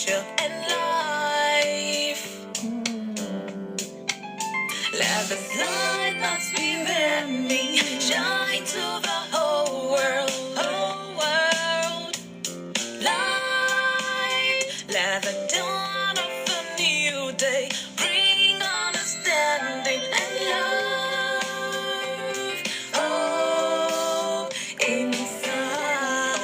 future and life. Let the light that's within me shine to the whole world, whole world. Light, let the dawn of a new day bring understanding and love. Oh, inside,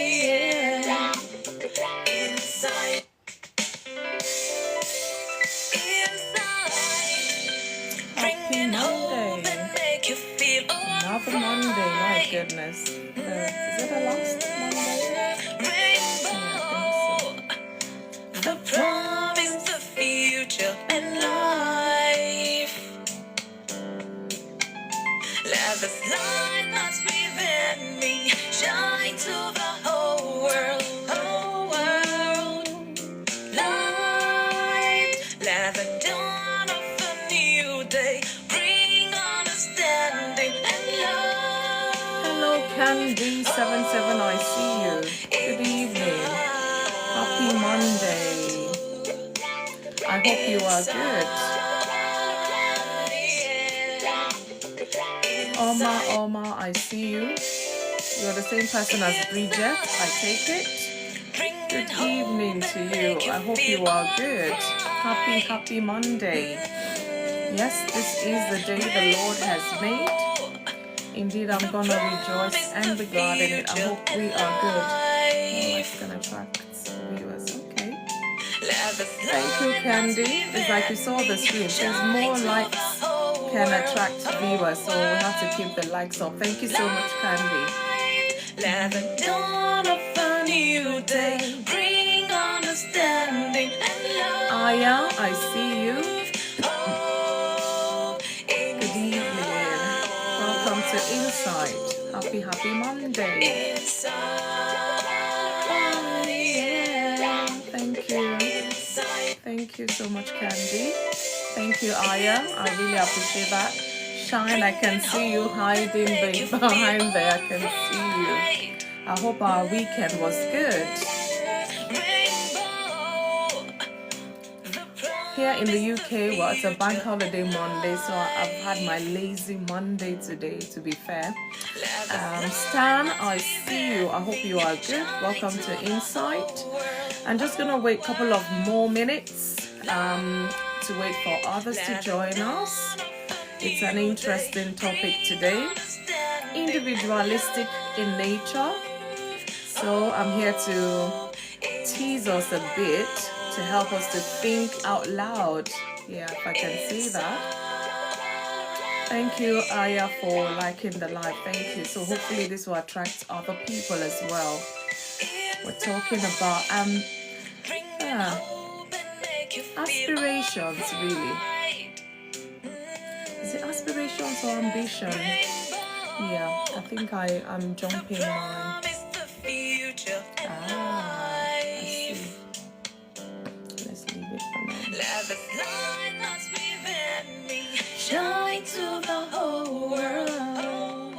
yeah. Inside, bringing hope and make you feel Another Monday, my goodness. Is it the last Monday? rainbow, the promise, the future and life. Let the light that's within me shine to the whole world, whole world. Light, let the dawn of a new day bring understanding and love. Hello, Candy77, I see you. Good evening. Happy Monday. I hope you are good. Oma, I see you. You're the same person as Bridget, I take it. Good evening to you. I hope you are good. Happy Monday. Yes, this is the day the Lord has made. Indeed, I'm gonna rejoice and be glad in it. I hope we are good. Oh, it's gonna attract viewers. Okay. Thank you, Candy. It's like you saw the screen. It says more likes can attract viewers, so we have to keep the likes up. Thank you so much, Candy. Let the dawn of a new day bring understanding and love. Aya, I see you. Oh, Good evening. Welcome to Insight. Happy Monday. inside, yeah. Thank you. Thank you so much, Candy. Thank you, Aya. I really appreciate that. Shine, I can see you hiding behind there. I can see you. I hope our weekend was good. Here in the UK, well, it's a bank holiday Monday, so I've had my lazy Monday today, to be fair. Stan, I see you. I hope you are good. Welcome to Insight. I'm just going to wait a couple of more minutes to wait for others to join us. It's an interesting topic today. Individualistic in nature. So I'm here to tease us a bit to help us to think out loud. Yeah, if I can say that. Thank you, Aya, for liking the live. Thank you. So hopefully this will attract other people as well. We're talking about aspirations, really. Is it aspirations or ambition? Yeah, I think I'm jumping on. I see. Let's leave it for now. Let the light that's within me shine to the whole world.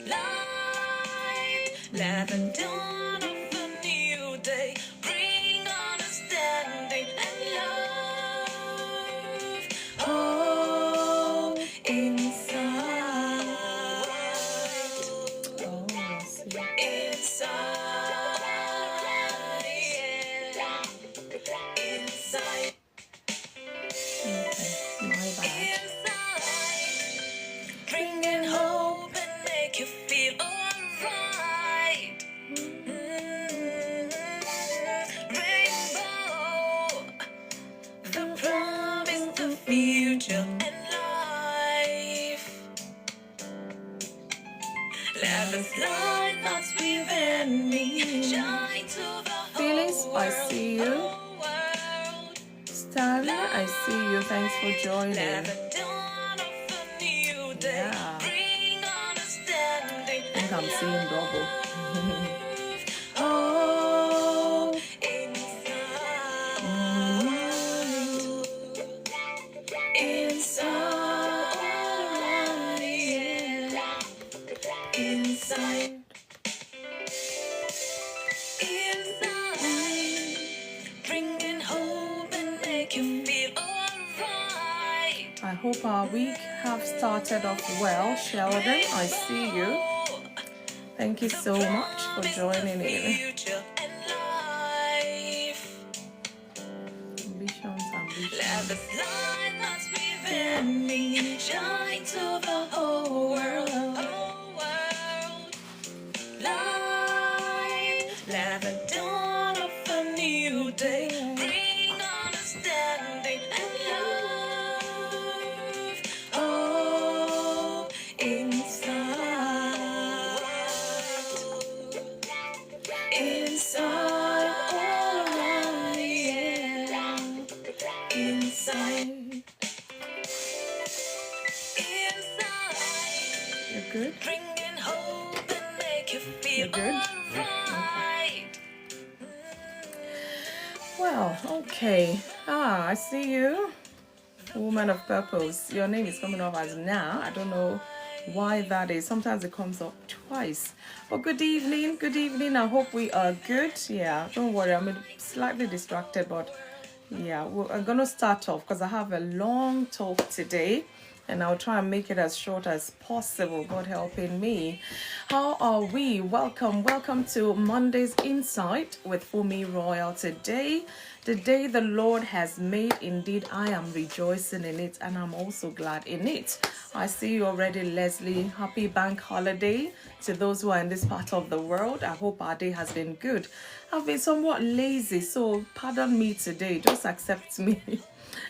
Light, let the dawn of a new day bring understanding and love. Oh, inside. Oh, I see. Inside, yeah. Inside, Okay, my bad. bringing hope and make you feel alright. Rainbow, the promise, the future and life. Let the light that's within me shine to the Feelings, I see you. whole world. Stan, I see you. Thanks for Let joining. the dawn of a new day Yeah. bring understanding. I think I'm seeing double. Oh, inside, inside, yeah. I hope our week have started off well. Sheldon, I see you. Thank you so much for joining in. Ambitions. Let the light that's within me shine to the whole world. Light, let the dawn of a new day bring understanding and love. Oh, inside, all around me, yeah. Inside. You're good? Bringing hope and make you feel You're good? alright. Well, okay. I see you. Woman of Purpose. Your name is coming up as now. I don't know why that is. Sometimes it comes up twice. Well, good evening. Good evening. I hope we are good. Yeah, don't worry. I'm slightly distracted, but yeah, I'm going to start off because I have a long talk today. And I'll try and make it as short as possible, God helping me. How are we? Welcome to Monday's Insight with FunmiRoyal today. The day the Lord has made, indeed, I am rejoicing in it and I'm also glad in it. I see you already, Leslie. Happy bank holiday to those who are in this part of the world. I hope our day has been good. I've been somewhat lazy, so pardon me today. Just accept me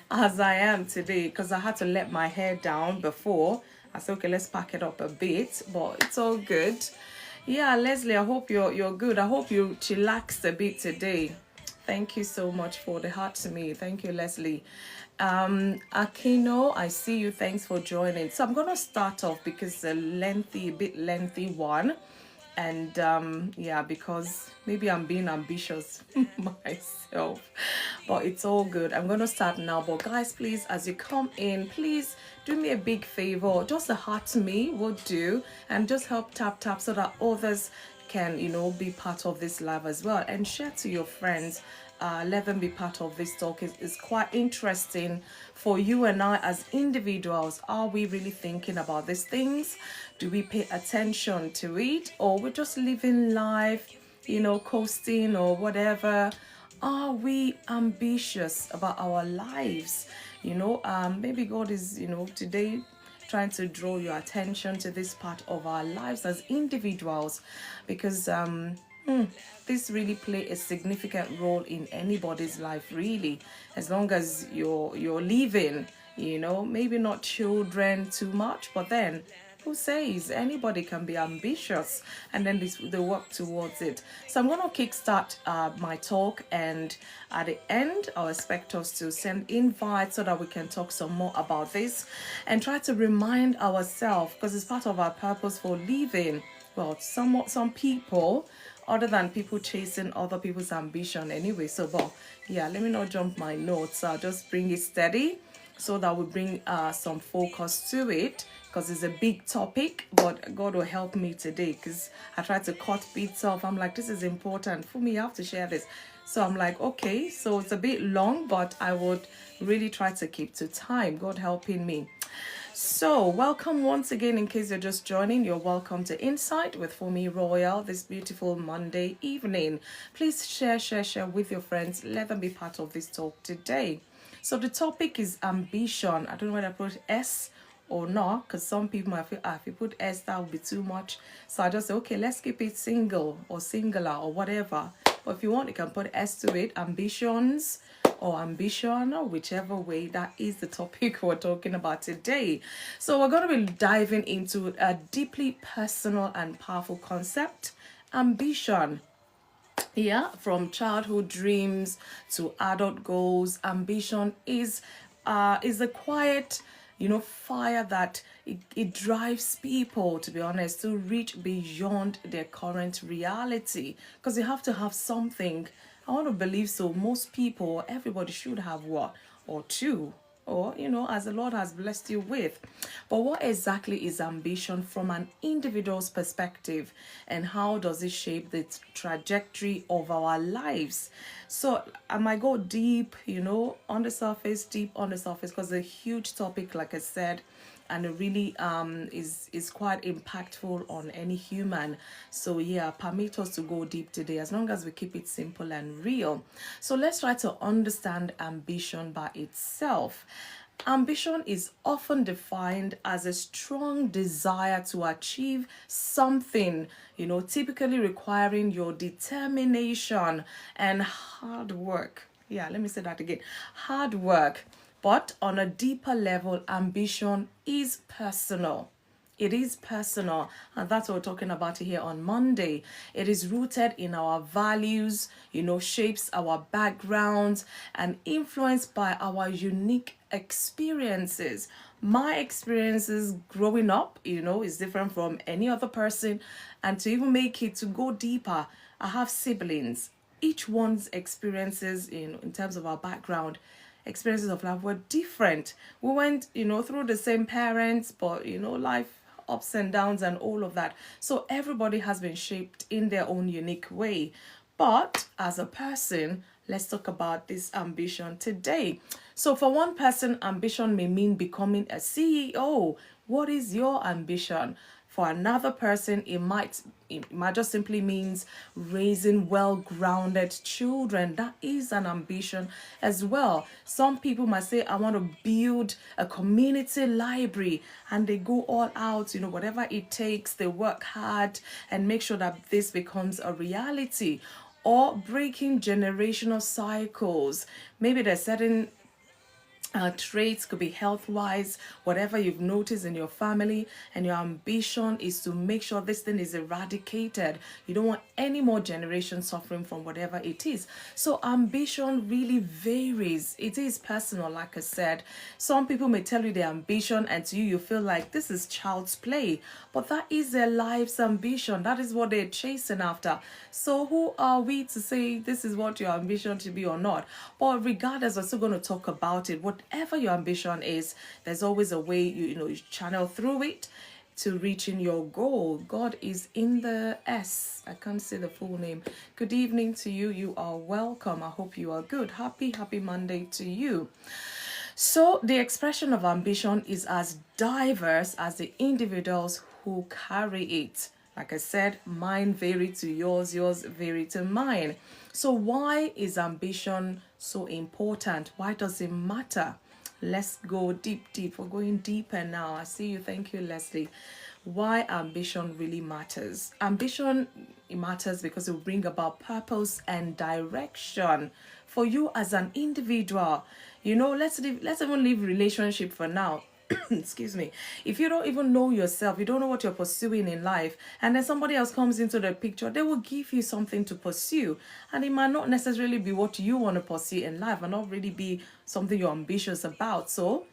as I am today because I had to let my hair down before. I said, okay, let's pack it up a bit, but it's all good. Yeah, Leslie, I hope you're good. I hope you chillaxed a bit today. Thank you so much for the heart to me. Thank you, Leslie. Aquino, I see you. Thanks for joining. So I'm going to start off because it's a bit lengthy one. And yeah, because maybe I'm being ambitious myself, but it's all good. I'm going to start now. But guys, please, as you come in, please do me a big favor. Just a heart to me would do, and just help tap so that others can, be part of this live as well, and share to your friends. Let them be part of this talk. It's quite interesting for you and I as individuals. Are we really thinking about these things? Do we pay attention to it, or we're just living life, coasting or whatever? Are we ambitious about our lives? Maybe God is, today trying to draw your attention to this part of our lives as individuals, because this really play a significant role in anybody's life, really, as long as you're living, maybe not children too much, but then who says anybody can be ambitious, and then they work towards it. So I'm going to kickstart my talk, and at the end I'll expect us to send invites so that we can talk some more about this and try to remind ourselves, because it's part of our purpose for living. Well, some people, other than people chasing other people's ambition anyway. So, but yeah, let me not jump my notes. I'll just bring it steady so that we bring some focus to it, because it's a big topic, but God will help me today, because I try to cut bits off. I'm like, this is important for me, I have to share this. So I'm like, okay, so it's a bit long, but I would really try to keep to time, God helping me. So welcome once again. In case you're just joining, you're welcome to Insight with FunmiRoyal this beautiful Monday evening. Please share with your friends. Let them be part of this talk today. So the topic is ambition. I don't know whether I put S or not, because some people might feel, if you put S, that would be too much. So I just say, okay, let's keep it single or singular or whatever. But if you want, you can put S to it, ambitions or ambition, or whichever way. That is the topic we're talking about today. So we're going to be diving into a deeply personal and powerful concept, ambition. Yeah, from childhood dreams to adult goals, ambition is a quiet, fire that it drives people, to be honest, to reach beyond their current reality. Because you have to have something. I want to believe so. Most people, everybody should have one or two. or as the Lord has blessed you with. But what exactly is ambition from an individual's perspective, and how does it shape the trajectory of our lives? So I might go deep, on the surface, deep on the surface, because it's a huge topic, like I said, and it really is quite impactful on any human. So yeah, permit us to go deep today, as long as we keep it simple and real. So let's try to understand ambition by itself. Ambition is often defined as a strong desire to achieve something, typically requiring your determination and hard work. Yeah, let me say that again. Hard work. But on a deeper level, ambition is personal. It is personal, and that's what we're talking about here on Monday. It is rooted in our values, shapes our backgrounds, and influenced by our unique experiences. My experiences growing up, is different from any other person. And to even make it to go deeper, I have siblings. Each one's experiences in terms of our background, experiences of life were different. We went, through the same parents, but life ups and downs and all of that. So everybody has been shaped in their own unique way. But as a person, let's talk about this ambition today. So for one person, ambition may mean becoming a CEO. What is your ambition? For another person, it might just simply means raising well-grounded children. That is an ambition as well. Some people might say, I want to build a community library, and they go all out, whatever it takes, they work hard and make sure that this becomes a reality. Or breaking generational cycles. Maybe there's certain traits, could be health wise, whatever you've noticed in your family, and your ambition is to make sure this thing is eradicated. You don't want any more generations suffering from whatever it is. So ambition really varies. It is personal, like I said. Some people may tell you their ambition, and to you feel like this is child's play, but that is their life's ambition. That is what they're chasing after. So who are we to say this is what your ambition should be or not? But regardless, we're still going to talk about it. Whatever your ambition is, there's always a way you channel through it to reaching your goal. God is in the S. I can't say the full name. Good evening to you. You are welcome. I hope you are good. Happy Monday to you. So the expression of ambition is as diverse as the individuals who carry it. Like I said, mine vary to yours vary to mine. So why is ambition so important? Why does it matter? Let's go deep. We're going deeper now. I see you. Thank you, Leslie. Why ambition really matters. Ambition, it matters because it will bring about purpose and direction for you as an individual. Let's even leave relationship for now. Excuse me. If you don't even know yourself, you don't know what you're pursuing in life, and then somebody else comes into the picture, they will give you something to pursue, and it might not necessarily be what you want to pursue in life, and not really be something you're ambitious about. So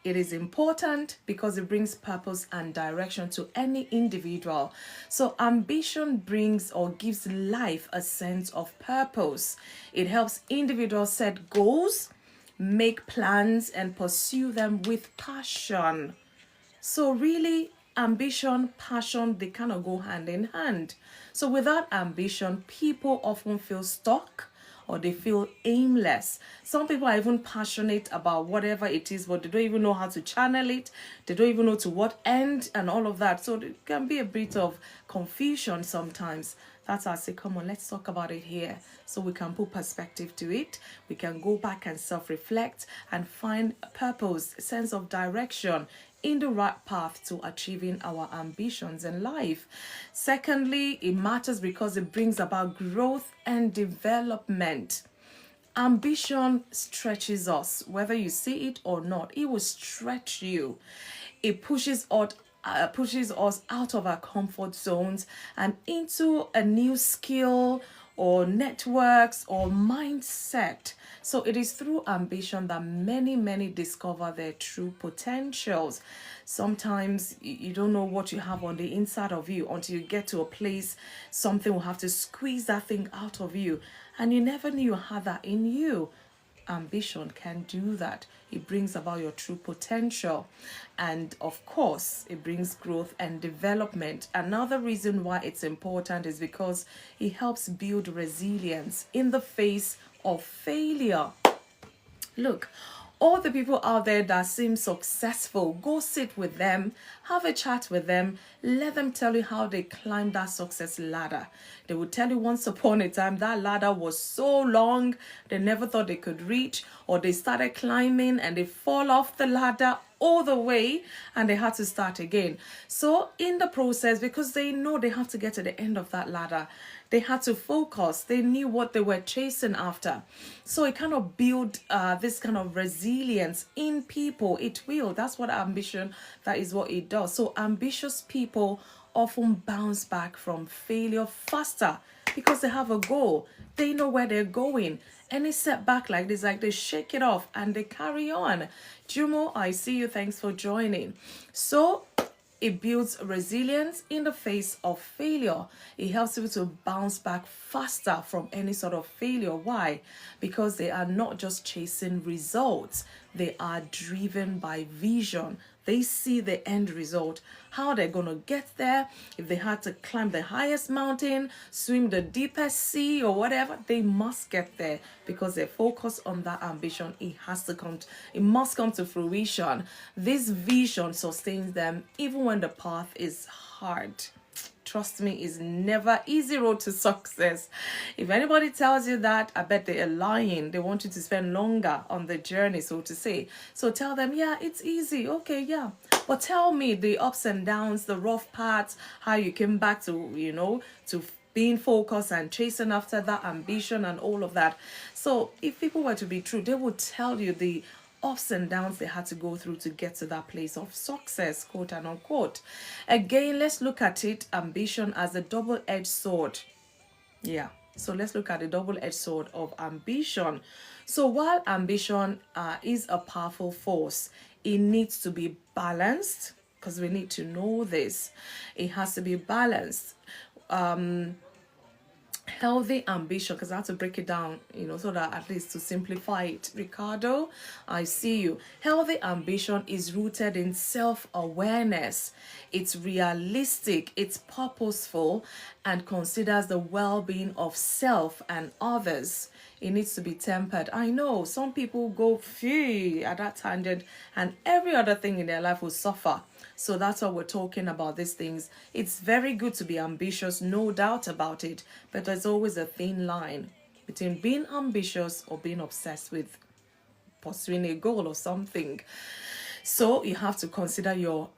it is important because it brings purpose and direction to any individual. So ambition brings or gives life a sense of purpose. It helps individuals set goals, make plans, and pursue them with passion. So really, ambition, passion, they kind of go hand in hand. So without ambition, people often feel stuck or they feel aimless. Some people are even passionate about whatever it is, but they don't even know how to channel it. They don't even know to what end and all of that. So it can be a bit of confusion sometimes. That's why I say, come on, let's talk about it here so we can put perspective to it. We can go back and self-reflect and find a purpose, a sense of direction in the right path to achieving our ambitions in life. Secondly, it matters because it brings about growth and development. Ambition stretches us, whether you see it or not. It will stretch you. It pushes us out of our comfort zones and into a new skill or networks or mindset. So it is through ambition that many discover their true potentials. Sometimes you don't know what you have on the inside of you until you get to a place something will have to squeeze that thing out of you, and you never knew you had that in you. ambition can do that. It brings about your true potential. And of course, it brings growth and development. Another reason why it's important is because it helps build resilience in the face of failure. Look, all the people out there that seem successful, go sit with them, have a chat with them, let them tell you how they climbed that success ladder. They will tell you once upon a time that ladder was so long they never thought they could reach, or they started climbing and they fall off the ladder all the way and they had to start again. So in the process, because they know they have to get to the end of that ladder, they had to focus. They knew what they were chasing after. So it kind of built this kind of resilience in people. It will. That's what ambition, that is what it does. So ambitious people often bounce back from failure faster because they have a goal. They know where they're going. Any setback like this, like they shake it off and they carry on. Jumo, I see you. Thanks for joining. So it builds resilience in the face of failure. It helps people to bounce back faster from any sort of failure. Why? Because they are not just chasing results. They are driven by vision. They see the end result, how they're going to get there. If they had to climb the highest mountain, swim the deepest sea or whatever, they must get there because they're focused on that ambition. It must come to fruition. This vision sustains them even when the path is hard. Trust me, it's never easy road to success. If anybody tells you that, I bet they are lying. They want you to spend longer on the journey, so to say. So tell them, yeah, it's easy. Okay, yeah. But tell me the ups and downs, the rough parts, how you came back to, to being focused and chasing after that ambition and all of that. So if people were to be true, they would tell you the ups and downs they had to go through to get to that place of success, quote and unquote. Again, let's look at it, ambition, as a double-edged sword. Yeah, so let's look at the double-edged sword of ambition. So while ambition is a powerful force, it needs to be balanced, because we need to know this. It has to be balanced. Healthy ambition, because I have to break it down, so that at least to simplify it. Ricardo, I see you. Healthy ambition is rooted in self-awareness. It's realistic, it's purposeful, and considers the well-being of self and others. It needs to be tempered. I know some people go at that tangent and every other thing in their life will suffer. So that's why we're talking about these things. It's very good to be ambitious, no doubt about it. But there's always a thin line between being ambitious or being obsessed with pursuing a goal or something. So you have to consider your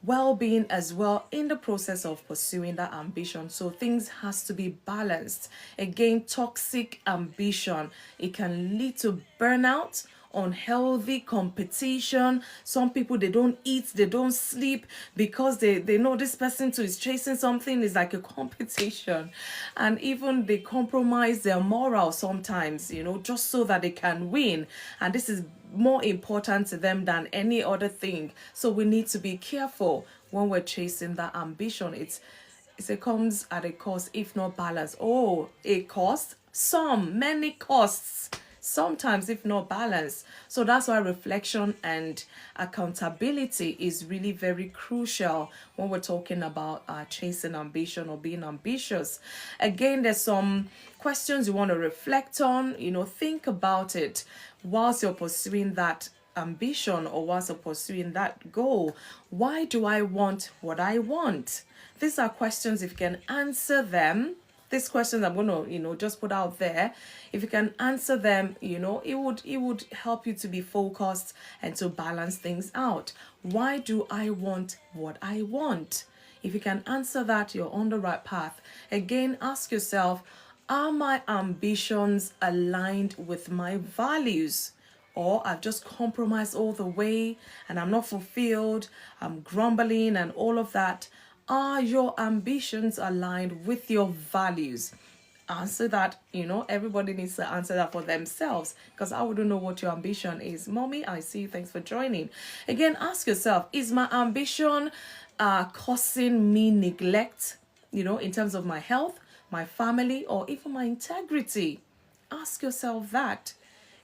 well-being as well in the process of pursuing that ambition. So things has to be balanced. Again, toxic ambition, it can lead to burnout, unhealthy competition. Some people, they don't eat, they don't sleep because they know this person too is chasing something. It's like a competition, and even they compromise their morale sometimes, just so that they can win. And this is more important to them than any other thing. So we need to be careful when we're chasing that ambition. It comes at a cost, if not balance. Oh, a cost, many costs, sometimes if not balance. So that's why reflection and accountability is really very crucial when we're talking about chasing ambition or being ambitious. Again, there's some questions you want to reflect on. Think about it whilst you're pursuing that ambition or whilst you're pursuing that goal. Why do I want what I want? These are questions. If you can answer them, these questions I'm going to, just put out there. If you can answer them, it would help you to be focused and to balance things out. Why do I want what I want? If you can answer that, you're on the right path. Again, ask yourself, are my ambitions aligned with my values? Or I've just compromised all the way and I'm not fulfilled, I'm grumbling and all of that. Are your ambitions aligned with your values? Answer that. Everybody needs to answer that for themselves, because I wouldn't know what your ambition is. Mommy, I see you. Thanks for joining. Again, ask yourself, is my ambition causing me neglect, in terms of my health, my family, or even my integrity? Ask yourself that.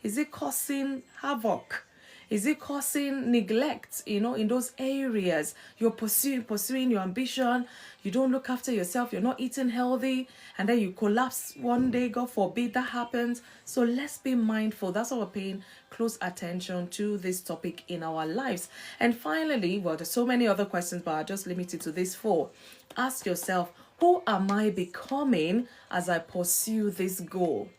Is it causing havoc? Is it causing neglect, in those areas? You're pursuing your ambition. You don't look after yourself. You're not eating healthy. And then you collapse one day. God forbid that happens. So let's be mindful. That's why we're paying close attention to this topic in our lives. And finally, well, there's so many other questions, but I'll just limit it to these 4. Ask yourself, who am I becoming as I pursue this goal?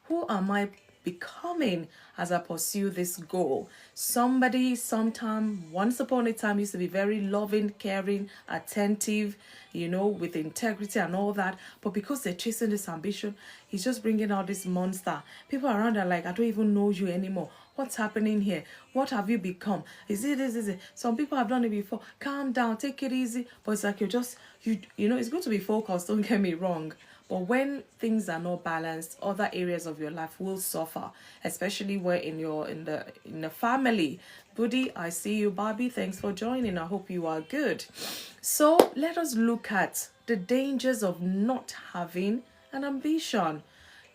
Who am I becoming as I pursue this goal? Somebody, sometime, once upon a time, used to be very loving, caring, attentive, with integrity and all that. But because they're chasing this ambition, he's just bringing out this monster. People around are like, I don't even know you anymore. What's happening here? What have you become? Is it? Some people have done it before. Calm down, take it easy. But it's like it's good to be focused, don't get me wrong. But when things are not balanced, other areas of your life will suffer, especially where in the family. Buddy, I see you. Barbie, thanks for joining. I hope you are good. So let us look at the dangers of not having an ambition.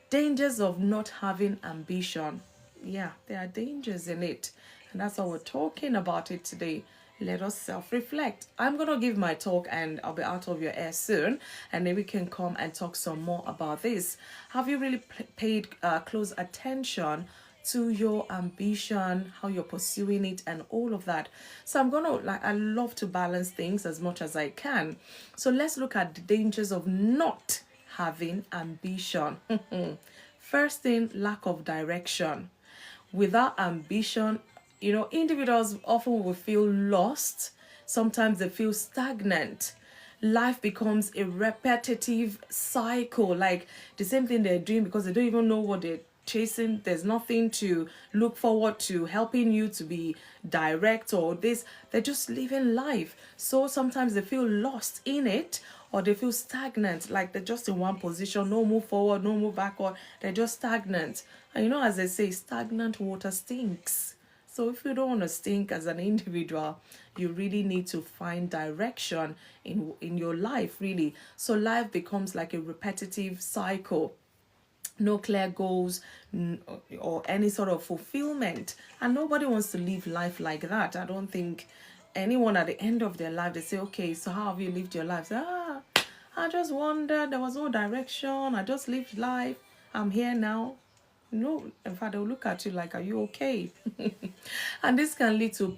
Dangers of not having ambition. Yeah, there are dangers in it. And that's why we're talking about it today. Let us self-reflect. I'm going to give my talk and I'll be out of your ear soon. And then we can come and talk some more about this. Have you really paid close attention to your ambition, how you're pursuing it and all of that? So I love to balance things as much as I can. So let's look at the dangers of not having ambition. First thing, lack of direction. Without ambition, individuals often will feel lost. Sometimes they feel stagnant. Life becomes a repetitive cycle, like the same thing they're doing because they don't even know what they're chasing. There's nothing to look forward to helping you to be direct or this. They're just living life. So sometimes they feel lost in it, or they feel stagnant, like they're just in one position, no move forward, no move backward. They're just stagnant. And as they say, stagnant water stinks. So if you don't want to stink as an individual, you really need to find direction in your life, really. So life becomes like a repetitive cycle. No clear goals or any sort of fulfillment. And nobody wants to live life like that. I don't think anyone at the end of their life, they say, okay, so how have you lived your life? Say, I just wondered, there was no direction. I just lived life. I'm here now. No, in fact, they'll look at you like, are you okay? And this can lead to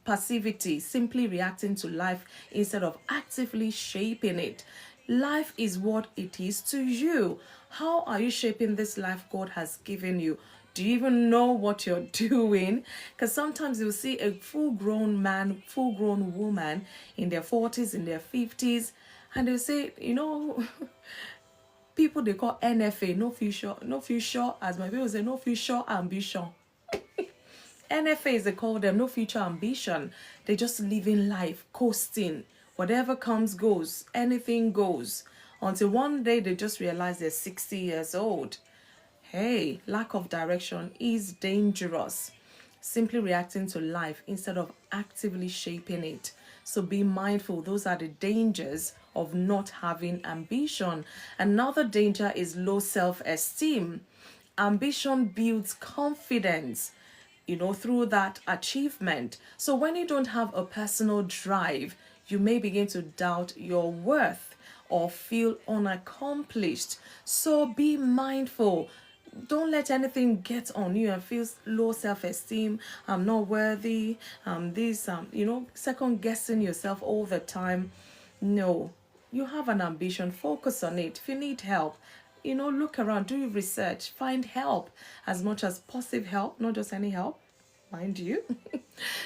passivity, simply reacting to life instead of actively shaping it. Life is what it is to you. How are you shaping this life God has given you? Do you even know what you're doing? Because sometimes you'll see a full-grown man, full-grown woman in their 40s, in their 50s, and they'll say, people they call NFA, no future, as my people say, no future ambition. NFA is they call them, no future ambition. They just living life, coasting. Whatever comes goes, anything goes. Until one day they just realize they're 60 years old. Hey, lack of direction is dangerous. Simply reacting to life instead of actively shaping it. So be mindful. Those are the dangers of not having ambition. Another danger is low self-esteem. Ambition builds confidence, through that achievement. So when you don't have a personal drive, you may begin to doubt your worth or feel unaccomplished. So be mindful. Don't let anything get on you and feel low self-esteem. I'm not worthy. Second guessing yourself all the time. No, you have an ambition. Focus on it. If you need help, look around, do research, find help, as much as positive help, not just any help, mind you,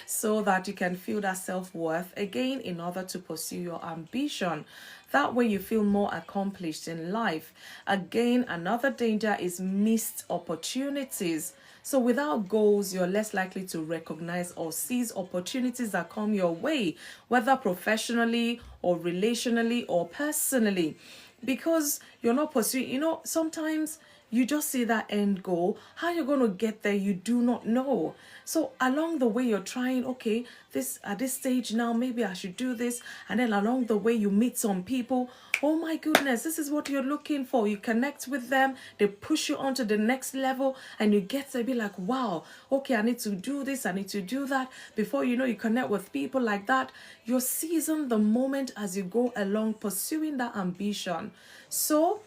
so that you can feel that self-worth again in order to pursue your ambition. That way you feel more accomplished in life. Again, another danger is missed opportunities. So without goals, you're less likely to recognize or seize opportunities that come your way, whether professionally or relationally or personally, because you're not pursuing. Sometimes You just see that end goal. How you're going to get there, you do not know. So along the way, you're trying, okay, this at this stage now, maybe I should do this. And then along the way, you meet some people. Oh my goodness, this is what you're looking for. You connect with them. They push you on to the next level. And you get to be like, wow, okay, I need to do this. I need to do that. Before you know, you connect with people like that. You're seizing the moment as you go along, pursuing that ambition. So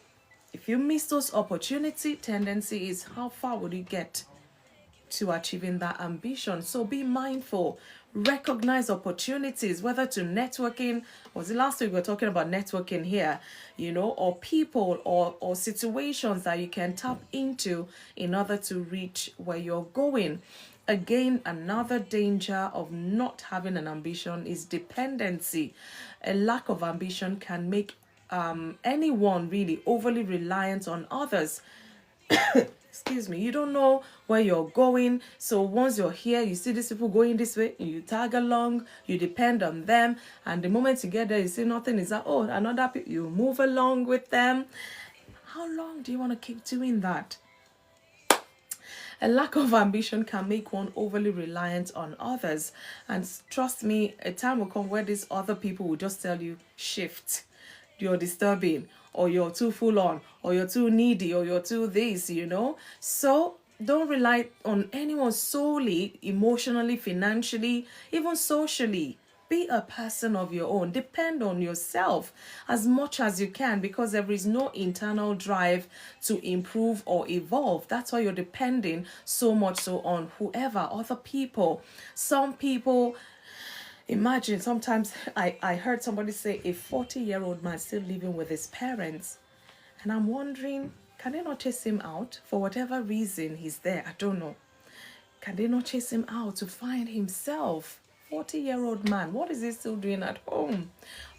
if you miss those opportunity, tendency is how far would you get to achieving that ambition? So be mindful, recognize opportunities, whether to networking, was it last week we were talking about networking here, or people or situations that you can tap into in order to reach where you're going. Again, another danger of not having an ambition is dependency. A lack of ambition can make anyone really overly reliant on others. Excuse me. You don't know where you're going, so once you're here, you see these people going this way, you tag along, you depend on them, and the moment you get there, you see nothing is that, oh, another people, you move along with them. How long do you want to keep doing that? A lack of ambition can make one overly reliant on others, and trust me, a time will come where these other people will just tell you, shift, you're disturbing, or you're too full on, or you're too needy, or you're too this, So don't rely on anyone solely, emotionally, financially, even socially. Be a person of your own. Depend on yourself as much as you can, because there is no internal drive to improve or evolve. That's why you're depending so much so on whoever, other people. Some people, imagine, sometimes I heard somebody say a 40-year-old man still living with his parents. And I'm wondering, can they not chase him out? For whatever reason he's there, I don't know. Can they not chase him out to find himself? 40-year-old man, what is he still doing at home?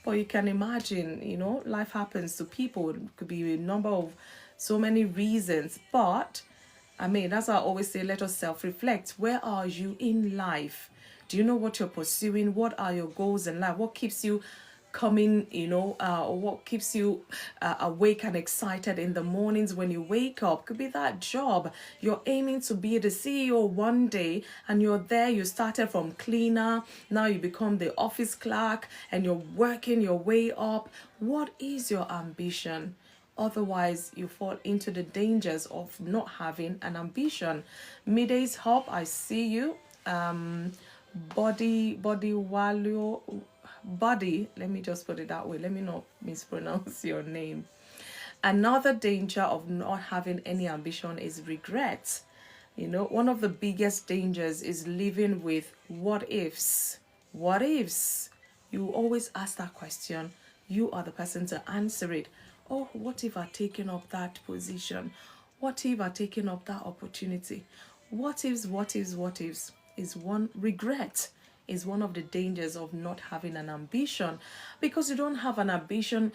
But you can imagine, life happens to people. It could be a number of so many reasons. But, that's why I always say, let us self-reflect. Where are you in life? Do you know what you're pursuing? What are your goals in life? What keeps you coming, what keeps you awake and excited in the mornings when you wake up? Could be that job. You're aiming to be the CEO one day, and you're there. You started from cleaner, now you become the office clerk, and you're working your way up. What is your ambition? Otherwise, you fall into the dangers of not having an ambition. Middays Hub, I see you. Body, let me just put it that way. Let me not mispronounce your name. Another danger of not having any ambition is regret. One of the biggest dangers is living with what ifs. What ifs? You always ask that question. You are the person to answer it. Oh, what if I taken up that position? What if I taken up that opportunity? What ifs is one regret. Is one of the dangers of not having an ambition. Because you don't have an ambition,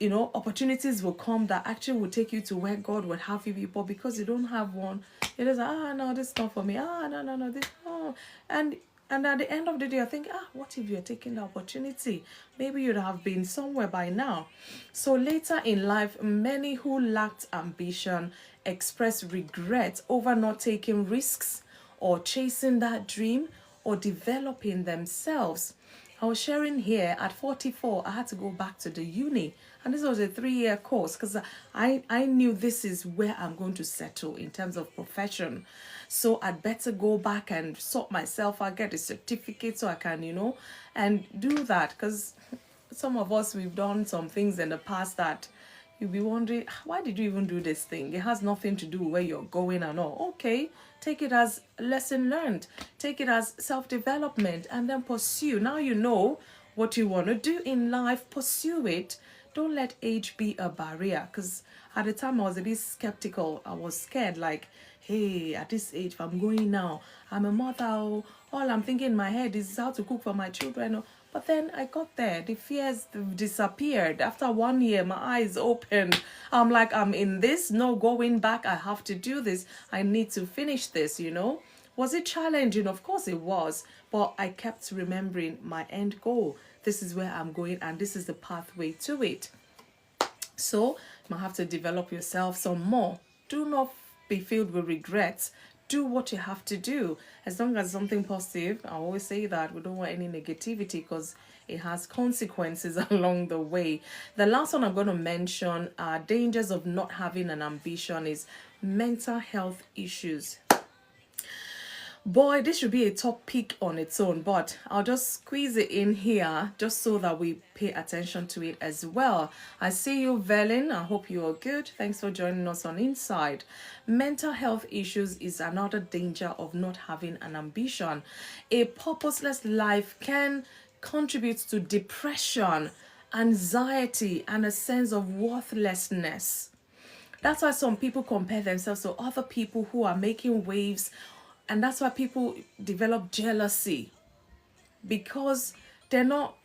opportunities will come that actually will take you to where God would have you be. But because you don't have one, it is no, this is not for me. No, this, oh. And at the end of the day, I think, what if you're taking the opportunity? Maybe you'd have been somewhere by now. So later in life, many who lacked ambition express regret over not taking risks or chasing that dream or developing themselves. I was sharing here at 44, I had to go back to the uni. And this was a 3-year course because I knew this is where I'm going to settle in terms of profession. So I'd better go back and sort myself out, get a certificate so I can, and do that. Because some of us, we've done some things in the past that you'll be wondering, why did you even do this thing? It has nothing to do with where you're going and all. Okay, take it as lesson learned. Take it as self-development and then pursue. Now you know what you want to do in life. Pursue it. Don't let age be a barrier. Because at the time I was a bit skeptical. I was scared like, hey, at this age, if I'm going now, I'm a mother. All I'm thinking in my head is how to cook for my children. But then I got there. The fears disappeared. After 1 year, my eyes opened. I'm like, I'm in this. No going back. I have to do this. I need to finish this, Was it challenging? Of course it was. But I kept remembering my end goal. This is where I'm going and this is the pathway to it. So you might have to develop yourself some more. Do not be filled with regrets. Do what you have to do. As long as something positive, I always say that we don't want any negativity because it has consequences along the way. The last one I'm going to mention dangers of not having an ambition is mental health issues. Boy, this should be a topic on its own, but I'll just squeeze it in here just so that we pay attention to it as well. I see you, Velin. I hope you are good. Thanks for joining us on Inside. Mental health issues is another danger of not having an ambition. A purposeless life can contribute to depression, anxiety, and a sense of worthlessness. That's why some people compare themselves to other people who are making waves, and that's why people develop jealousy, because they're not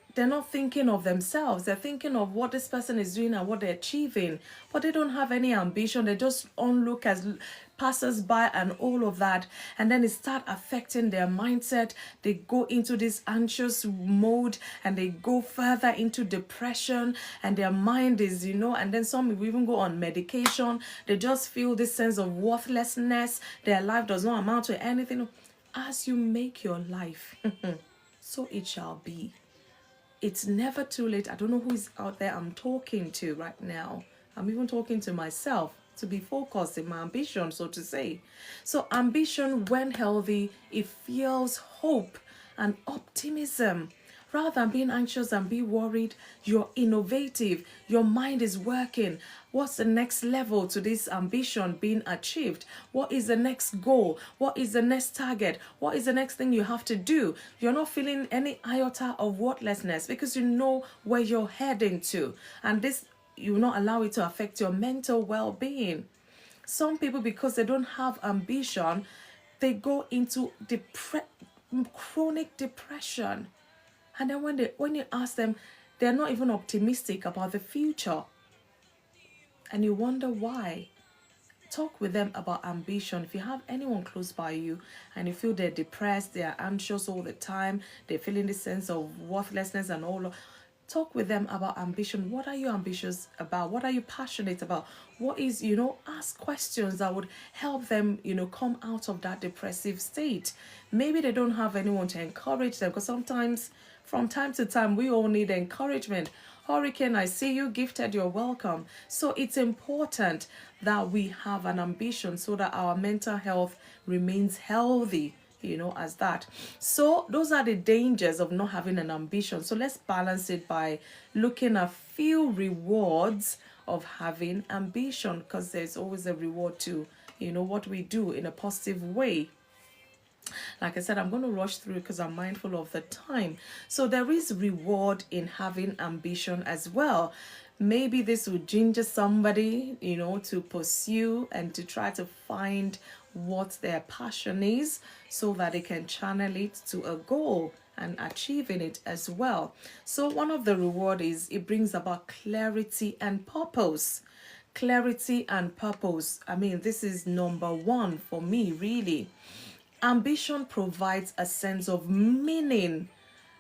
thinking of themselves. They're thinking of what this person is doing and what they're achieving, but they don't have any ambition. They just onlook as passers-by and all of that, and then it start affecting their mindset. They go into this anxious mode, and they go further into depression, and their mind is, and then some will even go on medication. They just feel this sense of worthlessness. Their life does not amount to anything. As you make your life, so it shall be. It's never too late. I don't know who is out there I'm talking to right now. I'm even talking to myself to be focused in my ambition, so to say. So ambition, when healthy, it fuels hope and optimism. Rather than being anxious and be worried, you're innovative. Your mind is working. What's the next level to this ambition being achieved? What is the next goal? What is the next target? What is the next thing you have to do? You're not feeling any iota of worthlessness because you know where you're heading to. And this, you will not allow it to affect your mental well-being. Some people, because they don't have ambition, they go into chronic depression. And then when you ask them, they're not even optimistic about the future. And you wonder why. Talk with them about ambition. If you have anyone close by you and you feel they're depressed, they're anxious all the time, they're feeling this sense of worthlessness and all, talk with them about ambition. What are you ambitious about? What are you passionate about? What is, ask questions that would help them, come out of that depressive state. Maybe they don't have anyone to encourage them, because sometimes from time to time we all need encouragement. Hurricane, I see you. Gifted, you're welcome. So it's important that we have an ambition so that our mental health remains healthy, as that. So those are the dangers of not having an ambition. So let's balance it by looking at few rewards of having ambition, because there's always a reward to, what we do in a positive way. Like I said, I'm going to rush through because I'm mindful of the time. So there is reward in having ambition as well. Maybe this would ginger somebody, to pursue and to try to find what their passion is so that they can channel it to a goal and achieving it as well. So one of the reward is it brings about clarity and purpose. Clarity and purpose. I mean, this is number one for me, really. Ambition provides a sense of meaning.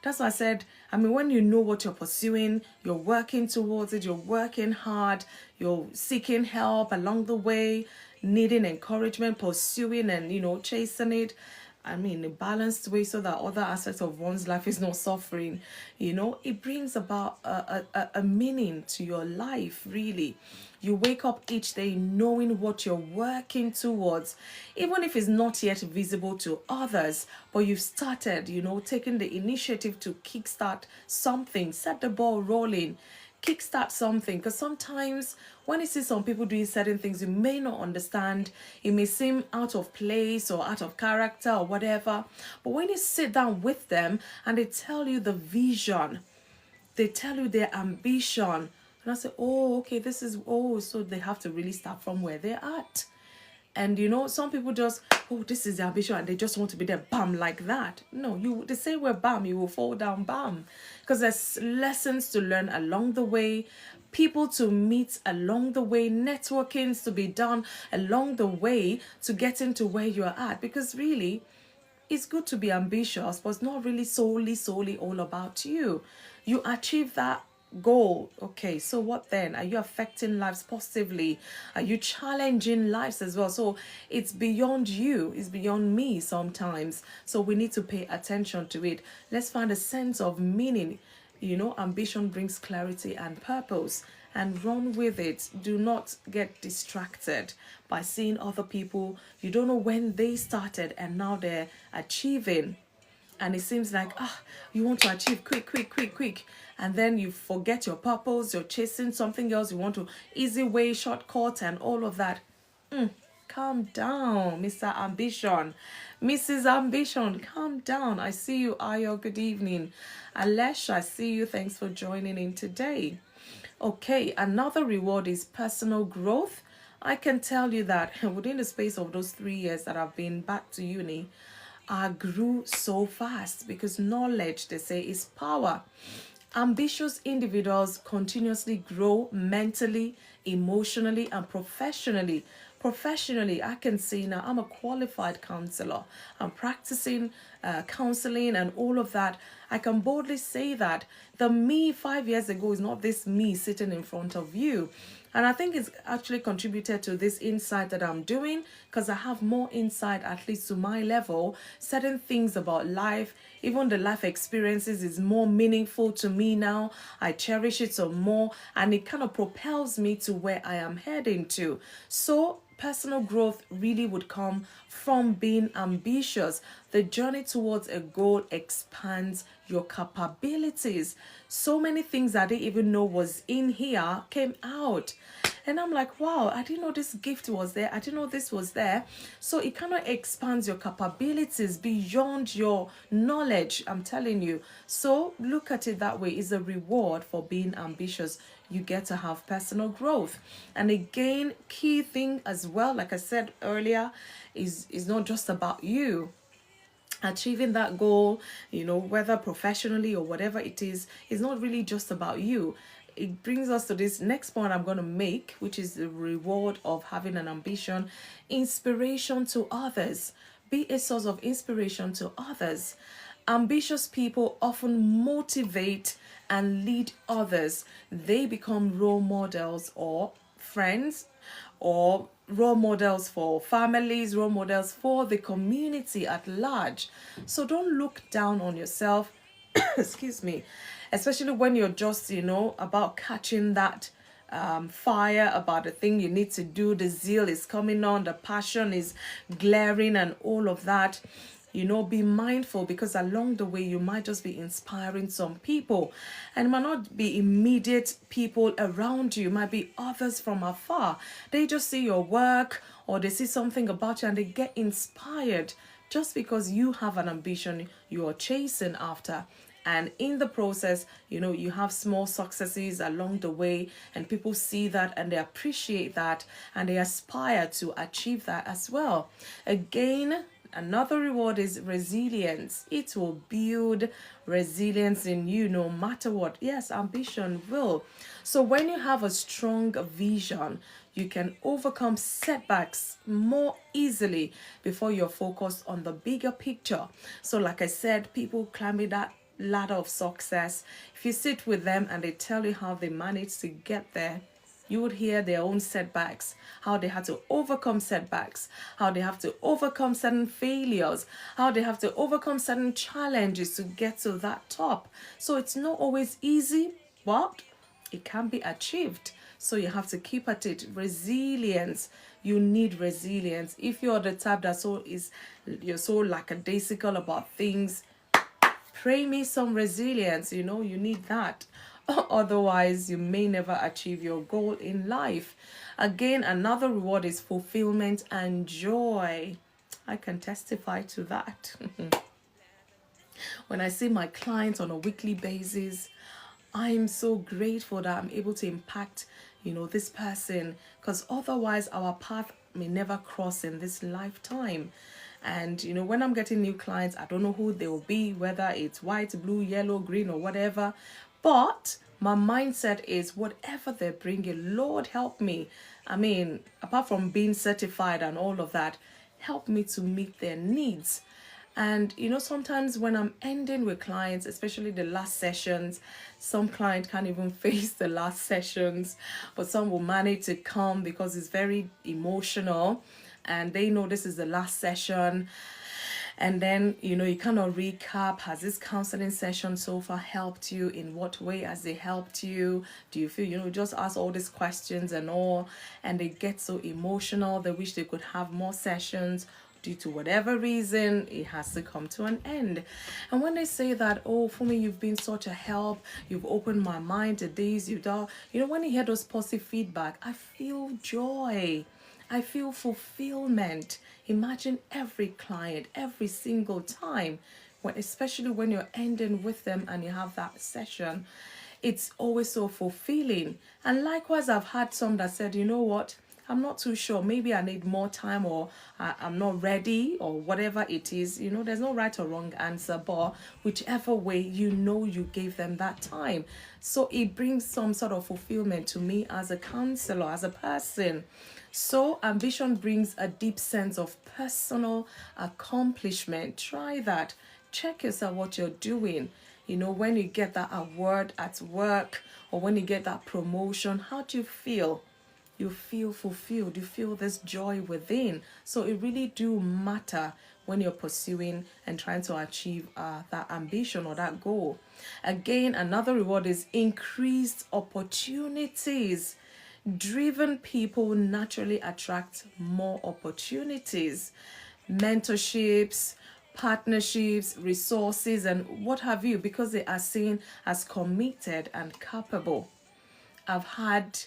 That's why I said, when you know what you're pursuing, you're working towards it, you're working hard, you're seeking help along the way, needing encouragement, pursuing and, chasing it. In a balanced way so that other aspects of one's life is not suffering. It brings about a meaning to your life, really. You wake up each day knowing what you're working towards, even if it's not yet visible to others, but you've started, taking the initiative to kickstart something, set the ball rolling, kickstart something. Because sometimes when you see some people doing certain things you may not understand, it may seem out of place or out of character or whatever, but when you sit down with them and they tell you the vision, they tell you their ambition, and I say, oh, okay, so they have to really start from where they're at. And some people just, this is the ambition, and they just want to be there, bam, like that. No, they say we're bam, you will fall down, bam. Because there's lessons to learn along the way, people to meet along the way, networkings to be done along the way to get into where you're at. Because really, it's good to be ambitious, but it's not really solely all about you. You achieve that goal. Okay, so what then? Are you affecting lives positively? Are you challenging lives as well? So it's beyond you, it's beyond me sometimes. So we need to pay attention to it. Let's find a sense of meaning. Ambition brings clarity and purpose, and run with it. Do not get distracted by seeing other people. You don't know when they started and now they're achieving, and it seems like you want to achieve quick, and then you forget your purpose. You're chasing something else. You want to easy way, shortcut, and all of that. Calm down, Mr. Ambition. Mrs. Ambition, calm down. I see you, Ayo. Good evening. Alesh, I see you. Thanks for joining in today. Okay, another reward is personal growth. I can tell you that within the space of those 3 years that I've been back to uni, I grew so fast, because knowledge, they say, is power. Ambitious individuals continuously grow mentally, emotionally, and professionally. Professionally, I can see now I'm a qualified counselor. I'm practicing counseling and all of that. I can boldly say that the me 5 years ago is not this me sitting in front of you. And I think it's actually contributed to this insight that I'm doing, because I have more insight, at least to my level. Certain things about life, even the life experiences, is more meaningful to me now. I cherish it some more, and it kind of propels me to where I am heading to. So personal growth really would come from being ambitious. The journey towards a goal expands your capabilities. So many things I didn't even know was in here came out. And I'm like, wow, I didn't know this gift was there. I didn't know this was there. So it kind of expands your capabilities beyond your knowledge, I'm telling you. So look at it that way. It's a reward for being ambitious. You get to have personal growth. And again, key thing as well, like I said earlier, is not just about you. Achieving that goal, whether professionally or whatever it is not really just about you. It brings us to this next point I'm going to make, which is the reward of having an ambition. Inspiration to others. Be a source of inspiration to others. Ambitious people often motivate and lead others. They become role models or friends, or role models for families, role models for the community at large. So don't look down on yourself, excuse me, especially when you're just, about catching that fire about the thing you need to do. The zeal is coming on, the passion is glaring, and all of that. Be mindful, because along the way you might just be inspiring some people, and it might not be immediate people around you. It might be others from afar. They just see your work, or they see something about you, and they get inspired just because you have an ambition you are chasing after. And in the process, you have small successes along the way, and people see that and they appreciate that, and they aspire to achieve that as well. Again, another reward is resilience. It will build resilience in you no matter what. Yes, ambition will. So when you have a strong vision, you can overcome setbacks more easily before you're focused on the bigger picture. So like I said, people climbing that ladder of success, if you sit with them and they tell you how they managed to get there, you would hear their own setbacks, how they had to overcome setbacks, how they have to overcome certain failures, how they have to overcome certain challenges to get to that top. So it's not always easy, but it can be achieved. So you have to keep at it. Resilience. You need resilience. If you're the type you're so lackadaisical about things, pray me some resilience. You need that. Otherwise, you may never achieve your goal in life. Again, another reward is fulfillment and joy. I can testify to that. When I see my clients on a weekly basis, I'm so grateful that I'm able to impact, this person, because otherwise our path may never cross in this lifetime. And when I'm getting new clients, I don't know who they will be, whether it's white, blue, yellow, green, or whatever. But my mindset is whatever they're bringing, Lord, help me. I mean, apart from being certified and all of that, help me to meet their needs. And sometimes when I'm ending with clients, especially the last sessions, some client can't even face the last sessions, but some will manage to come because it's very emotional and they know this is the last session. And then you kind of recap, has this counseling session so far helped you? In what way has it helped you? Do you feel, just ask all these questions and all, and they get so emotional, they wish they could have more sessions. Due to whatever reason, it has to come to an end. And when they say that, oh, for me, you've been such a help, you've opened my mind to this, you've done, when you hear those positive feedback, I feel joy, I feel fulfillment. Imagine every client, every single time, especially when you're ending with them and you have that session, it's always so fulfilling. And likewise, I've had some that said, you know what, I'm not too sure, maybe I need more time, or I'm not ready, or whatever it is. There's no right or wrong answer, but whichever way, you gave them that time. So it brings some sort of fulfillment to me as a counselor, as a person. So ambition brings a deep sense of personal accomplishment. Try that. Check yourself what you're doing. When you get that award at work, or when you get that promotion, how do you feel? You feel fulfilled, you feel this joy within. So it really do matter when you're pursuing and trying to achieve that ambition or that goal. Again, another reward is increased opportunities. Driven people naturally attract more opportunities, mentorships, partnerships, resources, and what have you, because they are seen as committed and capable. I've had,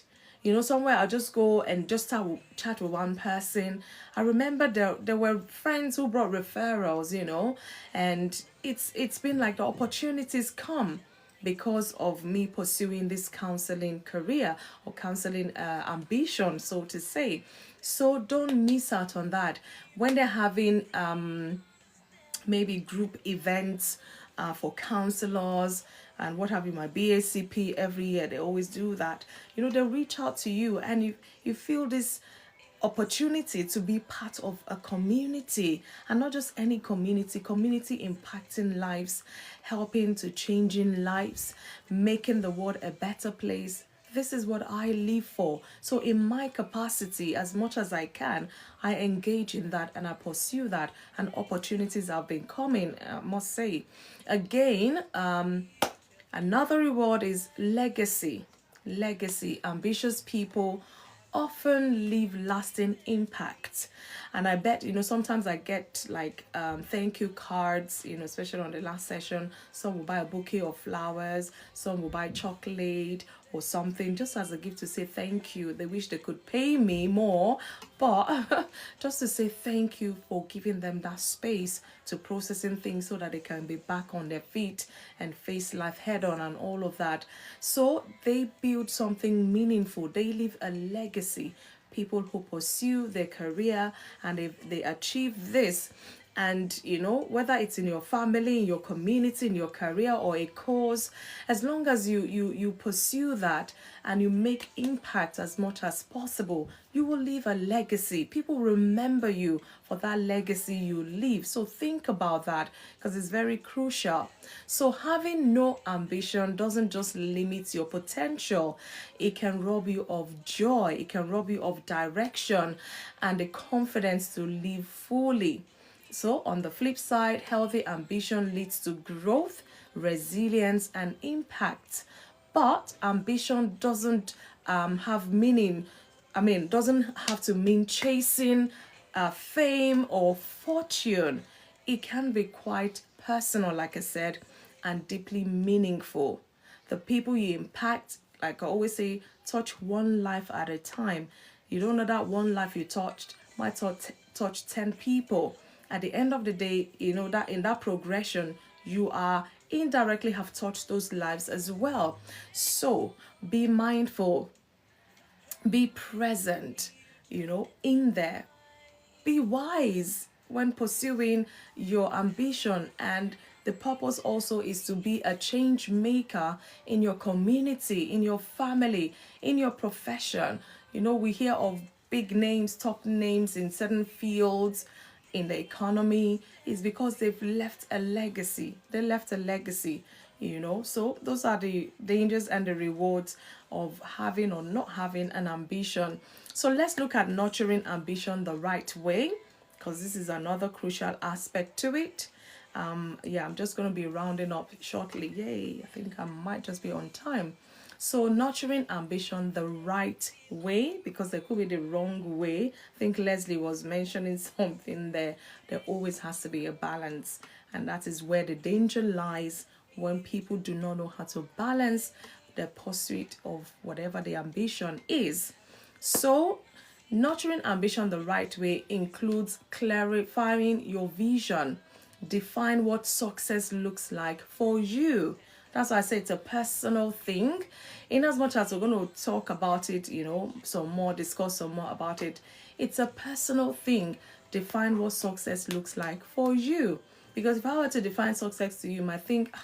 somewhere I'll just go and just chat with one person. I remember there were friends who brought referrals, and it's been like the opportunities come because of me pursuing this counseling career or counseling ambition, so to say. So don't miss out on that. When they're having maybe group events for counselors and what have you, my BACP every year, they always do that. They'll reach out to you and you feel this opportunity to be part of a community, and not just any community impacting lives, helping to changing lives, making the world a better place. This is what I live for. So in my capacity, as much as I can, I engage in that and I pursue that, and opportunities have been coming, I must say. Again, another reward is legacy. Ambitious people often leave lasting impact. And I bet, sometimes I get like thank you cards, especially on the last session. Some will buy a bouquet of flowers, some will buy chocolate or something just as a gift to say thank you. They wish they could pay me more, but just to say thank you for giving them that space to processing things so that they can be back on their feet and face life head on and all of that. So they build something meaningful. They leave a legacy. People who pursue their career and they achieve this, and whether it's in your family, in your community, in your career, or a cause, as long as you pursue that and you make impact as much as possible, you will leave a legacy. People remember you for that legacy you leave. So think about that, because it's very crucial. So having no ambition doesn't just limit your potential, it can rob you of joy, it can rob you of direction and the confidence to live fully. So on the flip side, healthy ambition leads to growth, resilience, and impact. But ambition doesn't have meaning. Doesn't have to mean chasing fame or fortune. It can be quite personal, like I said, and deeply meaningful. The people you impact, like I always say, touch one life at a time. You don't know that one life you touched might touch 10 people. At the end of the day, that in that progression, you are indirectly have touched those lives as well. So be mindful, be present, in there. Be wise when pursuing your ambition, and the purpose also is to be a change maker in your community, in your family, in your profession. We hear of big names, top names in certain fields, in the economy, is because they've left a legacy. They left a legacy, you know. So those are the dangers and the rewards of having or not having an ambition. So let's look at nurturing ambition the right way, because this is another crucial aspect to it. Yeah, I'm just going to be rounding up shortly. Yay, I think I might just be on time. So nurturing ambition the right way, because there could be the wrong way. I think Leslie was mentioning something there. There always has to be a balance, and that is where the danger lies, when people do not know how to balance the pursuit of whatever the ambition is. So nurturing ambition the right way includes clarifying your vision. Define what success looks like for you. That's why I say it's a personal thing. In as much as we're going to talk about it, you know, some more, discuss some more about it, it's a personal thing. Define what success looks like for you. Because if I were to define success to you, you might think,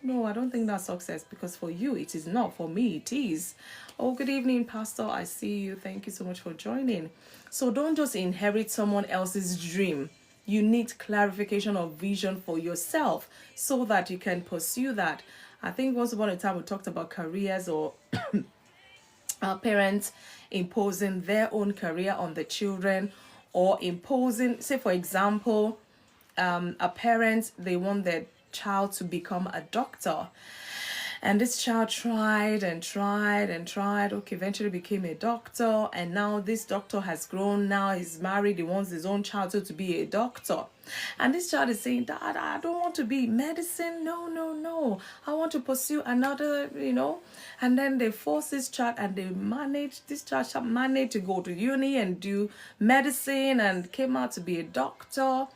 no, I don't think that's success, because for you it is not. For me it is. Oh, good evening, Pastor. I see you. Thank you so much for joining. So don't just inherit someone else's dream. You need clarification of vision for yourself so that you can pursue that. I think once upon a time we talked about careers, or our parents imposing their own career on the children, or imposing, say for example, a parent, they want their child to become a doctor, and this child tried and tried and tried. Okay, eventually became a doctor, and now this doctor has grown. Now he's married. He wants his own child to be a doctor. And this child is saying, Dad, I don't want to be medicine. No, no, no. I want to pursue another, you know. And then they force this child, and this child managed to go to uni and do medicine and came out to be a doctor.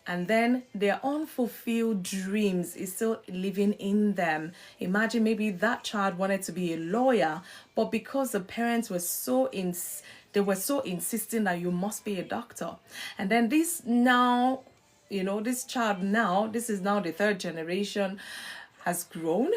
And then their unfulfilled dreams is still living in them. Imagine maybe that child wanted to be a lawyer, but because the parents were so insisting that you must be a doctor. And then this now, you know, this child now, this is now the third generation, has grown,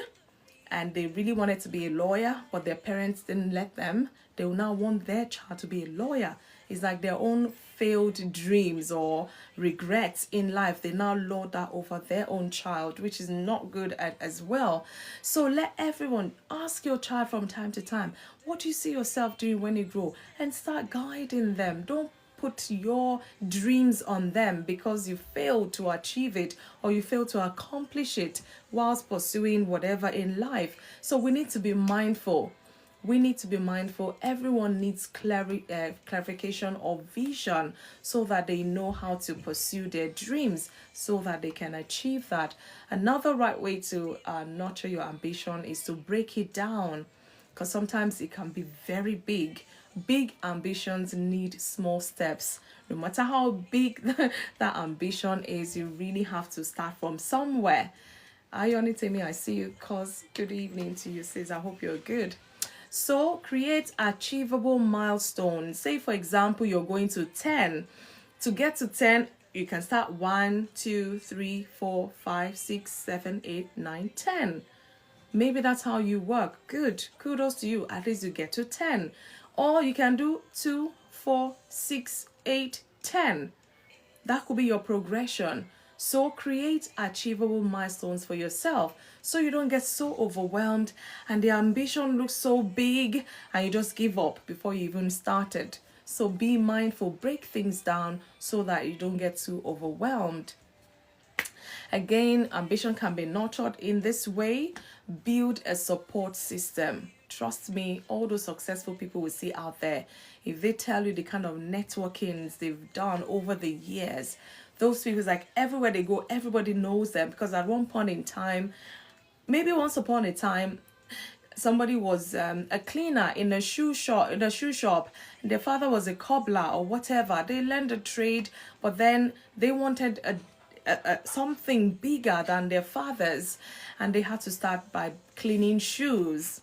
and they really wanted to be a lawyer, but their parents didn't let them. They will now want their child to be a lawyer. It's like their own failed dreams or regrets in life. They now lord that over their own child, which is not good as well. So let everyone ask your child from time to time, what do you see yourself doing when you grow? And start guiding them. Don't put your dreams on them because you failed to achieve it or you failed to accomplish it whilst pursuing whatever in life. So we need to be mindful. We need to be mindful. Everyone needs clarification of vision so that they know how to pursue their dreams, so that they can achieve that. Another right way to nurture your ambition is to break it down, because sometimes it can be very big. Big ambitions need small steps. No matter how big that ambition is, you really have to start from somewhere. Ayonitemi, I see you. Cause good evening to you, sis. I hope you're good. So create achievable milestones. Say for example, you're going to 10. To get to 10, you can start 1, 2, 3, 4, 5, 6, 7, 8, 9, 10. Maybe that's how you work. Good. Kudos to you. At least you get to 10. Or you can do 2, 4, 6, 8, 10. That could be your progression. So create achievable milestones for yourself so you don't get so overwhelmed and the ambition looks so big and you just give up before you even started. So be mindful, break things down so that you don't get too overwhelmed. Again, ambition can be nurtured in this way. Build a support system. Trust me, all those successful people we see out there, if they tell you the kind of networkings they've done over the years, those people, like everywhere they go, everybody knows them, because at one point in time, maybe once upon a time, somebody was a cleaner in a shoe shop. Their father was a cobbler or whatever. They learned a trade, but then they wanted something bigger than their fathers, and they had to start by cleaning shoes,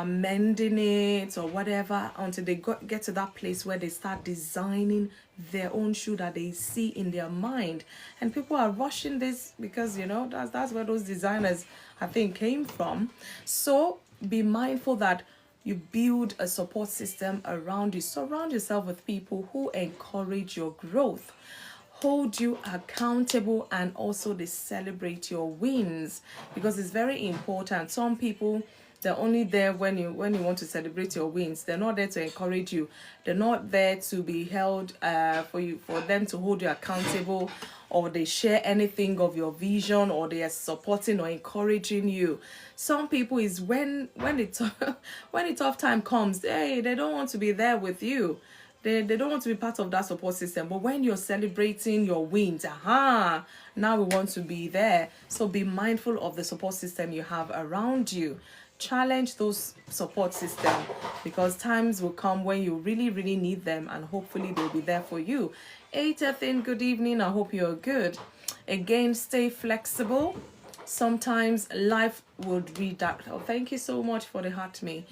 mending it or whatever, until they get to that place where they start designing their own shoe that they see in their mind. And people are rushing this because, you know, that's where those designers, I think, came from. So be mindful that you build a support system around you. Surround yourself with people who encourage your growth, hold you accountable, and also they celebrate your wins, because it's very important. Some people, they're only there when you want to celebrate your wins. They're not there to encourage you. They're not there to be held for them to hold you accountable, or they share anything of your vision, or they are supporting or encouraging you. Some people is when when the tough time comes, they don't want to be there with you. They don't want to be part of that support system. But when you're celebrating your wins, now we want to be there. So be mindful of the support system you have around you. Challenge those support system, because times will come when you really, really need them, and hopefully they'll be there for you. 8th, good evening. I hope you're good. Again, stay flexible. Sometimes life would redirect. Oh, thank you so much for the heart me.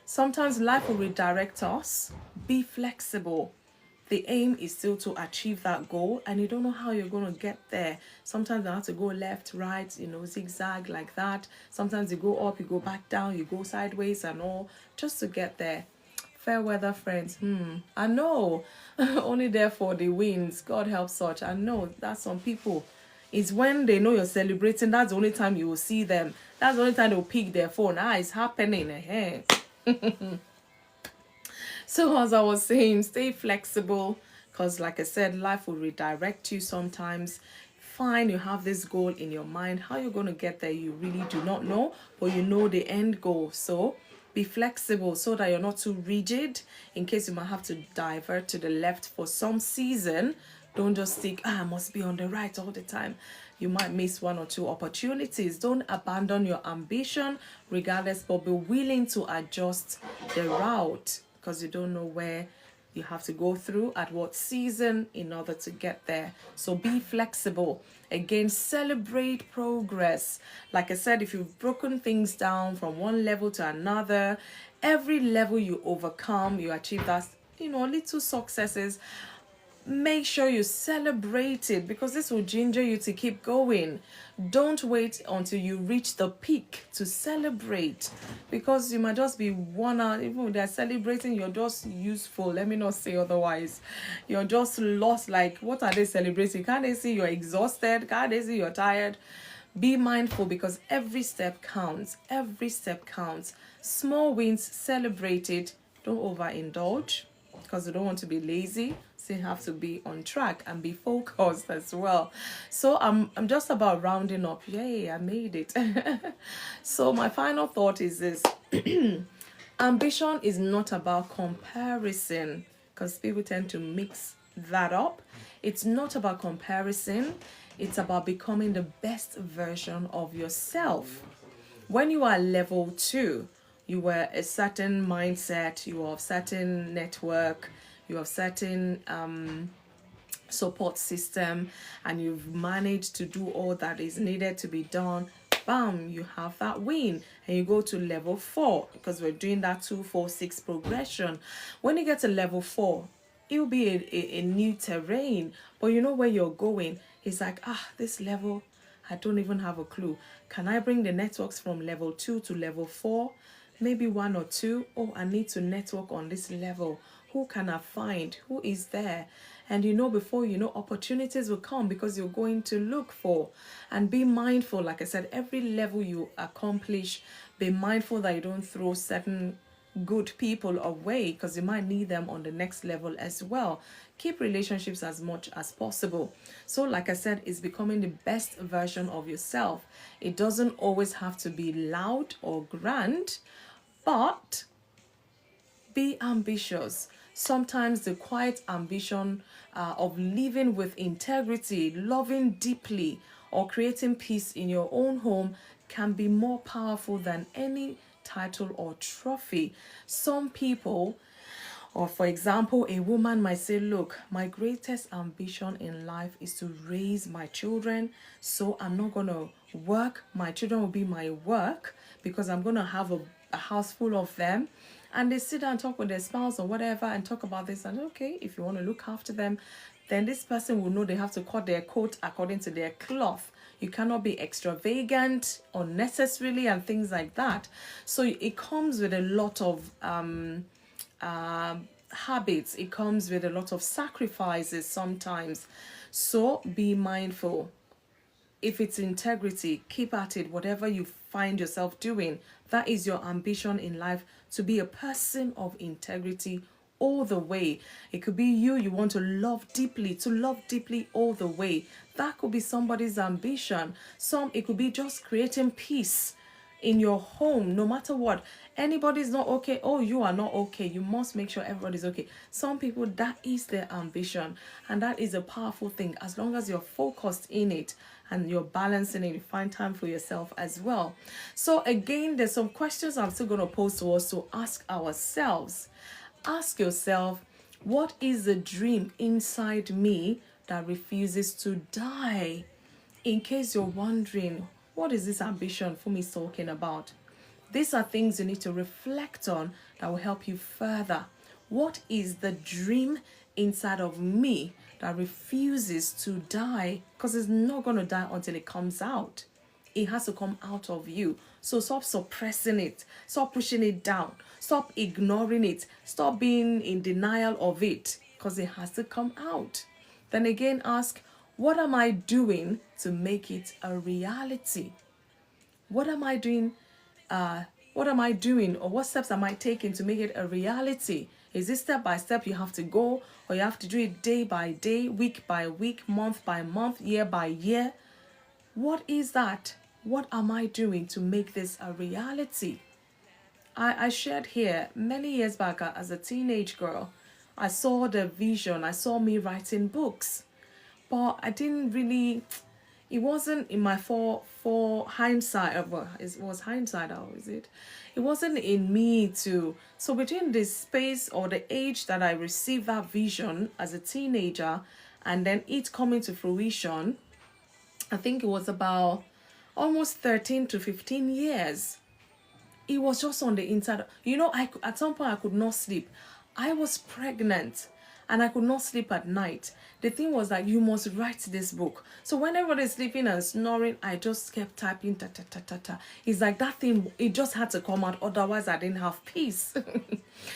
Sometimes life will redirect us. Be flexible. The aim is still to achieve that goal, and you don't know how you're going to get there. Sometimes you have to go left, right, zigzag like that. Sometimes you go up, you go back down, you go sideways and all, just to get there. Fair weather friends, I know. Only there for the wins. God help such. I know that some people, it's when they know you're celebrating, that's the only time you will see them. That's the only time they'll pick their phone. It's happening. So as I was saying, stay flexible, because like I said, life will redirect you sometimes. Fine, you have this goal in your mind. How you're going to get there, you really do not know, but you know the end goal. So be flexible so that you're not too rigid, in case you might have to divert to the left for some season. Don't just think, I must be on the right all the time. You might miss one or two opportunities. Don't abandon your ambition regardless, but be willing to adjust the route, because you don't know where you have to go through at what season in order to get there. So be flexible. Again, celebrate progress. Like I said, if you've broken things down from one level to another, every level you overcome, you achieve that, little successes. Make sure you celebrate it, because this will ginger you to keep going. Don't wait until you reach the peak to celebrate, because you might just be worn out. Even when they're celebrating, you're just useful. Let me not say otherwise. You're just lost. Like, what are they celebrating? Can't they see you're exhausted? Can't they see you're tired? Be mindful, because every step counts. Every step counts. Small wins, celebrate it. Don't overindulge, because you don't want to be lazy. So you have to be on track and be focused as well. So I'm just about rounding up. Yay, I made it. So my final thought is this. Ambition is not about comparison, because people tend to mix that up. It's not about comparison. It's about becoming the best version of yourself. When you are level 2, you were a certain mindset, you are of certain network, you have certain support system, and you've managed to do all that is needed to be done. Bam, you have that win, and you go to level 4, because we're doing that 2, 4, 6 progression. When you get to level 4, it'll be a new terrain, but you know where you're going. It's like, this level, I don't even have a clue. Can I bring the networks from level 2 to level 4? Maybe 1 or 2. Oh, I need to network on this level. Who can I find? Who is there? And before you know, opportunities will come, because you're going to look for. And be mindful, like I said, every level you accomplish, be mindful that you don't throw certain good people away, because you might need them on the next level as well. Keep relationships as much as possible. So like I said, it's becoming the best version of yourself. It doesn't always have to be loud or grand, but be ambitious. Sometimes the quiet ambition of living with integrity, loving deeply, or creating peace in your own home can be more powerful than any title or trophy. Some people, or for example, a woman might say, look, my greatest ambition in life is to raise my children, so I'm not going to work. My children will be my work, because I'm going to have a house full of them. And they sit down and talk with their spouse or whatever and talk about this. And okay, if you want to look after them, then this person will know they have to cut their coat according to their cloth. You cannot be extravagant unnecessarily and things like that. So it comes with a lot of habits. It comes with a lot of sacrifices sometimes. So be mindful. If it's integrity, keep at it. Whatever you find yourself doing, that is your ambition in life, to be a person of integrity all the way. It could be you want to love deeply all the way. That could be somebody's ambition. It could be just creating peace in your home, no matter what. Anybody's not okay, oh, you are not okay, you must make sure everybody's okay. Some people, that is their ambition, and that is a powerful thing. As long as you're focused in it and you're balancing it, you find time for yourself as well. So again, there's some questions I'm still going to pose to us to ask ourselves. Ask yourself, what is the dream inside me that refuses to die? In case you're wondering, what is this ambition Funmi talking about? These are things you need to reflect on that will help you further. What is the dream inside of me that refuses to die? Because it's not going to die until it comes out. It has to come out of you. So stop suppressing it. Stop pushing it down. Stop ignoring it. Stop being in denial of it, because it has to come out. Then again, ask, what am I doing to make it a reality? What am I doing? Or what steps am I taking to make it a reality? Is this step by step you have to go, or you have to do it day by day, week by week, month by month, year by year? What is that? What am I doing to make this a reality? I shared here many years back as a teenage girl. I saw the vision. I saw me writing books. But I didn't really, it wasn't in my for hindsight. Well, it was hindsight, how is it? It wasn't in me to. So between the space or the age that I received that vision as a teenager and then it coming to fruition, I think it was about almost 13 to 15 years. It was just on the inside. At some point I could not sleep. I was pregnant and I could not sleep at night. The thing was that you must write this book. So when everybody's sleeping and snoring, I just kept typing, ta ta ta ta ta. It's like that thing, it just had to come out. Otherwise, I didn't have peace.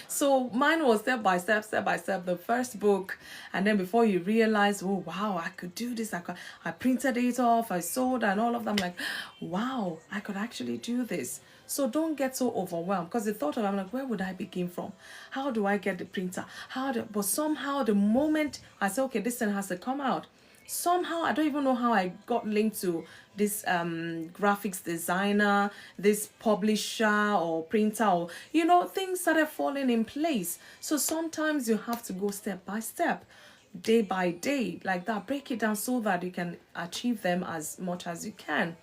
So mine was step by step, the first book. And then before you realize, oh, wow, I could do this. I printed it off, I sold and all of them. Like, wow, I could actually do this. So don't get so overwhelmed, because the thought of, I'm like, where would I begin from? How do I get the printer? But somehow the moment I say, okay, this thing has to come out, somehow, I don't even know how I got linked to this graphics designer, this publisher or printer, or, things started falling in place. So sometimes you have to go step by step, day by day, like that. Break it down so that you can achieve them as much as you can.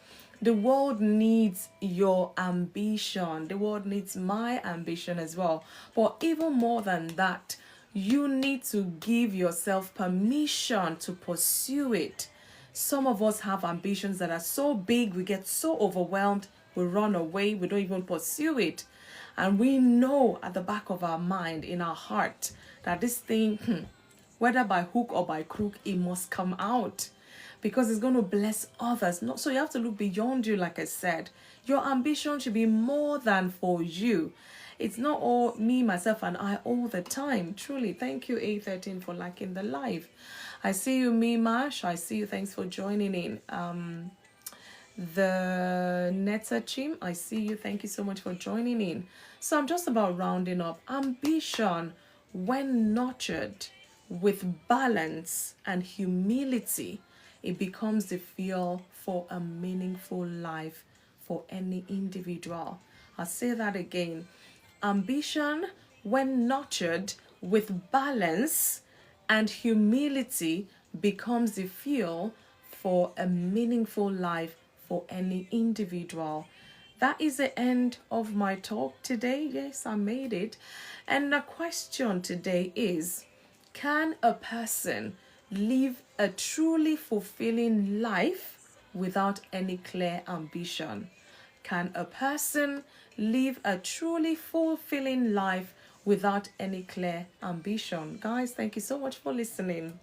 The world needs your ambition. The world needs my ambition as well. But even more than that, you need to give yourself permission to pursue it. Some of us have ambitions that are so big, we get so overwhelmed, we run away, we don't even pursue it. And we know at the back of our mind, in our heart, that this thing, whether by hook or by crook, it must come out, because it's going to bless others. So you have to look beyond you, like I said. Your ambition should be more than for you. It's not all me, myself, and I all the time. Truly, thank you, A13, for liking the live. I see you, Mimash. I see you. Thanks for joining in. The Netta Chim, I see you. Thank you so much for joining in. So I'm just about rounding up. Ambition, when nurtured with balance and humility, it becomes the fuel for a meaningful life for any individual. I'll say that again. Ambition, when nurtured with balance and humility, becomes the fuel for a meaningful life for any individual. That is the end of my talk today. Yes, I made it. And the question today is, can a person live a truly fulfilling life without any clear ambition? Can a person live a truly fulfilling life without any clear ambition? Guys, thank you so much for listening.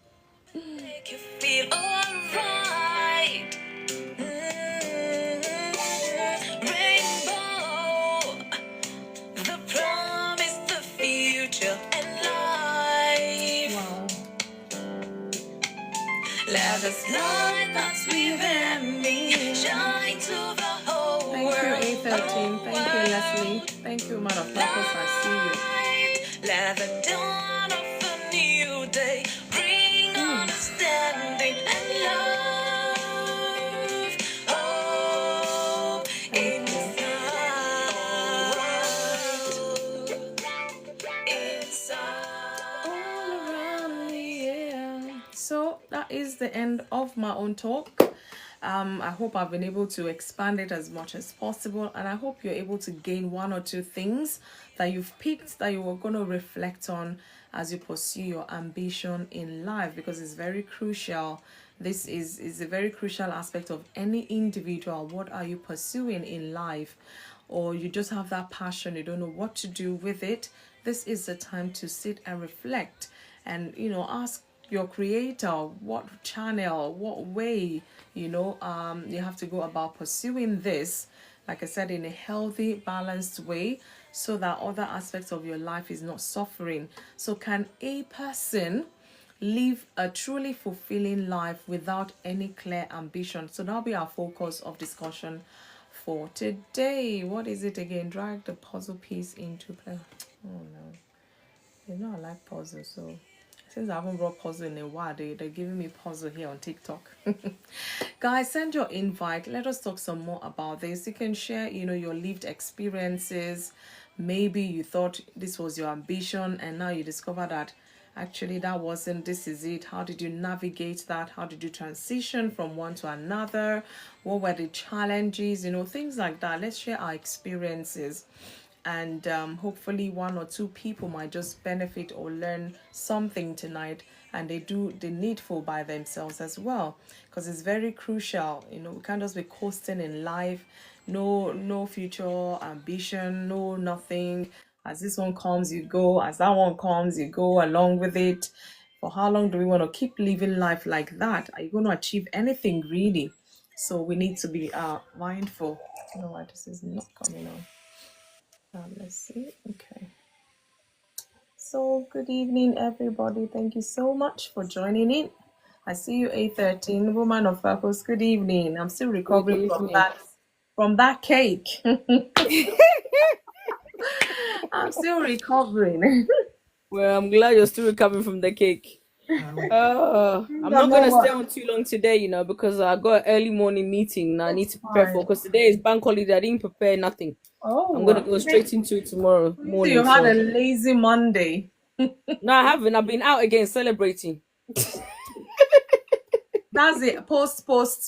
Make you feel alright. this light that's within me shine to the whole world. Thank you, A13. Thank you, Leslie. Thank you, man of purpose. I see you. Let the dawn of a new day bring understanding and love. Oh, All around me, yeah. So that is the end of my own talk. I hope I've been able to expand it as much as possible, and I hope you're able to gain one or two things that you've picked that you are going to reflect on as you pursue your ambition in life, because it's very crucial. This is a very crucial aspect of any individual. What are you pursuing in life? Or you just have that passion, you don't know what to do with it. This is the time to sit and reflect and, ask your creator what channel, what way, you have to go about pursuing this, like I said, in a healthy, balanced way, so that other aspects of your life is not suffering. So can a person live a truly fulfilling life without any clear ambition? So that'll be our focus of discussion for today. What is it again? Drag the puzzle piece into play. Oh no, I like puzzle. So since I haven't brought puzzle in a while, they're giving me puzzle here on TikTok. Guys, send your invite. Let us talk some more about this. You can share, your lived experiences. Maybe you thought this was your ambition and now you discover that actually that wasn't. This is it. How did you navigate that? How did you transition from one to another? What were the challenges? Things like that. Let's share our experiences, and hopefully one or two people might just benefit or learn something tonight, and they do the needful by themselves as well, because it's very crucial. We can't just be coasting in life, no future ambition, no nothing. As this one comes, you go. As that one comes, you go along with it. For how long do we want to keep living life like that? Are you going to achieve anything really? So we need to be mindful. You know what? This is not coming on. Let's see. Okay. So good evening, everybody. Thank you so much for joining in. I see you, A13, woman of purpose. Good evening. I'm still recovering from that cake. I'm still recovering. Well, I'm glad you're still recovering from the cake. I'm not going to stay on too long today, because I got an early morning meeting I need to prepare for, because today is bank holiday. I didn't prepare nothing. I'm going to go straight into it tomorrow morning. So you had a lazy Monday. No, I haven't. I've been out again celebrating. That's it. Post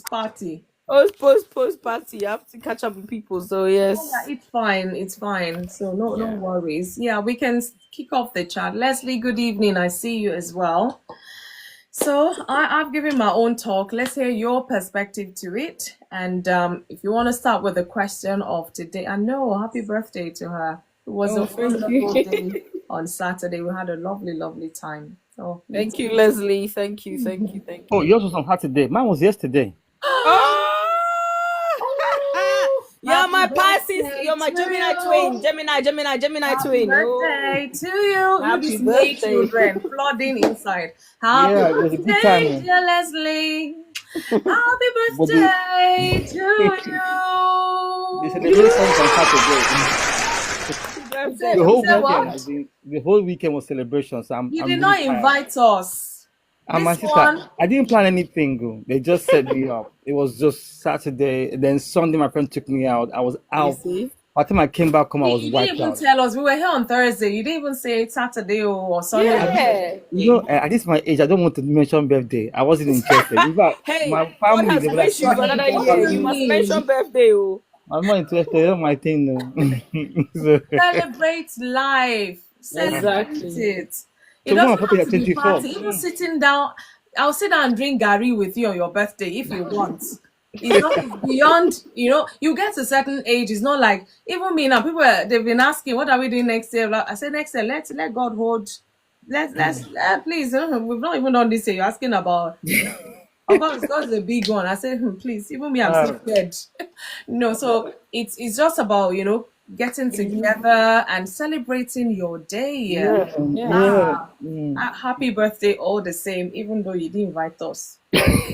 party. Post party. I have to catch up with people. So yes. Oh, yeah, it's fine. So no worries. Yeah, we can kick off the chat. Leslie, good evening. I see you as well. So I've given my own talk. Let's hear your perspective to it. And if you want to start with the question of today, I know, happy birthday to her. It was a wonderful day on Saturday. We had a lovely time. So thank you, Leslie. Thank you. Oh, yours was on Saturday. Mine was yesterday. You're my Pisces. You're my Gemini twin. Gemini twin. Birthday to you. Happy birthday. Children flooding inside. Happy birthday, dear Leslie. Happy birthday to you. The celebration on Saturday. The whole weekend was celebration. So you did not invite us. And my sister, I didn't plan anything. They just set me up. It was just Saturday. And then Sunday, my friend took me out. I was out. By the time I came back home, I was wiped out. You didn't even tell us. We were here on Thursday. You didn't even say Saturday or Sunday. Yeah. At this my age, I don't want to mention birthday. I wasn't interested. In fact, hey, my family, they were like, another year. You must mention birthday. I'm not interested. That's my thing. So, celebrate life. Celebrate it. It doesn't have to be party. Even sitting down, I'll sit down and drink Gary with you on your birthday if you want. It's beyond, you get to a certain age. It's not like, even me now, people, they've been asking, what are we doing next year? I said, next year, let God hold. Let's please, we've not even done this year. You're asking about, of course, God's a big one. I said, please, even me, I'm so scared. So it's just about, getting together and celebrating your day. Yeah. Ah, Mm. happy birthday all the same, even though you didn't invite us.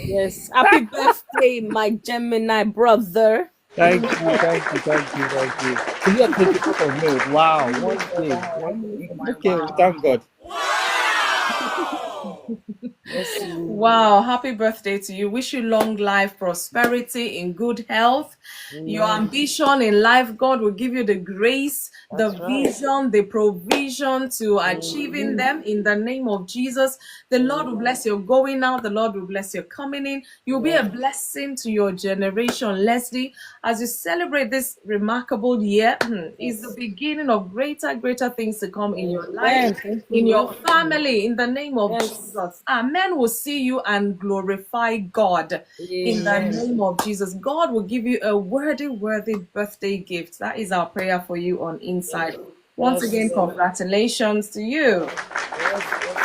Yes. Happy birthday, my Gemini brother. Thank you, thank you, thank you, thank you. So you are 24th of May. Wow, one day. Okay, we thank God. Yes. Wow, happy birthday to you. Wish you long life, prosperity, in good health. Your ambition in life, God will give you the grace, the That's right. vision, the provision to achieving them in the name of Jesus. The Lord will bless your going out, the Lord will bless your coming in. You'll be a blessing to your generation, Leslie, as you celebrate this remarkable year. Is the beginning of greater things to come in your life, Amen. Thank in you, your Lord. family, in the name of Yes. Jesus. Amen. Will see you and glorify God in the Amen. name of Jesus. God will give you a worthy birthday gift. That is our prayer for you on Inside. Once Yes. again, congratulations to you. Yes. Yes.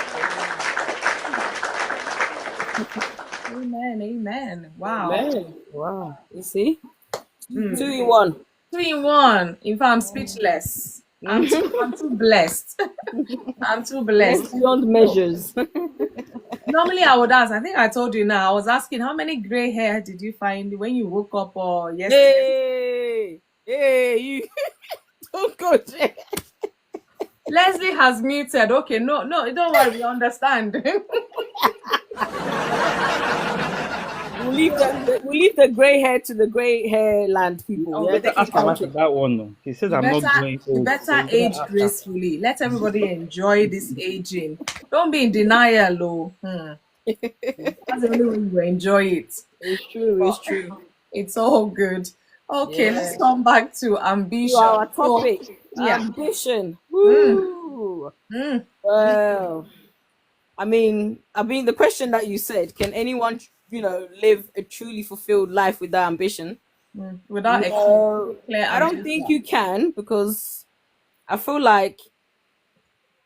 Amen. Amen. Wow. Amen. Wow. You see? 2 in 1. 3 in 1. In fact, I'm speechless. I'm too blessed. I'm too blessed. Blessed beyond measures. Normally, I would ask. I think I told you now. I was asking how many gray hair did you find when you woke up or yesterday? Hey, you don't go there. Leslie has muted. Okay, no, don't worry. We understand. We'll leave the grey hair to the grey hair land people. You Yeah, they better can ask my count wife for it. that one. No. She says you I'm not better, growing you old, so better you better age ask her. gracefully. Let everybody enjoy this aging. Don't be in denial, oh. That's the only way you will enjoy it. It's true. It's But true. it's all good. Okay, Yeah. let's come back to To ambition. our So, topic, yeah. ambition. Mm, Woo. mm, Well, I mean, the question that you said: can anyone, live a truly fulfilled life without ambition? without a No, clear I don't ambition. think you can, because I feel like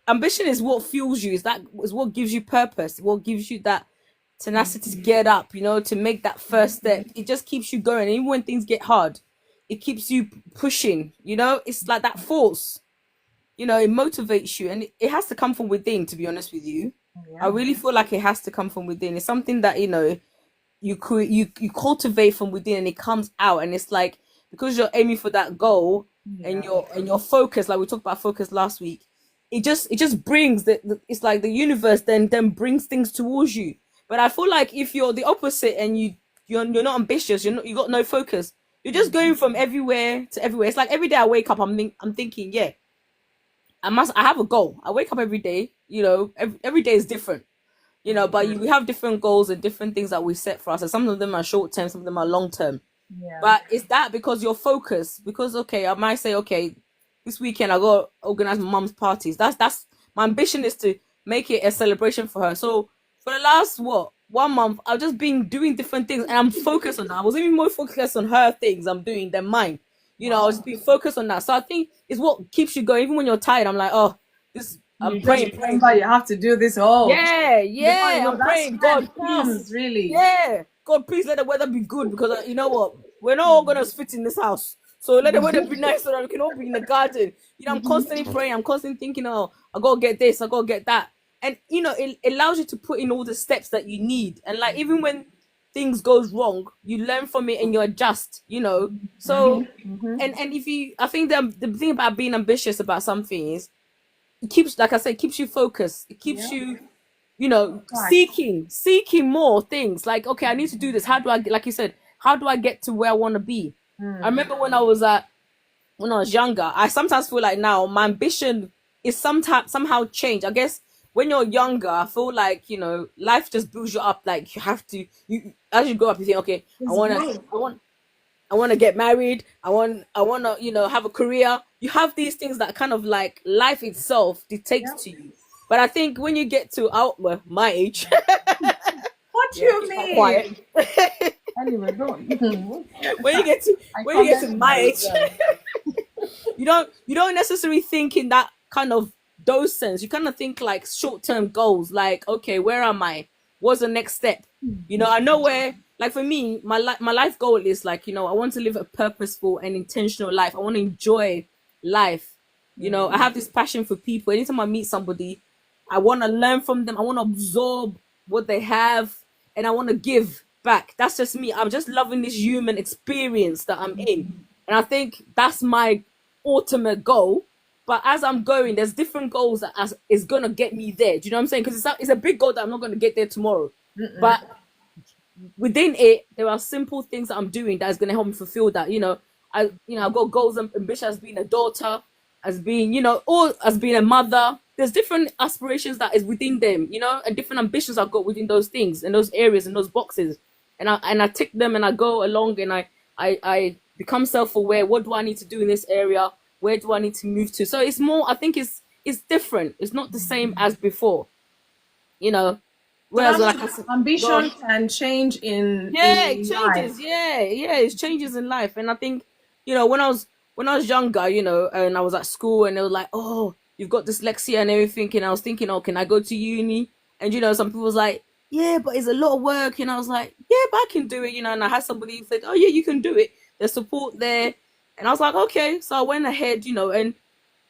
ambition is what fuels you. Is what gives you purpose. What gives you that tenacity to get up. To make that first step. It just keeps you going. And even when things get hard, it keeps you pushing. It's like that force. It motivates you, and it has to come from within. To be honest with you, I Yeah. really feel like it has to come from within. It's something that you cultivate from within, and it comes out, and it's like, because you're aiming for that goal, and Yeah. your focus, like we talked about focus last week, it just brings it's like the universe then brings things towards you. But I feel like if you're the opposite, and you're not ambitious, you got no focus, you're just going from everywhere to everywhere. It's like every day I wake up, I'm thinking, yeah, I have a goal. I wake up every day, every day is different, but we have different goals and different things that we set for us. And some of them are short term, some of them are long term. Yeah. But it's that because you're focused. Because, okay, I might say, okay, this weekend I got to organize my mom's parties. That's my ambition, is to make it a celebration for her. So for the last 1 month, I've just been doing different things, and I'm focused on that. I was even more focused on her things I'm doing than mine. I was being focused on that. So I think it's what keeps you going. Even when you're tired, I'm like, oh, this I'm You just praying. remember you have to do this. Oh, before you know I'm that praying, strength God, please. comes really. Yeah, God, please let the weather be good, because you know what? We're not all gonna fit in this house. So let the weather be nice so that we can all be in the garden. I'm constantly praying. I'm constantly thinking, oh, I gotta get this, I gotta get that. And it allows you to put in all the steps that you need. And like, even when things goes wrong, you learn from it and you adjust. So and if you I think the thing about being ambitious about something is, it keeps, like I said, keeps you focused. It keeps you, Right. seeking more things. Like, okay, I need to do this. How do I get, like you said, how do I get to where I want to be? I remember when I was younger, I sometimes feel like now my ambition is sometimes somehow changed. I guess when you're younger, I feel like, life just builds you up. Like, you have to, as you grow up, you think, okay, It's growth. I want to get married. I want to, have a career. You have these things that kind of like life itself dictates to you. But I think when you get to my age, What do yeah, you keep that mean? quiet. Anyway, don't. when you get to I when you get to comment my my age, you don't necessarily think in that kind of those sense. You kind of think like short term goals, like, okay, where am I? What's the next step? I know where. Like, for me, my life goal is like, I want to live a purposeful and intentional life. I want to enjoy life. You know, I have this passion for people. Anytime I meet somebody, I want to learn from them. I want to absorb what they have, and I want to give back. That's just me. I'm just loving this human experience that I'm in. And I think that's my ultimate goal. But as I'm going, there's different goals that is going to get me there. Do you know what I'm saying? Because it's a big goal that I'm not going to get there tomorrow. But within it, there are simple things that I'm doing that is going to help me fulfill that. I've got goals and ambitions as being a daughter, as being, or as being a mother. There's different aspirations that is within them, and different ambitions I've got within those things and those areas and those boxes. And I tick them and I go along and I become self-aware. What do I need to do in this area? Where do I need to move to? So it's more, I think it's different. It's not the same as before, Whereas, like I said, ambition can change in it changes. life. It changes in life. And I think, when I was younger, and I was at school and they were like, oh, you've got dyslexia and everything, and I was thinking, oh, can I go to uni? And some people was like, yeah, but it's a lot of work. And I was like, yeah, but I can do it, and I had somebody who said, oh yeah, you can do it. There's support there. And I was like, okay. So I went ahead,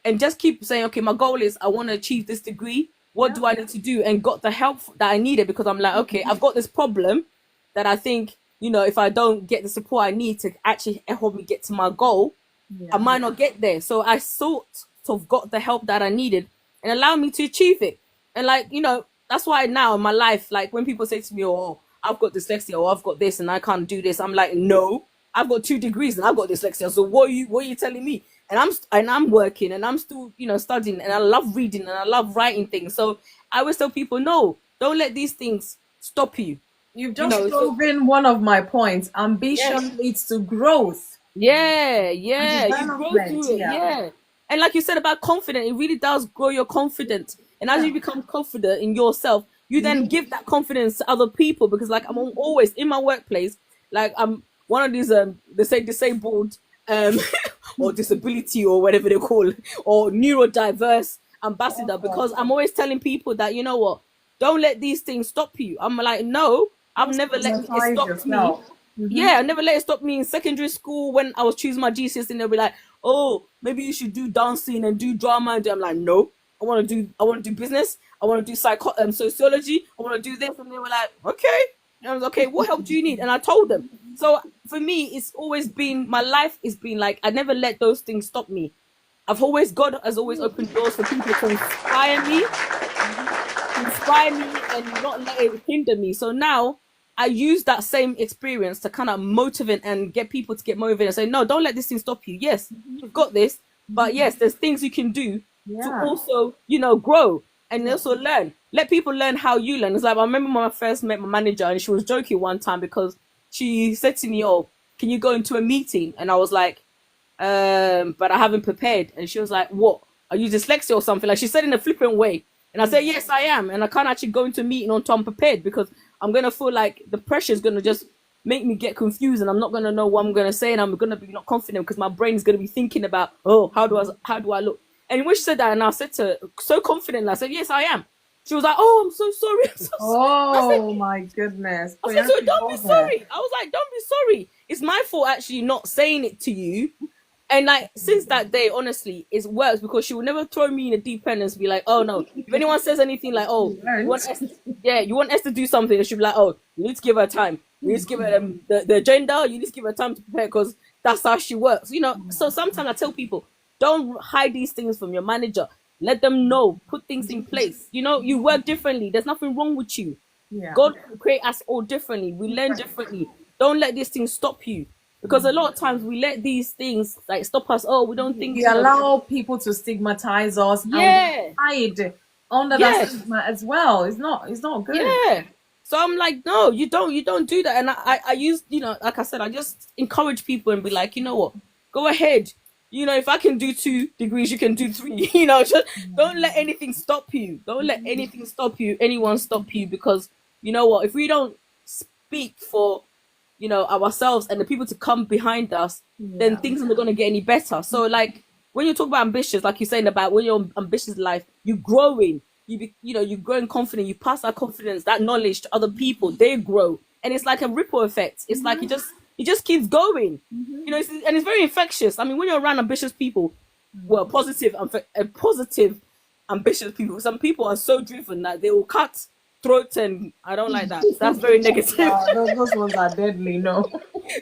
and just keep saying, okay, my goal is I want to achieve this degree. What do I need to do? And got the help that I needed, because I'm like, okay, I've got this problem that I think, if I don't get the support I need to actually help me get to my goal, I might not get there. So I sort of got the help that I needed and allowed me to achieve it. And that's why now in my life, like when people say to me, oh, I've got dyslexia, or I've got this and I can't do this, I'm like, no, I've got 2 degrees and I've got dyslexia. So what are you telling me? And I'm working and I'm still, studying, and I love reading and I love writing things. So I always tell people, no, don't let these things stop you. You've just proven one of my points. Ambition leads to growth. Yeah. You grow through it. Yeah. And like you said about confidence, it really does grow your confidence. And as you become confident in yourself, you then give that confidence to other people. Because like I'm always in my workplace, like I'm one of these they say disabled or disability or whatever they call it, or neurodiverse ambassador, because I'm always telling people that, you know what, don't let these things stop you. I'm like, no, I've never let it stop me. Yeah, I never let it stop me in secondary school when I was choosing my GCSE, and they'll be like, oh, maybe you should do dancing and do drama. And I'm like, no, I want to do business. I want to do sociology. I want to do this. And they were like, okay. And I was okay, what help do you need? And I told them. So for me, it's always been, my life has been like, I never let those things stop me. God has always opened doors for people to inspire me and not let it hinder me. So now I use that same experience to kind of motivate and get people to get motivated and say, no, don't let this thing stop you. Yes, you've got this, but yes, there's things you can do to also, grow and also learn. Let people learn how you learn. It's like, I remember when I first met my manager and she was joking one time because she said to me, oh, can you go into a meeting? And I was like, but I haven't prepared. And she was like, what? Are you dyslexic or something? Like she said in a flippant way. And I said, yes, I am. And I can't actually go into a meeting until I'm prepared, because I'm going to feel like the pressure is going to just make me get confused and I'm not going to know what I'm going to say, and I'm going to be not confident because my brain is going to be thinking about, oh, how do I look? And when she said that, and I said to her, so confident, I said, yes, I am. She was like, oh, I'm so sorry. I'm so sorry. My goodness. I said, so don't be sorry. I was like, don't be sorry. It's my fault actually not saying it to you. And like, since that day, honestly, it works, because she will never throw me in a deep end and be like, oh no. If anyone says anything like, oh, you want us to do something, she'll be like, oh, you need to give her time. You need to give her the agenda. You need to give her time to prepare, because that's how she works. So sometimes I tell people, don't hide these things from your manager. Let them know. Put things in place. You work differently. There's nothing wrong with you. Yeah. God create us all differently. We learn differently. Don't let these things stop you. Because a lot of times we let these things like stop us. Oh, we don't think we allow people to stigmatize us. Yeah. And hide under that stigma as well. It's not good. Yeah. So I'm like, no, you don't do that. And I use, like I said, I just encourage people and be like, you know what, go ahead. If I can do 2 degrees, you can do 3. Just don't let anything stop you. Don't let anything stop you. Anyone stop you, because you know what? If we don't speak for, ourselves and the people to come behind us, then things are not going to get any better. So like when you talk about ambitious, like you're saying about when you're ambitious in life, you're growing. You're growing confident. You pass that confidence, that knowledge to other people. They grow, and it's like a ripple effect. It's like it just keeps going. And it's very infectious. I mean, when you're around ambitious people, well, positive and positive, ambitious people. Some people are so driven that they will cut throats, and I don't like that. That's very negative. Those ones are deadly. No,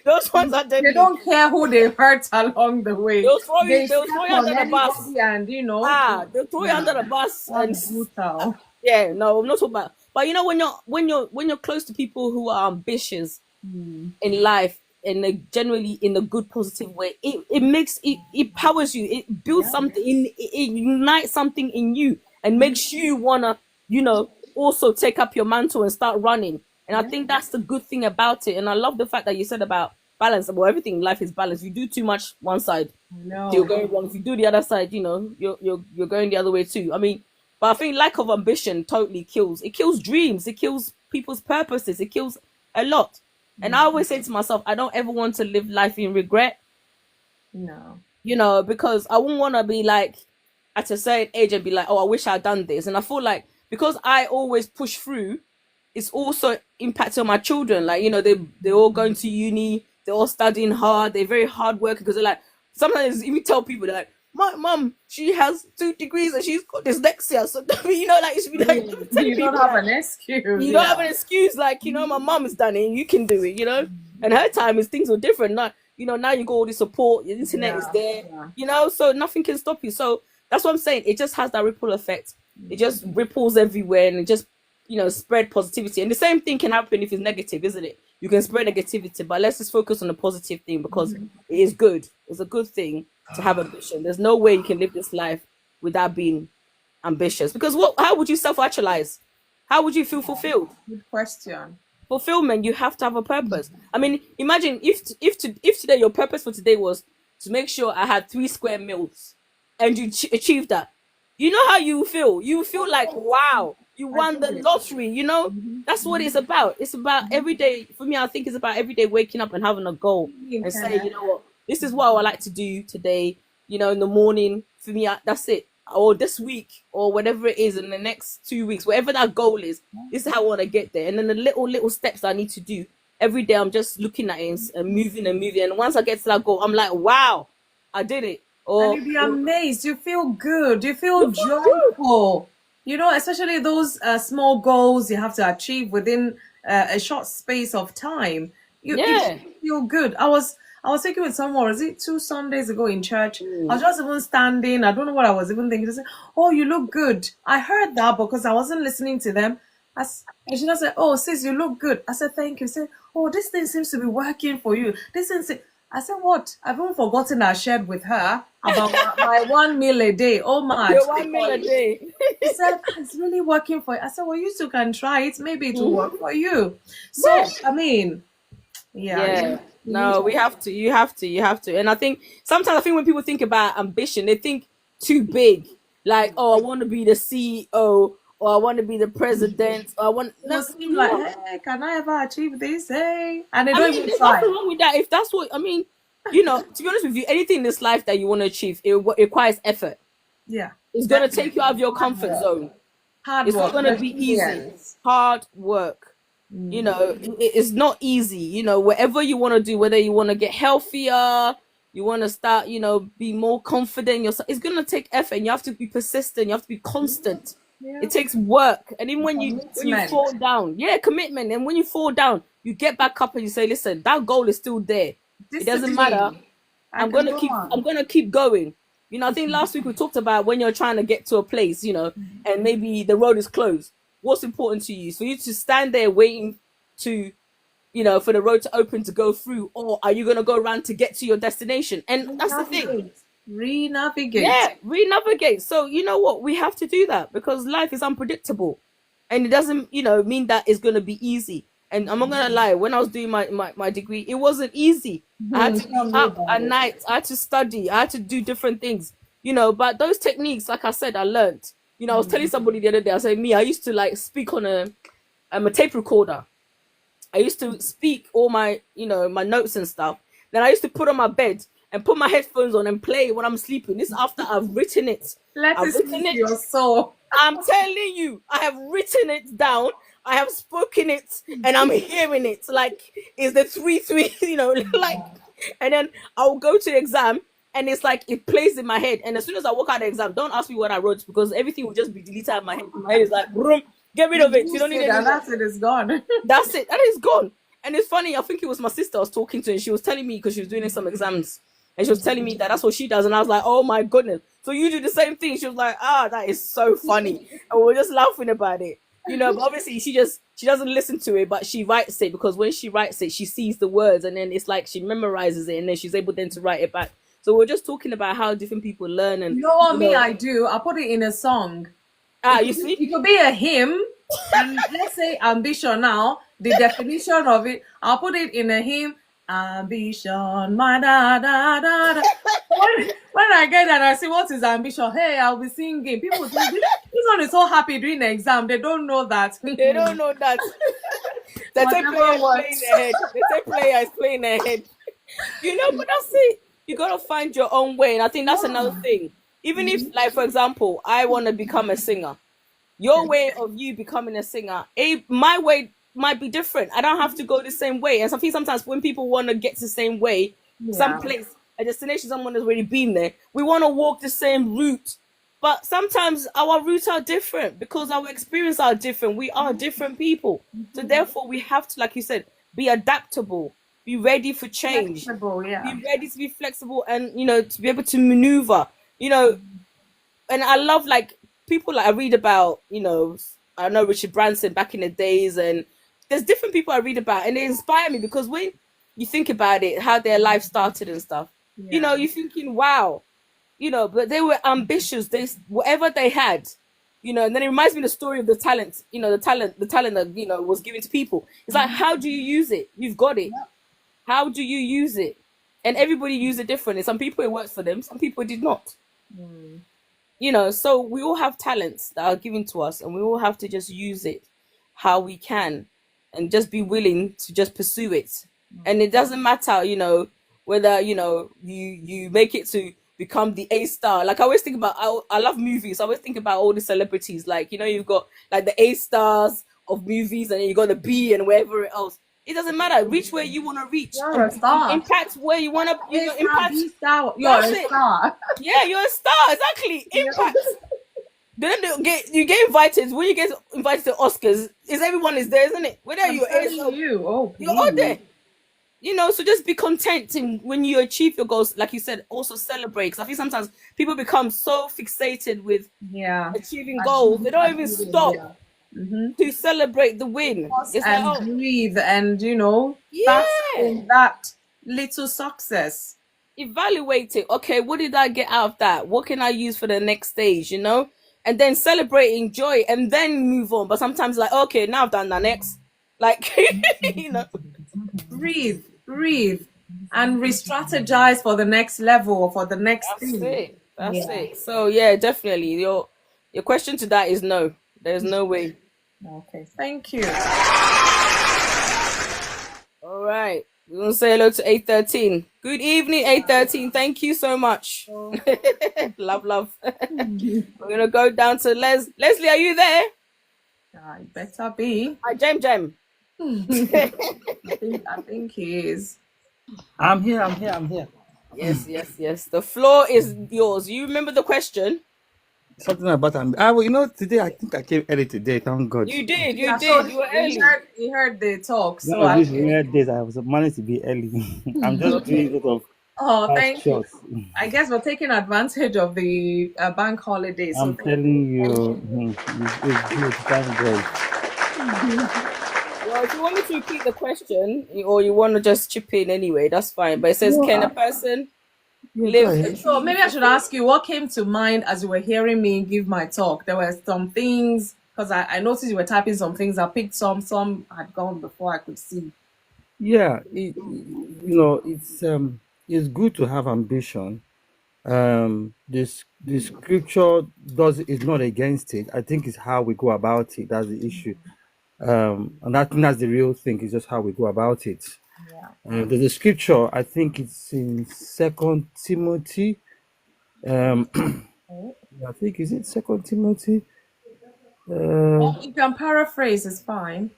Those ones are deadly. They don't care who they hurt along the way. They'll throw you Step under the bus. and They'll throw you under the bus. That's And brutal. yeah, no, I'm not talking about. But you know, when you're close to people who are ambitious in life, and generally in a good positive way, it powers you. It builds something it unites something in you and makes you wanna, also take up your mantle and start running. And I think that's the good thing about it. And I love the fact that you said about balance. Well, everything in life is balance. If you do too much one side, you're going wrong. If you do the other side, you're going the other way too. I mean, but I think lack of ambition totally kills. It kills dreams. It kills people's purposes. It kills a lot. And I always say to myself, I don't ever want to live life in regret. No. Because I wouldn't want to be like at a certain age and be like, oh, I wish I'd done this. And I feel like because I always push through, it's also impacting on my children. Like, they're all going to uni, they're all studying hard, they're very hard working, because they're like, sometimes even tell people, they're like, my mum, she has 2 degrees and she's got dyslexia. So, you should be like, you don't have an excuse. You don't have an excuse. Like, my mum has done it, you can do it, And her time is things were different. Now, now you got all the support, the internet is there, so nothing can stop you. So that's what I'm saying. It just has that ripple effect. It just ripples everywhere, and it just, spread positivity. And the same thing can happen if it's negative, isn't it? You can spread negativity, but let's just focus on the positive thing, because it is good. It's a good thing to have ambition. There's no way you can live this life without being ambitious. Because how would you self-actualize? How would you feel fulfilled? Good question. Fulfillment, you have to have a purpose. I mean, imagine if today your purpose for today was to make sure I had 3 square meals, and you achieved that. You know how you feel? You feel like, wow, you won the lottery, That's what it's about. It's about every day. For me, I think it's about every day waking up and having a goal and saying, you know what, this is what I would like to do today, in the morning. For me, that's it. Or this week, or whatever it is in the next 2 weeks, whatever that goal is, this is how I want to get there. And then the little steps I need to do every day, I'm just looking at it and moving and moving. And once I get to that goal, I'm like, wow, I did it. And you'll be amazed. You feel good. You feel joyful. Especially those small goals you have to achieve within a short space of time. You feel good. I was thinking with someone, was it 2 Sundays ago in church? I was just even standing. I don't know what I was even thinking. They said, oh, you look good. I heard that because I wasn't listening to them. And she just said, oh, sis, you look good. I said, thank you. She said, oh, this thing seems to be working for you. I said, what? I've even forgotten I shared with her about my 1 meal a day. Oh, my. Your 1 meal a day. She said, it's really working for you. I said, well, you two can try it. Maybe it will work for you. So, I mean, no, we have to. You have to. And I think sometimes when people think about ambition, they think too big. Like, oh, I want to be the CEO, or I want to be the president. Or I want. Like, hey, can I ever achieve this? Hey, and they don't even try. Nothing wrong with that. If that's what I mean, to be honest with you, anything in this life that you want to achieve, it requires effort. Yeah, it's gonna take you out of your comfort zone. It's not gonna be easy. Hard work. It's not easy. Whatever you want to do, whether you want to get healthier, you want to start, be more confident in yourself, it's gonna take effort, and you have to be persistent. You have to be constant. It takes work. And even when you fall down, commitment. And when you fall down, you get back up and you say, listen, that goal is still there. It doesn't matter. I'm gonna keep going. I think last week we talked about when you're trying to get to a place, and maybe the road is closed. What's important to you? So you to stand there waiting to, for the road to open to go through, or are you gonna go around to get to your destination? And that's the thing. Re-navigate. Yeah, re-navigate. So you know what? We have to do that because life is unpredictable, and it doesn't, mean that it's gonna be easy. And I'm not gonna lie. When I was doing my degree, it wasn't easy. I had to be up at night. I had to study. I had to do different things. But those techniques, like I said, I learned. I was telling somebody the other day. I said, I used to speak on a tape recorder. I used to speak all my, my notes and stuff. Then I used to put on my bed and put my headphones on and play when I'm sleeping. This is after I've written it. I've written it. Your soul. I'm telling you, I have written it down. I have spoken it, and I'm hearing it. Like, is the 3-3, and then I'll go to the exam, and it's like it plays in my head. And as soon as I walk out of the exam, don't ask me what I wrote because everything will just be deleted out of my head. My head is like, boom, get rid of it. You don't need it. That's it. It's gone. That's it. That is gone. And it's funny. I think it was my sister I was talking to, and she was telling me because she was doing some exams, and she was telling me that that's what she does. And I was like, oh my goodness. So you do the same thing? She was like, that is so funny, and we were just laughing about it. But obviously she doesn't listen to it, but she writes it because when she writes it, she sees the words, and then it's like she memorizes it, and then she's able then to write it back. So we're just talking about how different people learn. And I do. I put it in a song. You see, it could be a hymn, and let's say ambition. Now the definition of it, I'll put it in a hymn. Ambition, my da da da da. When I get that, I say, what is ambition? Hey, I'll be singing. People think this one is so happy doing the exam. They don't know that. They don't know that. The tape player is playing ahead. The tape player is playing ahead. But that's it. You gotta find your own way, and I think that's another thing. Even if, like, for example, I want to become a singer, your way of you becoming a singer, my way might be different. I don't have to go the same way. And sometimes when people want to get to the same way, someplace, a destination someone has already been there, we want to walk the same route. But sometimes our routes are different because our experiences are different. We are different people. So therefore, we have to, like you said, be adaptable, be ready for change, be ready to be flexible, and, to be able to maneuver, and I love, like, people like I read about, I know Richard Branson back in the days, and there's different people I read about, and they inspire me because when you think about it, how their life started and stuff, you're thinking, wow, but they were ambitious. Whatever they had, and then it reminds me of the story of the talent, the talent that, was given to people. It's like, how do you use it? You've got it. How do you use it? And everybody used it differently. Some people it worked for them, some people did not. So we all have talents that are given to us, and we all have to just use it how we can, and just be willing to just pursue it. And it doesn't matter, whether you make it to become the A star. Like, I always think about, I love movies. I always think about all the celebrities. Like, you've got like the A stars of movies, and then you got the B and wherever else. It doesn't matter. Reach where you want to reach. You're a star. Impact where you want to. Impact. You're a star. Yeah, you're a star. Exactly. Impact. Then you get invited. When you get invited to Oscars, everyone is there, isn't it? Whether you're all there. So just be content when you achieve your goals. Like you said, also celebrate. Because I think sometimes people become so fixated with achieving goals, they don't even stop to celebrate the win. Breathe and bask in that little success. Evaluate it. Okay, what did I get out of that? What can I use for the next stage? And then celebrate, enjoy, and then move on. But sometimes, like, okay, now I've done that next. Like, breathe, and re-strategize for the next level or for the next thing. That's it. So yeah, definitely. Your question to that is no. There's no way. Okay, thank you. All right. We want to say hello to 813. Good evening, 813. Thank you so much. Love. We're going to go down to Leslie, are you there? I better be. Jem. I think he is. I'm here. Yes. The floor is yours. You remember the question? Something about today I think I came early today. Thank God. You did. You were early. He heard the talk. So these rare days I was managed to be early. I'm just doing a lot of. Thank you. I guess we're taking advantage of the bank holidays. I'm telling you, it's good. Thank God. Well, if you want me to repeat the question, or you want to just chip in anyway, that's fine. But it says, can a person live? So maybe I should ask you, what came to mind as you were hearing me give my talk? There were some things, because I noticed you were typing some things. I picked some had gone before I could see. Yeah, it's good to have ambition. The scripture is not against it. I think it's how we go about it. That's the issue. And I think that's the real thing. It's just how we go about it. There's a scripture. I think it's in 2 Timothy. I think is it 2 Timothy. You can paraphrase. It's fine.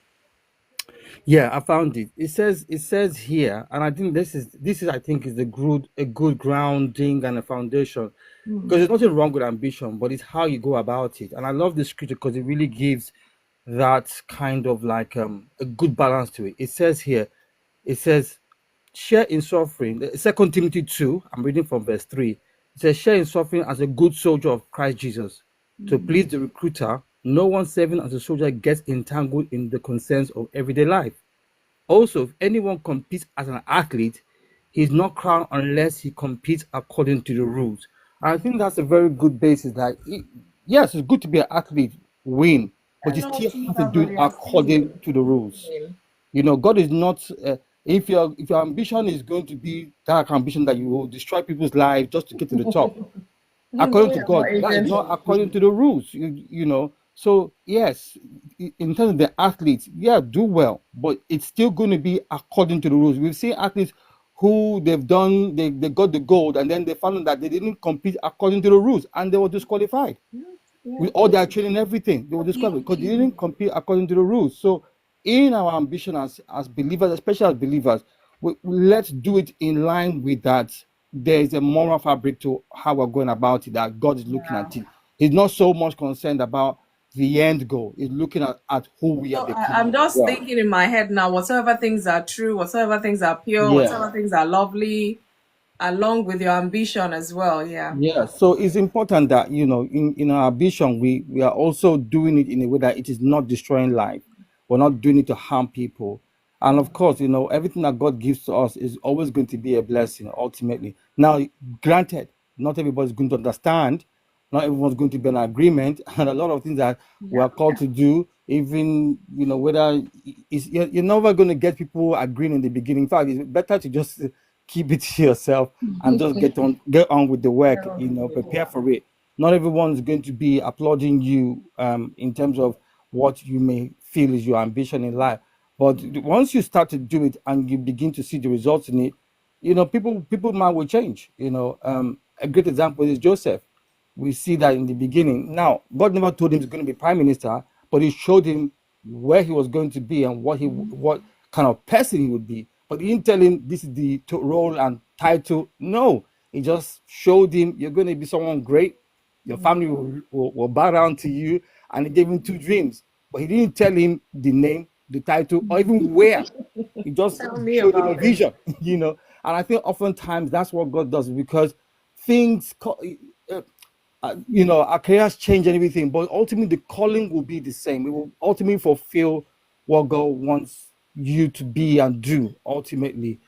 Yeah, I found it. It says here, and I think this is I think is a good grounding and a foundation, because there's nothing wrong with ambition, but it's how you go about it. And I love this scripture because it really gives that kind of like a good balance to it. It says here, it says share in suffering. Second Timothy 2, I'm reading from verse 3. It says, share in suffering as a good soldier of Christ Jesus. To please the recruiter, no one serving as a soldier gets entangled in the concerns of everyday life. Also, if anyone competes as an athlete, he's not crowned unless he competes according to the rules. And I think that's a very good basis. Like, yes, it's good to be an athlete, win, but you still have to do it according to the rules. God is not. If your ambition is going to be that ambition that you will destroy people's lives just to get to the top, according to God, that is not according to the rules. So yes, in terms of the athletes, yeah, do well, but it's still going to be according to the rules. We've seen athletes who they got the gold, and then they found out that they didn't compete according to the rules, and they were disqualified with all their training and everything. They were disqualified because they didn't compete according to the rules. So in our ambition as believers, especially as believers, let's do it in line with that. There is a moral fabric to how we're going about it, that God is looking at it. He's not so much concerned about the end goal. He's looking at who we are I'm becoming. just thinking in my head now, whatever things are true, whatever things are pure, Yeah. whatever things are lovely, along with your ambition as well. Yeah. Yeah, so it's important that in our ambition we are also doing it in a way that it is not destroying life. We're not doing it to harm people. And of course, everything that God gives to us is always going to be a blessing ultimately. Now, granted, not everybody's going to understand, not everyone's going to be in agreement, and a lot of things that we are called to do, even whether you're never going to get people agreeing in the beginning. In fact, it's better to just keep it to yourself and just get on with the work. Prepare for it. Not everyone's going to be applauding you in terms of what you may feel is your ambition in life, but once you start to do it and you begin to see the results in it, people mind will change. A great example is Joseph. We see that in the beginning. Now, God never told him he's going to be prime minister, but he showed him where he was going to be and what kind of person he would be. But he didn't tell him this is the role and title. No, he just showed him you're going to be someone great. Your family will bow down to you, and he gave him two dreams. But he didn't tell him the name, the title, or even where. He just showed him a vision, And I think oftentimes that's what God does, because things our careers change and everything, but ultimately the calling will be the same. It will ultimately fulfill what God wants you to be and do ultimately.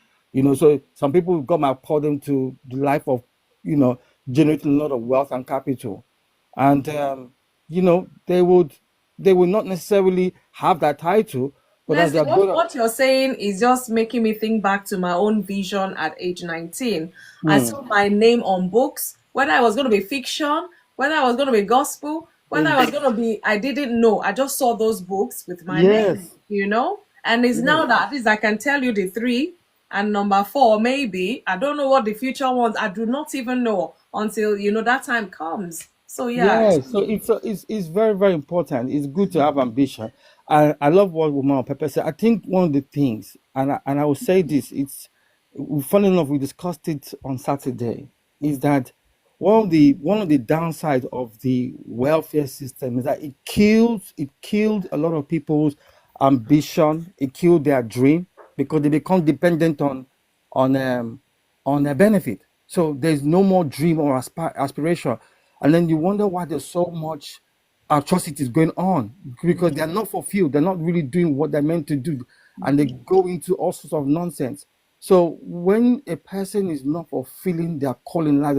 So some people, God might call them to the life of, generating a lot of wealth and capital. And they will not necessarily have that title, but as Leslie, they're going what you're saying is just making me think back to my own vision at age 19. I saw my name on books, whether I was going to be fiction, whether I was going to be gospel, whether I was going to be, I didn't know. I just saw those books with my name, yes. And it's now that at least I can tell you the three and number four, maybe. I don't know what the future ones, I do not even know until, that time comes. So, yeah. Yeah, so it's very, very important. It's good to have ambition. I love what Woman Pepper said. I think one of the things, and I will say this, funny enough, we discussed it on Saturday, is that one of the downsides of the welfare system is that it killed a lot of people's ambition. It killed their dream because they become dependent on um on a benefit. So there's no more dream or aspiration, and then you wonder why there's so much atrocities going on, because they're not fulfilled. They're not really doing what they're meant to do, and they go into all sorts of nonsense. So when a person is not fulfilling their calling in life,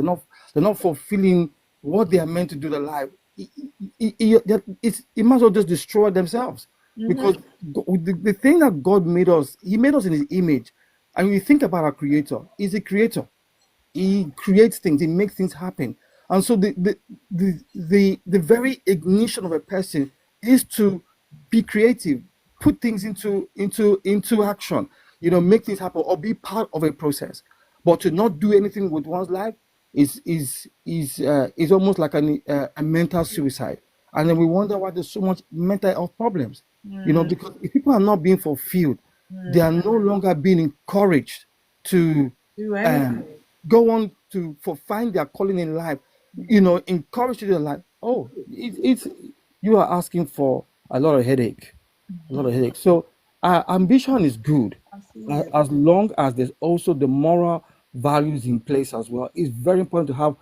they're not fulfilling what they are meant to do in their life. It might as well just destroy themselves, because the thing that God made us, He made us in His image, and when you think about our Creator, He's a creator. He creates things, he makes things happen. And so the very ignition of a person is to be creative, put things into action, make things happen or be part of a process. But to not do anything with one's life is almost like a mental suicide. And then we wonder why there's so much mental health problems. You know, because if people are not being fulfilled, they are no longer being encouraged to Do anything. um, go on to for find their calling in life. You know, encourage to their life. Oh, it's you are asking for a lot of headache, a lot of headache. So ambition is good, as long as there's also the moral values in place as well. It's very important to have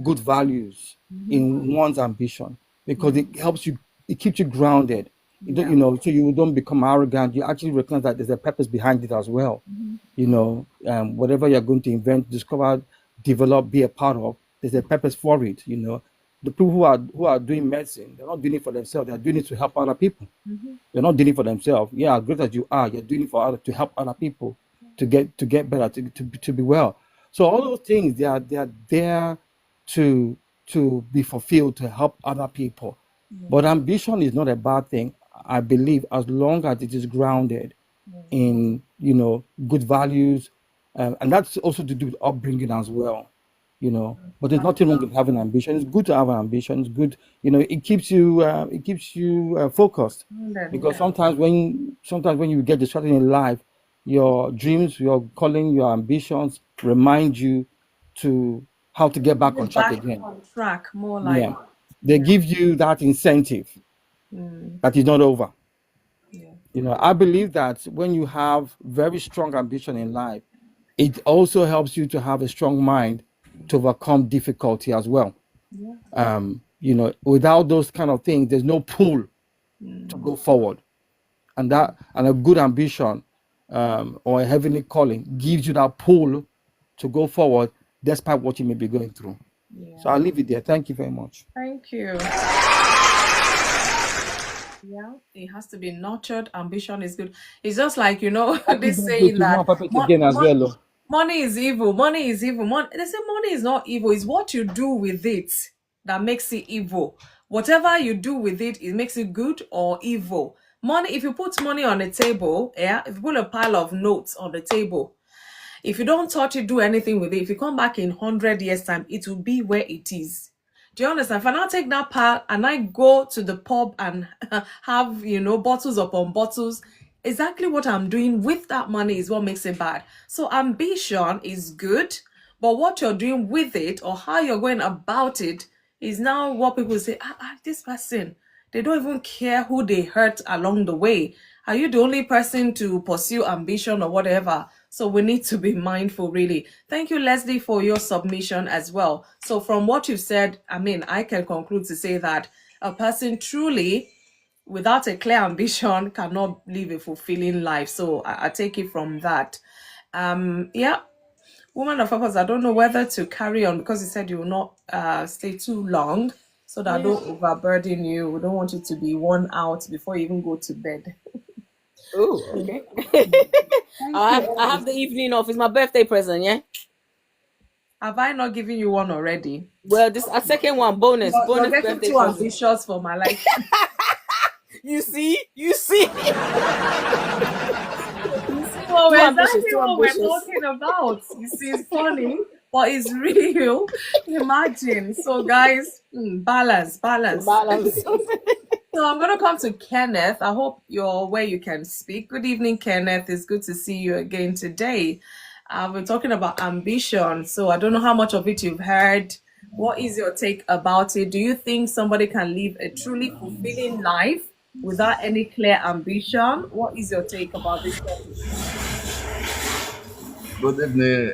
good values in one's ambition because it helps you, it keeps you grounded. You don't, you know, so you don't become arrogant. You actually recognize that there's a purpose behind it as well. You know, whatever you're going to invent, discover, develop, be a part of, there's a purpose for it. You know, the people who are doing medicine, they're not doing it for themselves. They're doing it to help other people. They're not doing it for themselves. Yeah, as great as you are, you're doing it for other, to help other people to get better, to be well. So all those things, they are there to be fulfilled, to help other people. But ambition is not a bad thing, I believe, as long as it is grounded in, you know, good values, and that's also to do with upbringing as well. You know, but there's nothing wrong with having ambition. It's good to have an ambition. It's good, you know, it keeps you focused, because sometimes when you get distracted in life, your dreams, your calling, your ambitions remind you to how to get back on track again. On track, more like. Yeah, they give you that incentive that is not over. You know, I believe that when you have very strong ambition in life, it also helps you to have a strong mind to overcome difficulty as well. You know, without those kind of things, there's no pull to go forward, and a good ambition or a heavenly calling gives you that pull to go forward despite what you may be going through. So I'll leave it there. Thank you very much. Thank you. Yeah, it has to be nurtured. Ambition is good. It's just like, you know, this saying that money is evil. Money is evil. They say money is not evil. It's what you do with it that makes it evil. Whatever you do with it, it makes it good or evil. Money, if you put money on a table, yeah, if you put a pile of notes on the table, if you don't touch it, do anything with it, if you come back in 100 years' time, it will be where it is. Do you understand? If I now take that pile and I go to the pub and have, you know, bottles upon bottles, exactly what I'm doing with that money is what makes it bad. So ambition is good, but what you're doing with it or how you're going about it is now what people say, this person, they don't even care who they hurt along the way. Are you the only person to pursue ambition or whatever? So we need to be mindful, really. Thank you, Leslie, for your submission as well. So from what you've said, I mean, I can conclude to say that a person truly, without a clear ambition, cannot live a fulfilling life. So I take it from that. Yeah. Woman of purpose, I don't know whether to carry on because you said you will not stay too long so that I don't overburden you. We don't want you to be worn out before you even go to bed. Oh, okay. I have the evening off. It's my birthday present, yeah? Have I not given you one already? Well, this a second one, bonus You're getting birthday too present. ambitious for my life. You see? Well, Too exactly ambitious, too what we're ambitious. talking about. You see, it's funny, but it's real. Imagine. So, guys, balance. Balance. So I'm going to come to Kenneth. I hope you're where you can speak. Good evening, Kenneth. It's good to see you again today. We're talking about ambition. So I don't know how much of it you've heard. What is your take about it? Do you think somebody can live a truly fulfilling life without any clear ambition? What is your take about this topic? Good evening.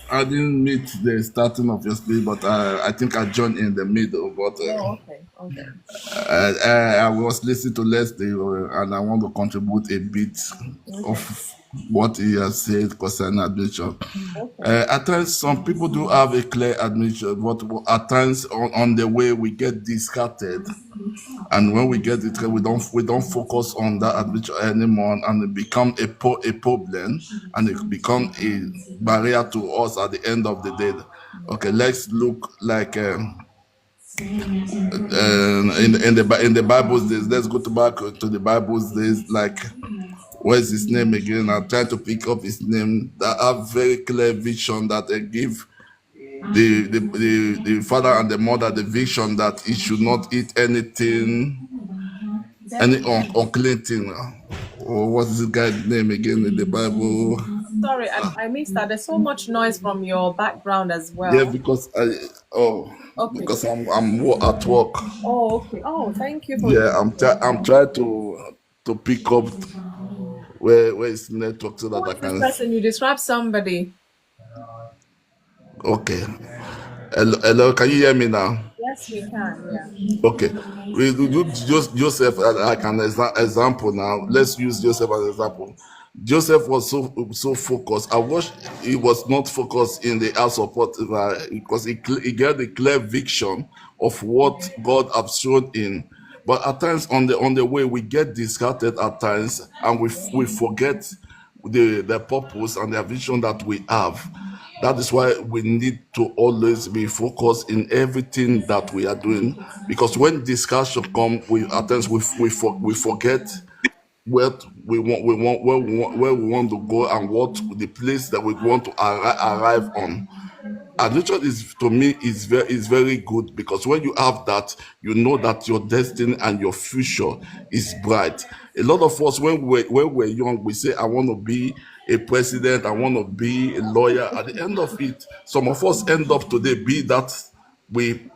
I didn't meet the starting of your speech, but I think I joined in the middle. But Okay. I was listening to Leslie, and I want to contribute a bit of what he has said concerning admission. At times, some people do have a clear admission, but at times on the way we get discarded, and when we get it, we don't focus on that admission anymore, and it become a problem, and it become a barrier to us at the end of the day. Okay, let's look like. In the Bible's days, let's go back to the Bible's days. Like, where's his name again? I'm trying to pick up his name. That have very clear vision that they give the father and the mother the vision that he should not eat anything Any unclean thing. Or what is this guy's name again in the Bible? Sorry, I missed that. There's so much noise from your background as Yeah, well. Okay. because I'm at work. Oh, okay. Oh, thank you for. Yeah, I'm trying to pick up where is network so Who that I is this can. person? You describe somebody. Okay. Hello, can you hear me now? Yes, we can. Yeah. Okay, we do just Joseph like an example now. Let's use Joseph as an example. Joseph was so focused. I wish he was not focused in the house of Potiphar because he get a clear vision of what God has shown in. But at times on the way we get discarded at times and we forget the purpose and the vision that we have. That is why we need to always be focused in everything that we are doing. Because when discussion come, we at times we forget where we want to go and what the place that we want to arrive on. Addiction is to me is very good because when you have that, you know that your destiny and your future is bright. A lot of us when we're young, we say I want to be a president, I want to be a lawyer. At the end of it, some of us end up today be that we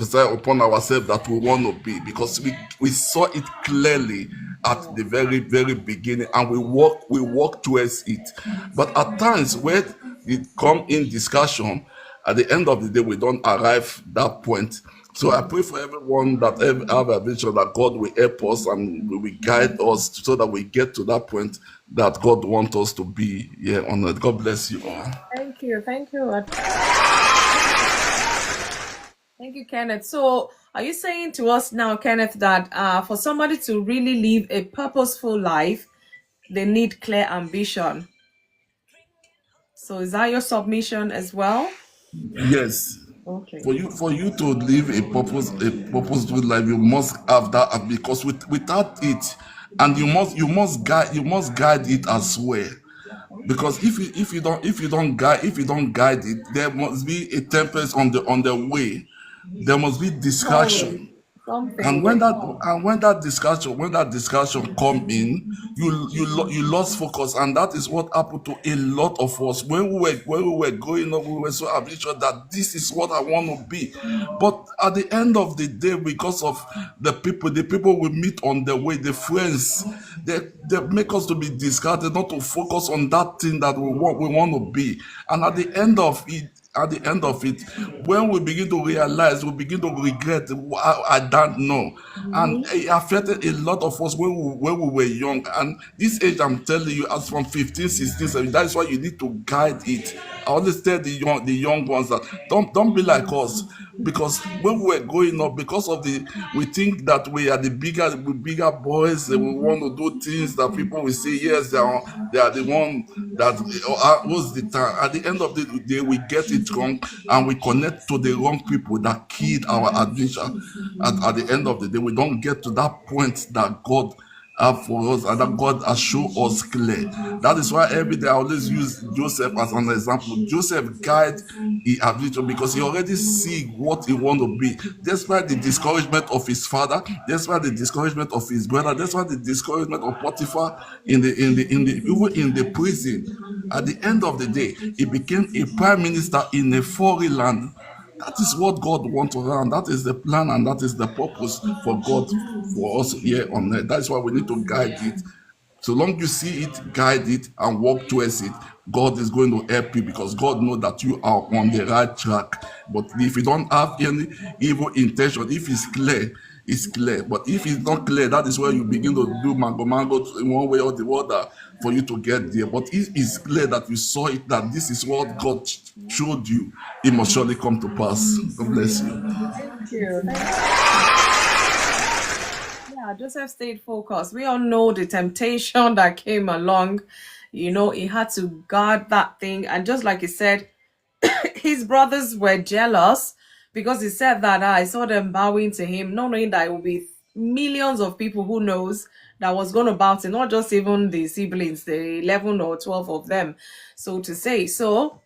say upon ourselves that we want to be because we saw it clearly at the very beginning and we walk towards it. But at times when it come in discussion, at the end of the day we don't arrive that point. So I pray for everyone that have a vision that God will help us and will guide us so that we get to that point that God wants us to be here on earth. God bless you all. Thank you. Thank you. Thank you, Kenneth. So, are you saying to us now, Kenneth, that for somebody to really live a purposeful life, they need clear ambition? So, is that your submission as well? Yes. Okay. For you to live a purposeful life, you must have that because without it, and you must guide it as well. Because if you don't guide it, there must be a tempest on the way. There must be Always distraction. something. And Yes. when that discussion come in, you lost focus, and that is what happened to a lot of us when we were growing up. We were so ambitious that this is what I want to be, but at the end of the day, because of the people we meet on the way, the friends, they make us to be discarded, not to focus on that thing that we want to be, and at the end of it, when we begin to realize, we begin to regret. I don't know, and it affected a lot of us when we were young. And this age, I'm telling you, as from 15, 16, 17, that is why you need to guide it. I always tell the young ones that don't be like us, because when we were growing up, because of we think that we are the bigger boys, and we want to do things that people will say yes, they are the one that was the time. At the end of the day, we get it wrong and we connect to the wrong people that killed our adventure. At the end of the day, we don't get to that point that God have for us and that God has shown us clear. That is why every day I always use Joseph as an example. Joseph guide he adventure because he already see what he want to be. Despite the discouragement of his father, despite the discouragement of his brother, despite the discouragement of Potiphar even in the prison. At the end of the day, he became a prime minister in a foreign land. That is what God wants to run. That is the plan and that is the purpose for God for us here on earth. That's why we need to guide it. So long you see it, guide it, and walk towards it, God is going to help you because God knows that you are on the right track. But if you don't have any evil intention, if it's clear. But if it's not clear, that is where you begin to do mango in one way or the other for you to get there. But if it's clear that you saw it, that this is what God showed you, it must surely come to pass. God bless you. Thank you. Yeah, Joseph stayed focused. We all know the temptation that came along. You know, he had to guard that thing. And just like he said, his brothers were jealous because he said that I saw them bowing to him, not knowing that it would be millions of people who knows that was going to bow to, not just even the siblings, the 11 or 12 of them, so to say. So,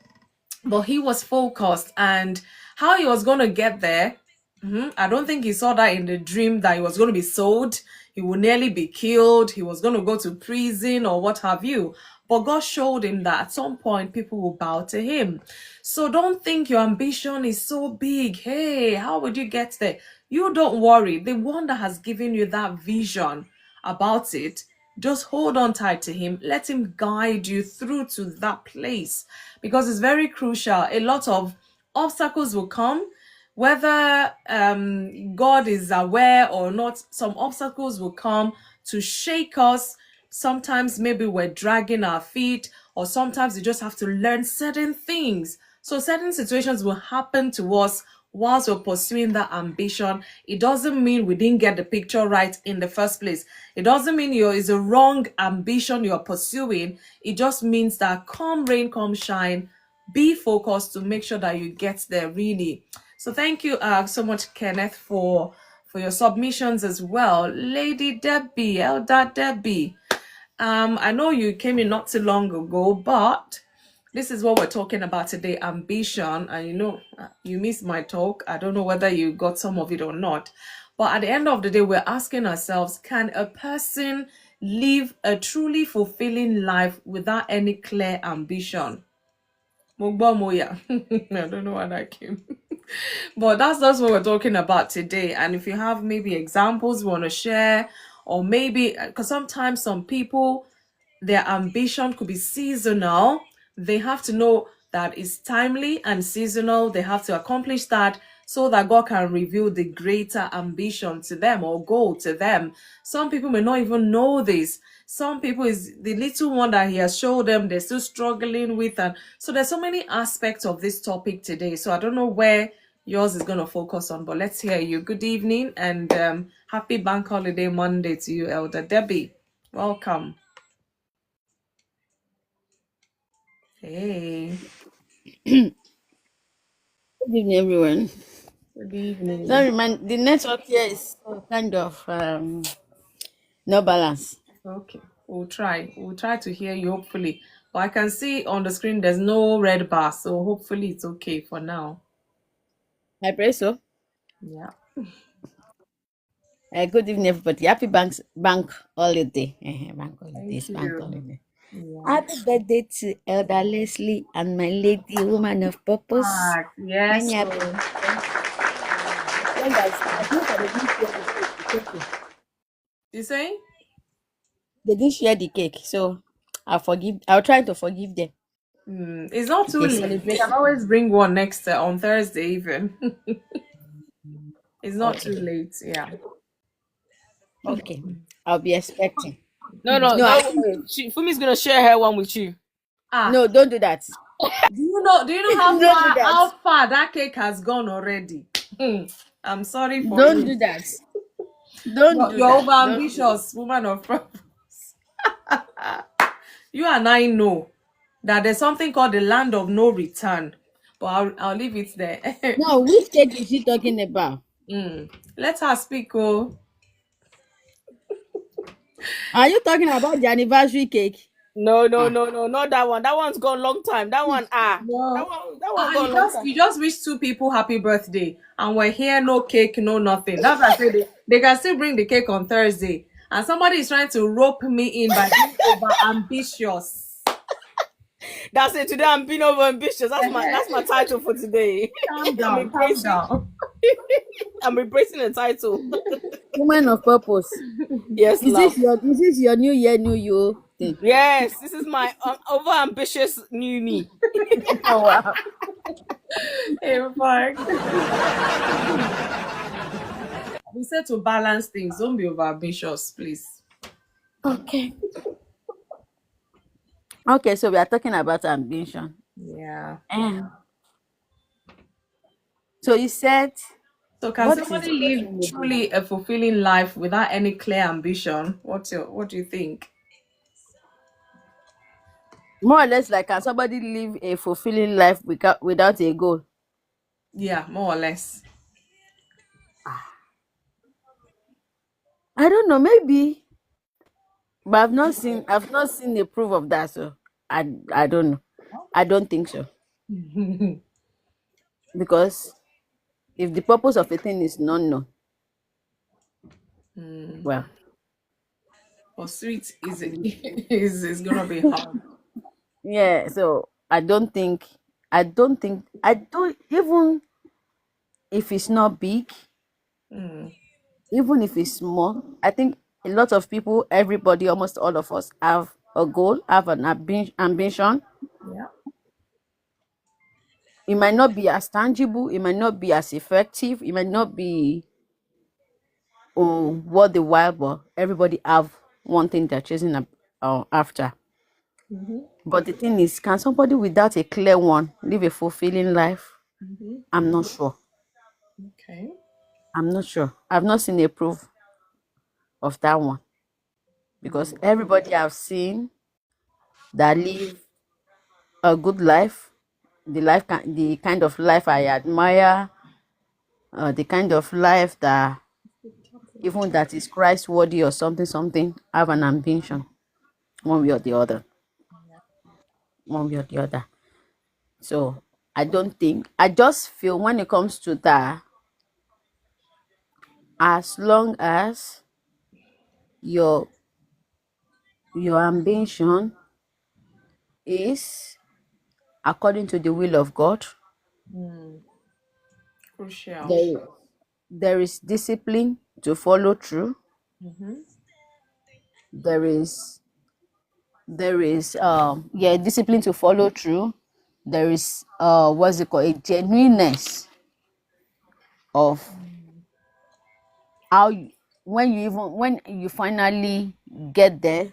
but he was focused, and how he was going to get there, I don't think he saw that in the dream that he was going to be sold. he would nearly be killed, he was going to go to prison or what have you. But God showed him that at some point people will bow to him. So don't think your ambition is so big. Hey, how would you get there? You don't worry. The one that has given you that vision about it, just hold on tight to him. Let him guide you through to that place, because it's very crucial. A lot of obstacles will come, whether God is aware or not. Some obstacles will come to shake us. Sometimes maybe we're dragging our feet, or sometimes you just have to learn certain things. So certain situations will happen to us whilst we're pursuing that ambition. It doesn't mean we didn't get the picture right in the first place. It doesn't mean it's a wrong ambition you're pursuing. It just means that come rain, come shine, be focused to make sure that you get there really. So thank you so much, Kenneth, for your submissions as well. Lady Debbie, Elder Debbie, I know you came in not too long ago, but this is what we're talking about today, ambition. And you missed my talk. I don't know whether you got some of it or not. But at the end of the day, we're asking ourselves, can a person live a truly fulfilling life without any clear ambition? Mogba Moya. I don't know where that came. But that's what we're talking about today. And if you have maybe examples you want to share, or maybe because sometimes some people, their ambition could be seasonal. They have to know that it's timely and seasonal. They have to accomplish that so that God can reveal the greater ambition to them or goal to them. Some people may not even know this. Some people is the little one that he has showed them, they're still struggling with. And so there's so many aspects of this topic today. So I don't know where yours is going to focus on, but let's hear you. Good evening and happy Bank Holiday Monday to you, Elder Debbie. Welcome. Hey. Good evening, everyone. Good evening. Sorry, man, the network here is kind of no balance. Okay, we'll try. We'll try to hear you, hopefully. But I can see on the screen there's no red bar, so hopefully it's okay for now. I pray so. Yeah. Good evening, everybody. Happy bank holiday. Bank holiday. Thank Bank you. holiday. Yeah. Happy birthday to Elder Leslie and my lady, woman of purpose. Yes. Many happy You say? They didn't share the cake, so I'll try to forgive them. It's not too Okay, late. You can always bring one next on Thursday, even. It's not too Okay. late. Yeah. Okay. I'll be expecting. No, No, don't worry. Fumi's gonna share her one with you. no, don't do that. Do you know how Don't do that. far that cake has gone already? I'm sorry for Don't you. do that. Don't do You're that. over ambitious, woman of purpose. You and I know that there's something called the land of no return, but I'll leave it there. No, which cake is she talking about? Let her speak. Oh, Are you talking about the anniversary cake? No, not that one. That one's gone long time. That one, no. that one gone long time. You just wish two people happy birthday, and we're here, no cake, no nothing. That's why I say they can still bring the cake on Thursday, and somebody is trying to rope me in by being over ambitious. That's it. Today I'm being over ambitious. That's my title for today. Calm down, calm down. I'm embracing the title. Woman of purpose. Yes, Is love. this your new year, new you thing? Yes, this is my over ambitious new me. Oh wow. Hey, fuck. We said to balance things. Don't be over ambitious, please. Okay. Okay, so we are talking about ambition. Yeah. So you said So can what is somebody live truly a fulfilling life without any clear ambition? What do you think? more or less like can somebody live a fulfilling life without a goal? Yeah, more or less. I don't know, maybe, but I've not seen a proof of that, so I don't know. I don't think so. Because if the purpose of a thing is not known, well, Or sweet is is gonna be hard. Yeah, so I don't even if it's not big, Mm, even if it's small, I think a lot of people, everybody, almost all of us have a goal, have an ambition. yeah. It might not be as tangible, it might not be as effective, it might not be worth the while, but everybody have one thing they're chasing after. Mm-hmm. But the thing is, can somebody without a clear one live a fulfilling life? Mm-hmm. I'm not sure. Okay. I'm not sure. I've not seen a proof of that one because everybody I've seen that live a good life, the kind of life I admire, the kind of life that even that is Christ worthy or something, something, have an ambition, one way or the other, one way or the other. So I don't think. I just feel when it comes to that, as long as your your ambition is according to the will of God, Mm, crucial. there there is discipline to follow through. Mm-hmm. There is yeah, discipline to follow through. There is what's it called, a genuineness of how you, when you finally get there,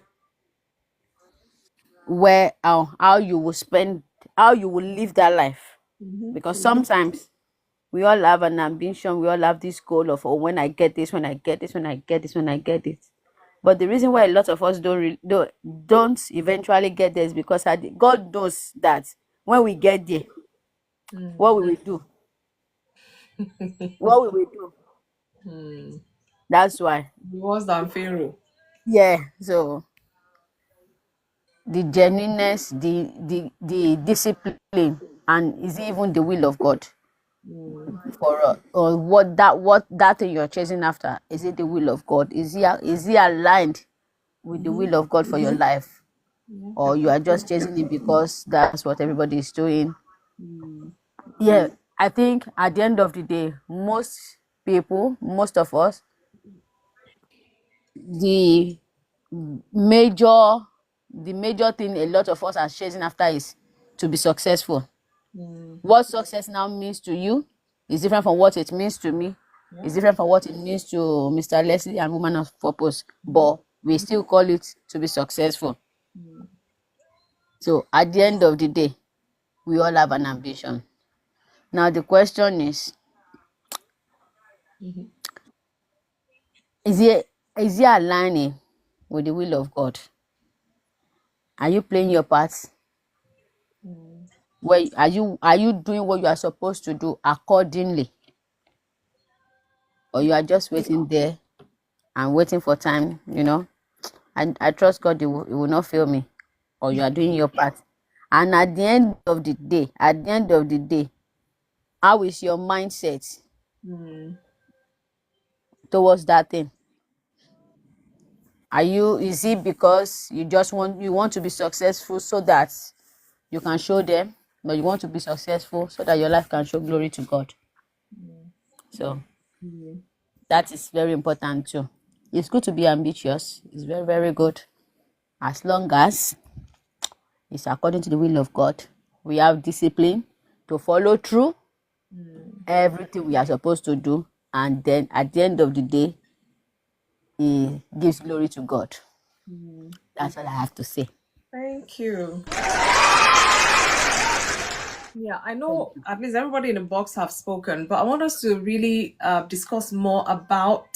where how you will spend, how you will live that life. Mm-hmm. Because sometimes we all have an ambition, we all have this goal of, oh, when I get this, when I get this, when I get this, when I get it. But the reason why a lot of us don't eventually get there is because God knows that when we get there, what we will do, what we will do. Mm. That's why. Worse than Pharaoh. Yeah. So the genuineness, the discipline, and is it even the will of God for or what that thing you're chasing after? Is it the will of God? Is he aligned with the will of God for your life, or you are just chasing it because that's what everybody is doing? Yeah, I think at the end of the day, most people, most of us, the major the major thing a lot of us are chasing after is to be successful. Mm. What success now means to you is different from what it means to me. It's different from what it means to Mr. Leslie and Woman of Purpose. But we still call it to be successful. So at the end of the day, we all have an ambition. Now the question is it aligning with the will of God? Are you playing your part? Where are you doing what you are supposed to do accordingly? Or you are just waiting there and waiting for time, I trust God, he will not fail me. Or you are doing your part. And at the end of the day, how is your mindset towards that thing? Is it because you want to be successful so that you can show them, but you want to be successful so that your life can show glory to God? So that is very important too. It's good to be ambitious. It's very, very good. As long as it's according to the will of God. We have discipline to follow through everything we are supposed to do. And then at the end of the day, it gives glory to God. That's all I have to say. Thank you. Yeah, I know at least everybody in the box have spoken, but I want us to really discuss more about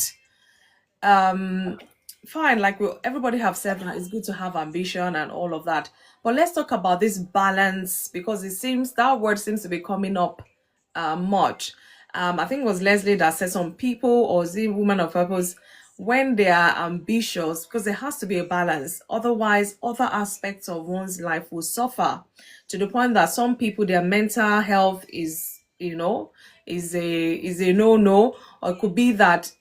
um fine, like everybody have said that it's good to have ambition and all of that, but let's talk about this balance, because it seems that word seems to be coming up much. I think it was Leslie that said some people, or the Woman of Purpose, when they are ambitious, because there has to be a balance, otherwise other aspects of one's life will suffer, to the point that some people, their mental health is a no-no, or it could be that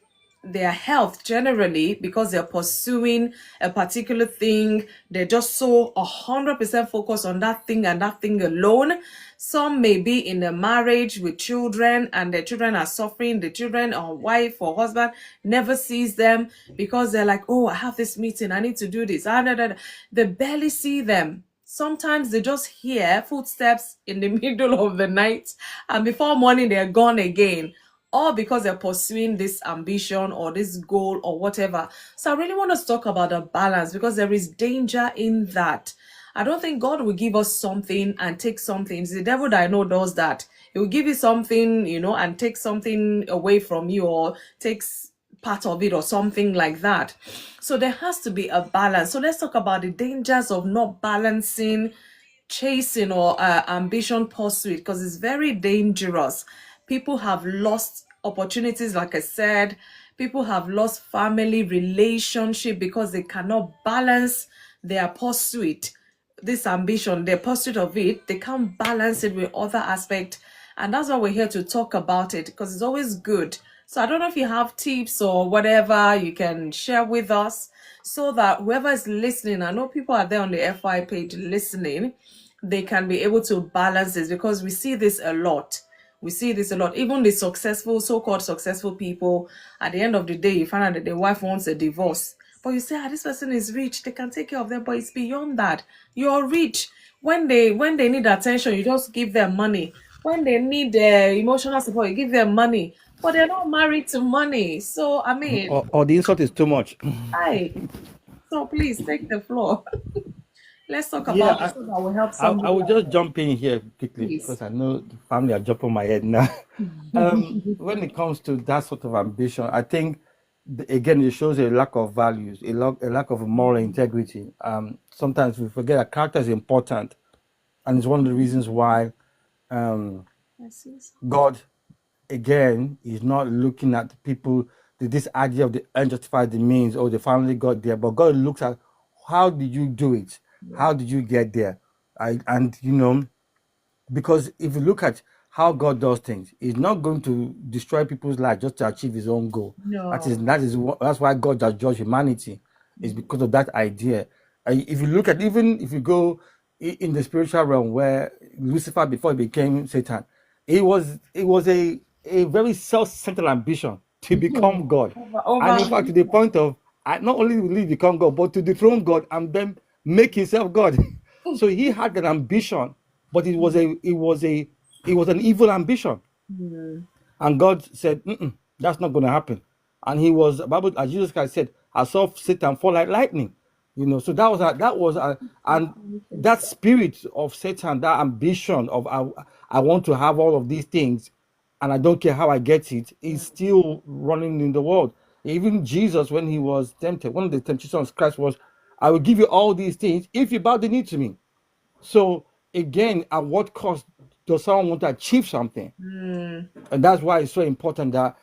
their health generally, because they're pursuing a particular thing. They're just so 100% focused on that thing and that thing alone. Some may be in a marriage with children, and their children are suffering. The children or wife or husband never sees them, because they're like, oh, I have this meeting, I need to do this. They barely see them. Sometimes they just hear footsteps in the middle of the night, and before morning they're gone again, all because they're pursuing this ambition or this goal or whatever. So I really want us to talk about the balance, because there is danger in that. I don't think God will give us something and take something. It's the devil that I know does that. He will give you something, and take something away from you, or takes part of it or something like that. So there has to be a balance. So let's talk about the dangers of not balancing chasing or ambition pursuit, because it's very dangerous. People have lost opportunities, like I said. People have lost family relationship because they cannot balance their pursuit, this ambition, their pursuit of it. They can't balance it with other aspects, and that's why we're here to talk about it, because it's always good. So I don't know if you have tips or whatever you can share with us, so that whoever is listening, I know people are there on the FI page listening, they can be able to balance this, because we see this a lot. We see this a lot. Even the successful, so-called successful people, at the end of the day, you find out that the wife wants a divorce. But you say, this person is rich, they can take care of them. But it's beyond that. You're rich. When they need attention, you just give them money. When they need emotional support, you give them money. But they're not married to money. So, I mean, Or the insult is too much. hi. So please take the floor. Let's talk Yeah, about it, so that will help I somebody. will just jump in here quickly, Please. because I know the family are jumping on my head now. When it comes to that sort of ambition, I think again it shows a lack of values, a lack of moral integrity. Sometimes we forget that character is important, and it's one of the reasons why God, again, is not looking at people, this idea of the unjustified the means, or the family got there, but God looks at how did you do it? How did you get there? Because if you look at how God does things, He's not going to destroy people's lives just to achieve His own goal. No. That's why God does judge humanity. It's because of that idea. If you look at, even if you go in the spiritual realm, where Lucifer, before he became Satan, it was a very self-centered ambition to become God. And in fact, to the point of not only will he become God, but to dethrone God and then make himself God. So he had an ambition, but it was an evil ambition. And God said, that's not going to happen. And he was, Bible, as Jesus Christ said, I saw Satan fall like lightning. So and that spirit of Satan, that ambition of I want to have all of these things, and I don't care how I get it, is still running in the world. Even Jesus, when he was tempted, one of the temptations of Christ was, I will give you all these things if you bow the knee to me. So again, at what cost does someone want to achieve something? And that's why it's so important that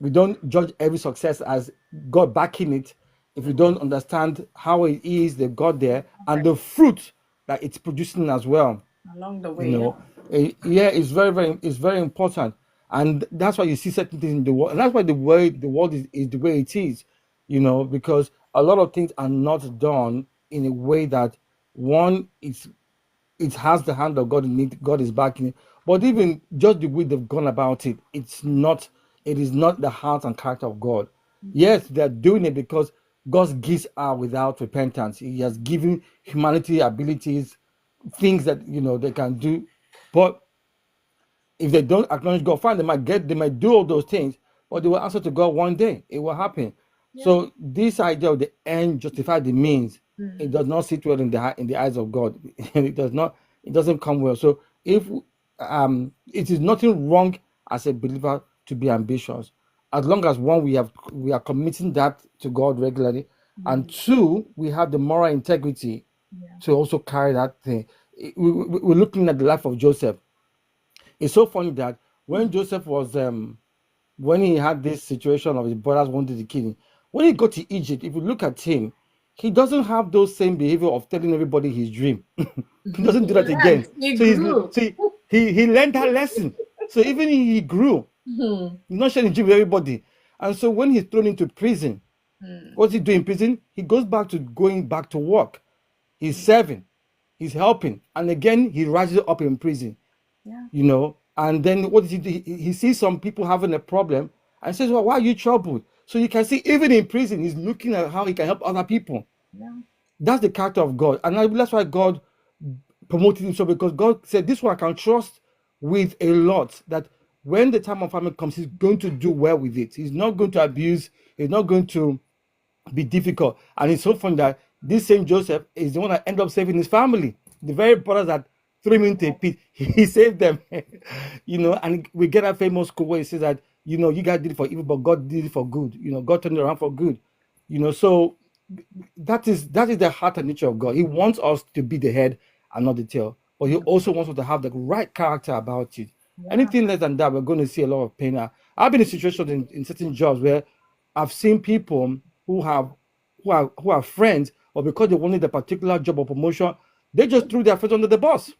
we don't judge every success as God backing it if we don't understand how it is they got there and the fruit that it's producing as well. Along the way. It's very important. And that's why you see certain things in the world. And that's why the world is the way it is, because a lot of things are not done in a way that one is it has the hand of God in it. God is backing it. But even just the way they've gone about it, it is not the heart and character of God. Yes, they're doing it because God's gifts are without repentance. He has given humanity abilities, things that they can do. But if they don't acknowledge God, fine, they might do all those things, but they will answer to God one day. It will happen. Yeah. So this idea of the end justify the means, it does not sit well in the eyes of God. It doesn't come well. So if it is nothing wrong as a believer to be ambitious, as long as one, we are committing that to God regularly, and two, we have the moral integrity to also carry that thing. We're looking at the life of Joseph. It's so funny that when Joseph was when he had this situation of his brothers wanted to kill him, when he got to Egypt, if you look at him, he doesn't have those same behavior of telling everybody his dream. He doesn't do that again. He learned that lesson. So even he grew. He's not sharing dream with everybody. And so when he's thrown into prison, what's he doing in prison? He goes back to going back to work. He's serving, he's helping, and again he rises up in prison. You know, and then what does he do? He sees some people having a problem and says, well, why are you troubled? So you can see even in prison, he's looking at how he can help other people. That's the character of God. And that's why God promoted him so, because God said, this one I can trust with a lot, that when the time of famine comes, he's going to do well with it. He's not going to abuse, he's not going to be difficult. And it's so funny that this same Joseph is the one that ended up saving his family. The very brothers that threw him into a pit, he saved them. You know, and we get that famous quote where he says that, you know, you guys did it for evil, but God did it for good. You know, God turned it around for good. You know, so that is the heart and nature of God. He wants us to be the head and not the tail, but he also wants us to have the right character about it. Anything less than that, we're going to see a lot of pain. I've been in situations in certain jobs where I've seen people who are friends, or because they wanted a particular job or promotion, they just threw their friends under the bus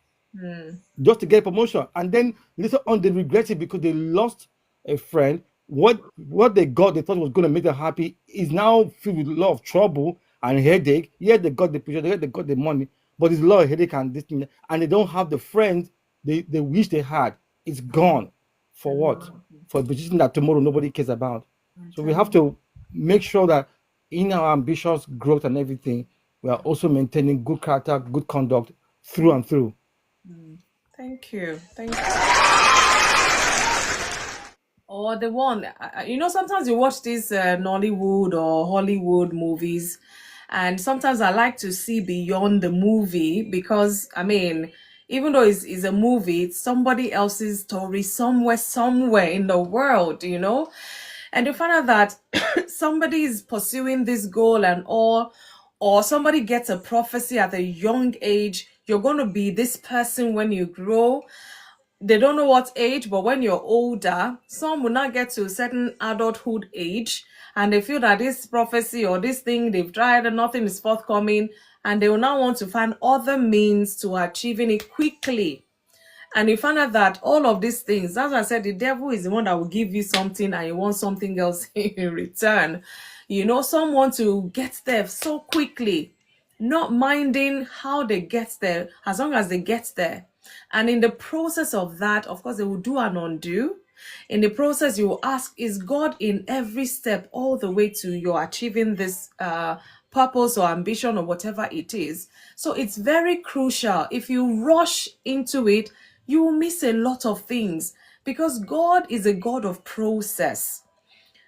just to get promotion, and then later on they regret it because they lost a friend. What they got, they thought was going to make them happy, is now filled with a lot of trouble and headache. Yeah, they got the position, they got the money, but it's a lot of headache and this thing, and they don't have the friends they wish they had. It's gone. For what? For a position that tomorrow nobody cares about. So we have to make sure that in our ambitious growth and everything, we are also maintaining good character, good conduct through and through. Thank you. Or the one, you know, sometimes you watch these Nollywood or Hollywood movies, and sometimes I like to see beyond the movie, because, I mean, even though it's a movie, it's somebody else's story somewhere in the world, you know? And you find out that somebody is pursuing this goal and all, or somebody gets a prophecy at a young age, you're going to be this person when you grow. They don't know what age, but when you're older, some will not get to a certain adulthood age, and they feel that this prophecy or this thing they've tried and nothing is forthcoming, and they will now want to find other means to achieving it quickly. And you find out that all of these things, as I said, the devil is the one that will give you something and you want something else in return. You know, some want to get there so quickly, not minding how they get there, as long as they get there. And in the process of that, of course, they will do an undo. In the process, you will ask, is God in every step all the way to your achieving this purpose or ambition or whatever it is? So it's very crucial. If you rush into it, you will miss a lot of things, because God is a God of process.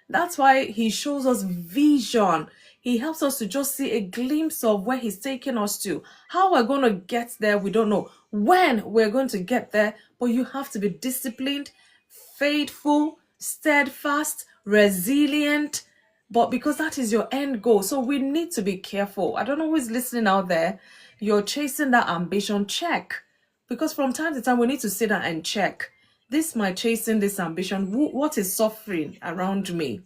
That's why he shows us vision. He helps us to just see a glimpse of where he's taking us to. How we're going to get there, we don't know. When we're going to get there, but you have to be disciplined, faithful, steadfast, resilient, but because that is your end goal. So we need to be careful. I don't know who is listening out there. You're chasing that ambition, check. Because from time to time, we need to sit down and check. This my chasing this ambition. What is suffering around me?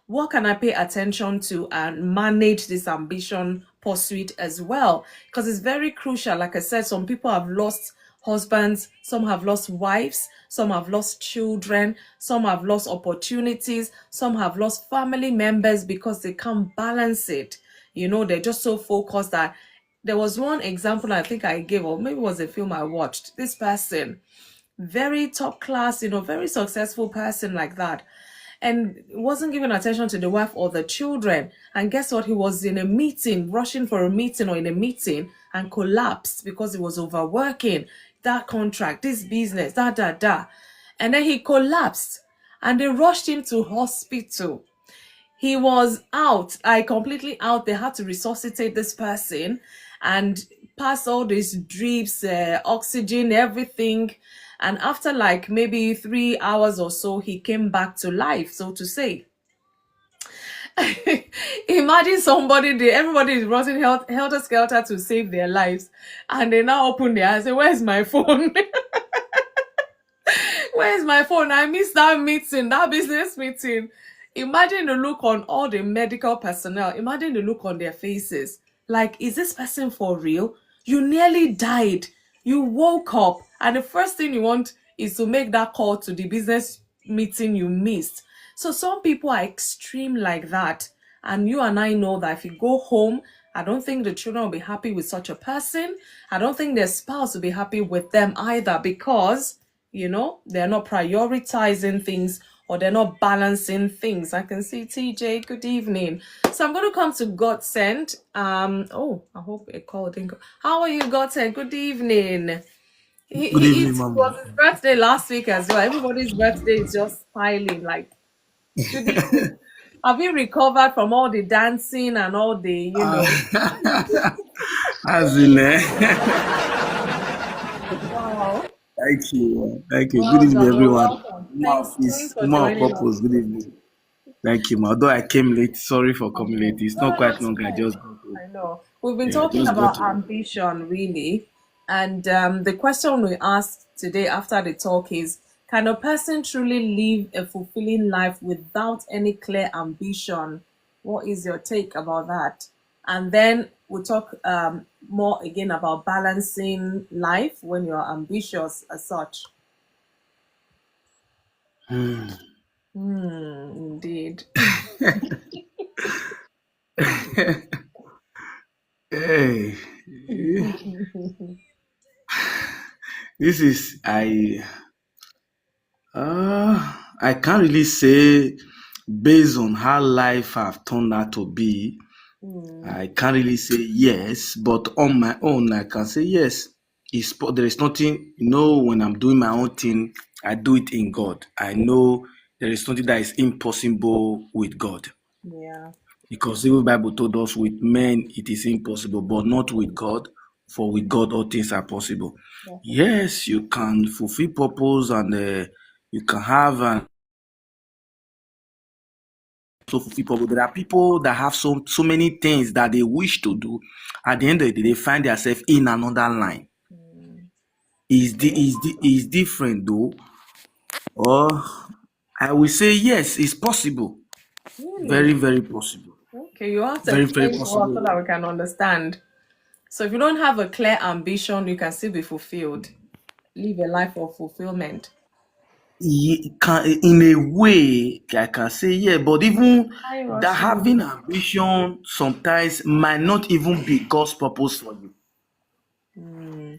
What can I pay attention to and manage this ambition pursuit as well? Because it's very crucial. Like I said, some people have lost husbands, some have lost wives, some have lost children, some have lost opportunities, some have lost family members because they can't balance it. You know, they're just so focused that there was one example I think I gave, or maybe it was a film I watched. This person, very top class, you know, very successful person like that, and wasn't giving attention to the wife or the children. And guess what? He was in a meeting, rushing for a meeting or in a meeting, and collapsed because he was overworking that contract, this business, da. And then he collapsed and they rushed him to hospital. He was out, completely out. They had to resuscitate this person and pass all these drips, oxygen, everything. And after like maybe 3 hours or so, he came back to life, so to say. Imagine everybody is running helter-skelter to save their lives. And they now open their eyes and say, where's my phone? Where's my phone? I missed that meeting, that business meeting. Imagine the look on all the medical personnel. Imagine the look on their faces. Like, is this person for real? You nearly died. You woke up, and the first thing you want is to make that call to the business meeting you missed. So some people are extreme like that. And you and I know that if you go home, I don't think the children will be happy with such a person. I don't think their spouse will be happy with them either, because, they're not prioritizing things, or they're not balancing things. I can see TJ, good evening. So I'm going to come to God Sent. I hope a call didn't go. How are you, God Sent? Good evening. Good evening, It Mama. was his birthday last week as well. Everybody's birthday is just piling. Like, good evening. Have you recovered from all the dancing and all the, As in, Wow. thank you. Thank you. Good Well evening, done. You're everyone. welcome. More Thanks, peace, thanks for more joining us. purpose. Good evening. Thank you, ma. Although I came late, sorry for coming late. It's not No, quite it's long. I fine. just got to, I know. We've been yeah, I talking just got about to. ambition, really. And the question we asked today after the talk is, can a person truly live a fulfilling life without any clear ambition? What is your take about that? And then we'll talk more again about balancing life when you're ambitious as such. Indeed. Hey, this is I can't really say based on how life have turned out to be. I can't really say yes, but on my own, I can say yes. There is nothing, when I'm doing my own thing, I do it in God. I know there is nothing that is impossible with God. Yeah. Because even Bible told us with men it is impossible, but not with God. For with God all things are possible. Yes, you can fulfill purpose and you can have an so fulfill purpose. There are people that have so many things that they wish to do. At the end of the day, they find themselves in another line. Is different though, or I will say yes, it's possible. Really? Very, very possible. Okay, you have to Very, very explain to us so possible. that we can understand. So if you don't have a clear ambition, you can still be fulfilled. Live a life of fulfillment. In a way, I can say yeah, but even Hi, that Russian. having ambition sometimes might not even be God's purpose for you.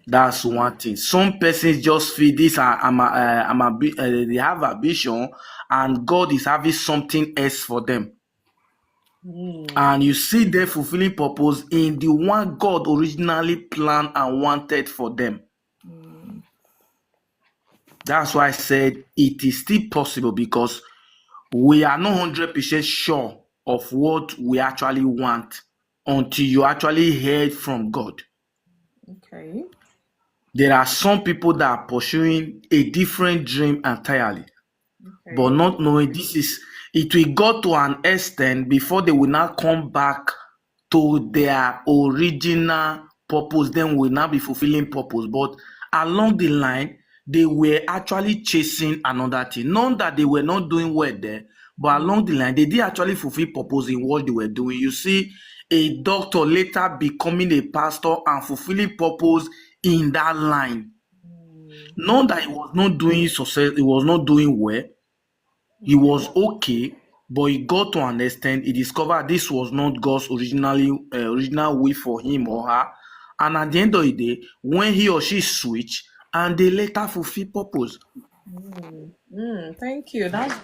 That's one thing. Some persons just feel this. They have ambition, and God is having something else for them. And you see them fulfilling purpose in the one God originally planned and wanted for them. That's why I said it is still possible, because we are not 100% sure of what we actually want until you actually heard from God. Okay. There are some people that are pursuing a different dream entirely, but Okay. not knowing it will go to an extent before they will now come back to their original purpose, then will now be fulfilling purpose. But along the line, they were actually chasing another thing. Not that they were not doing well there, but along the line, they did actually fulfill purpose in what they were doing. You see, a doctor later becoming a pastor and fulfilling purpose in that line. Not that he was not doing success, he was not doing well. He was okay, but he got to an extent, he discovered this was not God's original way for him or her. And at the end of the day, when he or she switched, and they later fulfill purpose. Thank you. That's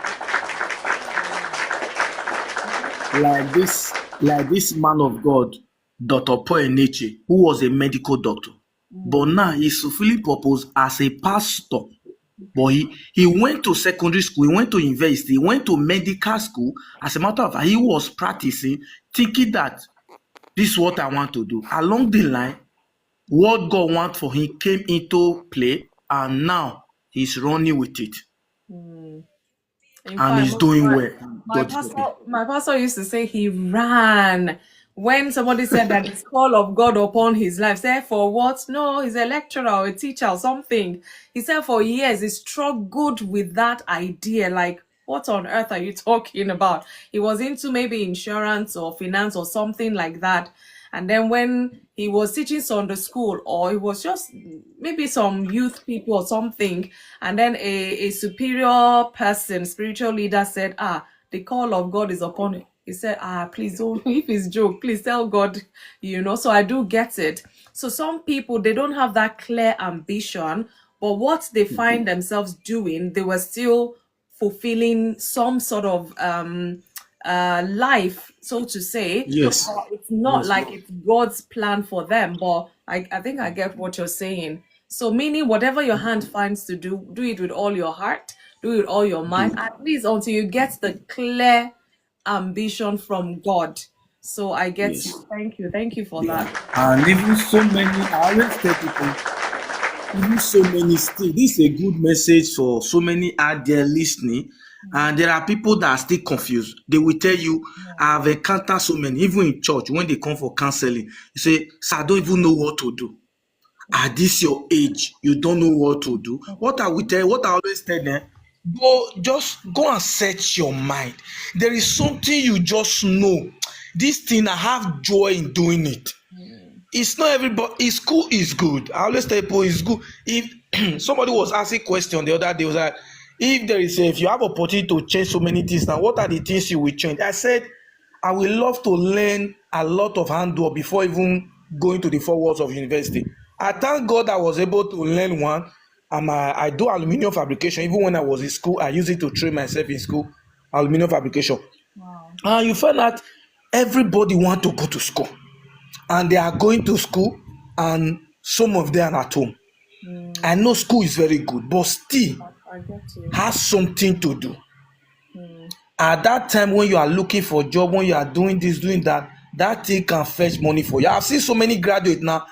Like this man of God, Dr. Paul Eneche, who was a medical doctor. But now he's fulfilling purpose as a pastor. But he went to secondary school, he went to university, he went to medical school. As a matter of fact, he was practicing, thinking that this is what I want to do. Along the line, what God wants for him came into play, and now he's running with it. in And fact he's doing my, well. my God is pastor helping. my pastor used to say he ran when somebody said that it's call of God upon his life. Said for what? No, he's a lecturer or a teacher or something. He said for years he struggled with that idea. Like, what on earth are you talking about? He was into maybe insurance or finance or something like that. And then when he was teaching Sunday school, or it was just maybe some youth people or something, and then a superior person, spiritual leader said, the call of God is upon you. He said, please don't, if it's joke, please tell God, So I do get it. So some people, they don't have that clear ambition, but what they find themselves doing, they were still fulfilling some sort of life, so to say. Yes. But it's not like it's God's plan for them. But I think I get what you're saying. So meaning whatever your hand finds to do, do it with all your heart, do it with all your mind, at least until you get the clear ambition from God. So I get Yes. you. Thank you for Yeah. that. And even so many, I always tell people, even so many still, this is a good message for so many out there listening. And there are people that are still confused. They will tell you, I have encountered so many, even in church, when they come for counseling, you say, sir, I don't even know what to do. At this your age, you don't know what to do. What I will tell, what I always tell them, just go and set your mind. There is something you just know. This thing, I have joy in doing it. It's not everybody. School is good. I always tell people it's good. If somebody was asking a question the other day, was like, if you have opportunity to change so many things now, what are the things you will change? I said, I will love to learn a lot of handwork before even going to the four walls of university. I thank God I was able to learn one. I do aluminium fabrication. Even when I was in school, I used it to train myself in school, aluminium fabrication. And you find out everybody want to go to school, and they are going to school, and some of them are at home. I know school is very good, but still I get you. has something to do. At that time when you are looking for a job, when you are doing this, doing that, that thing can fetch money for you. I've seen so many graduates now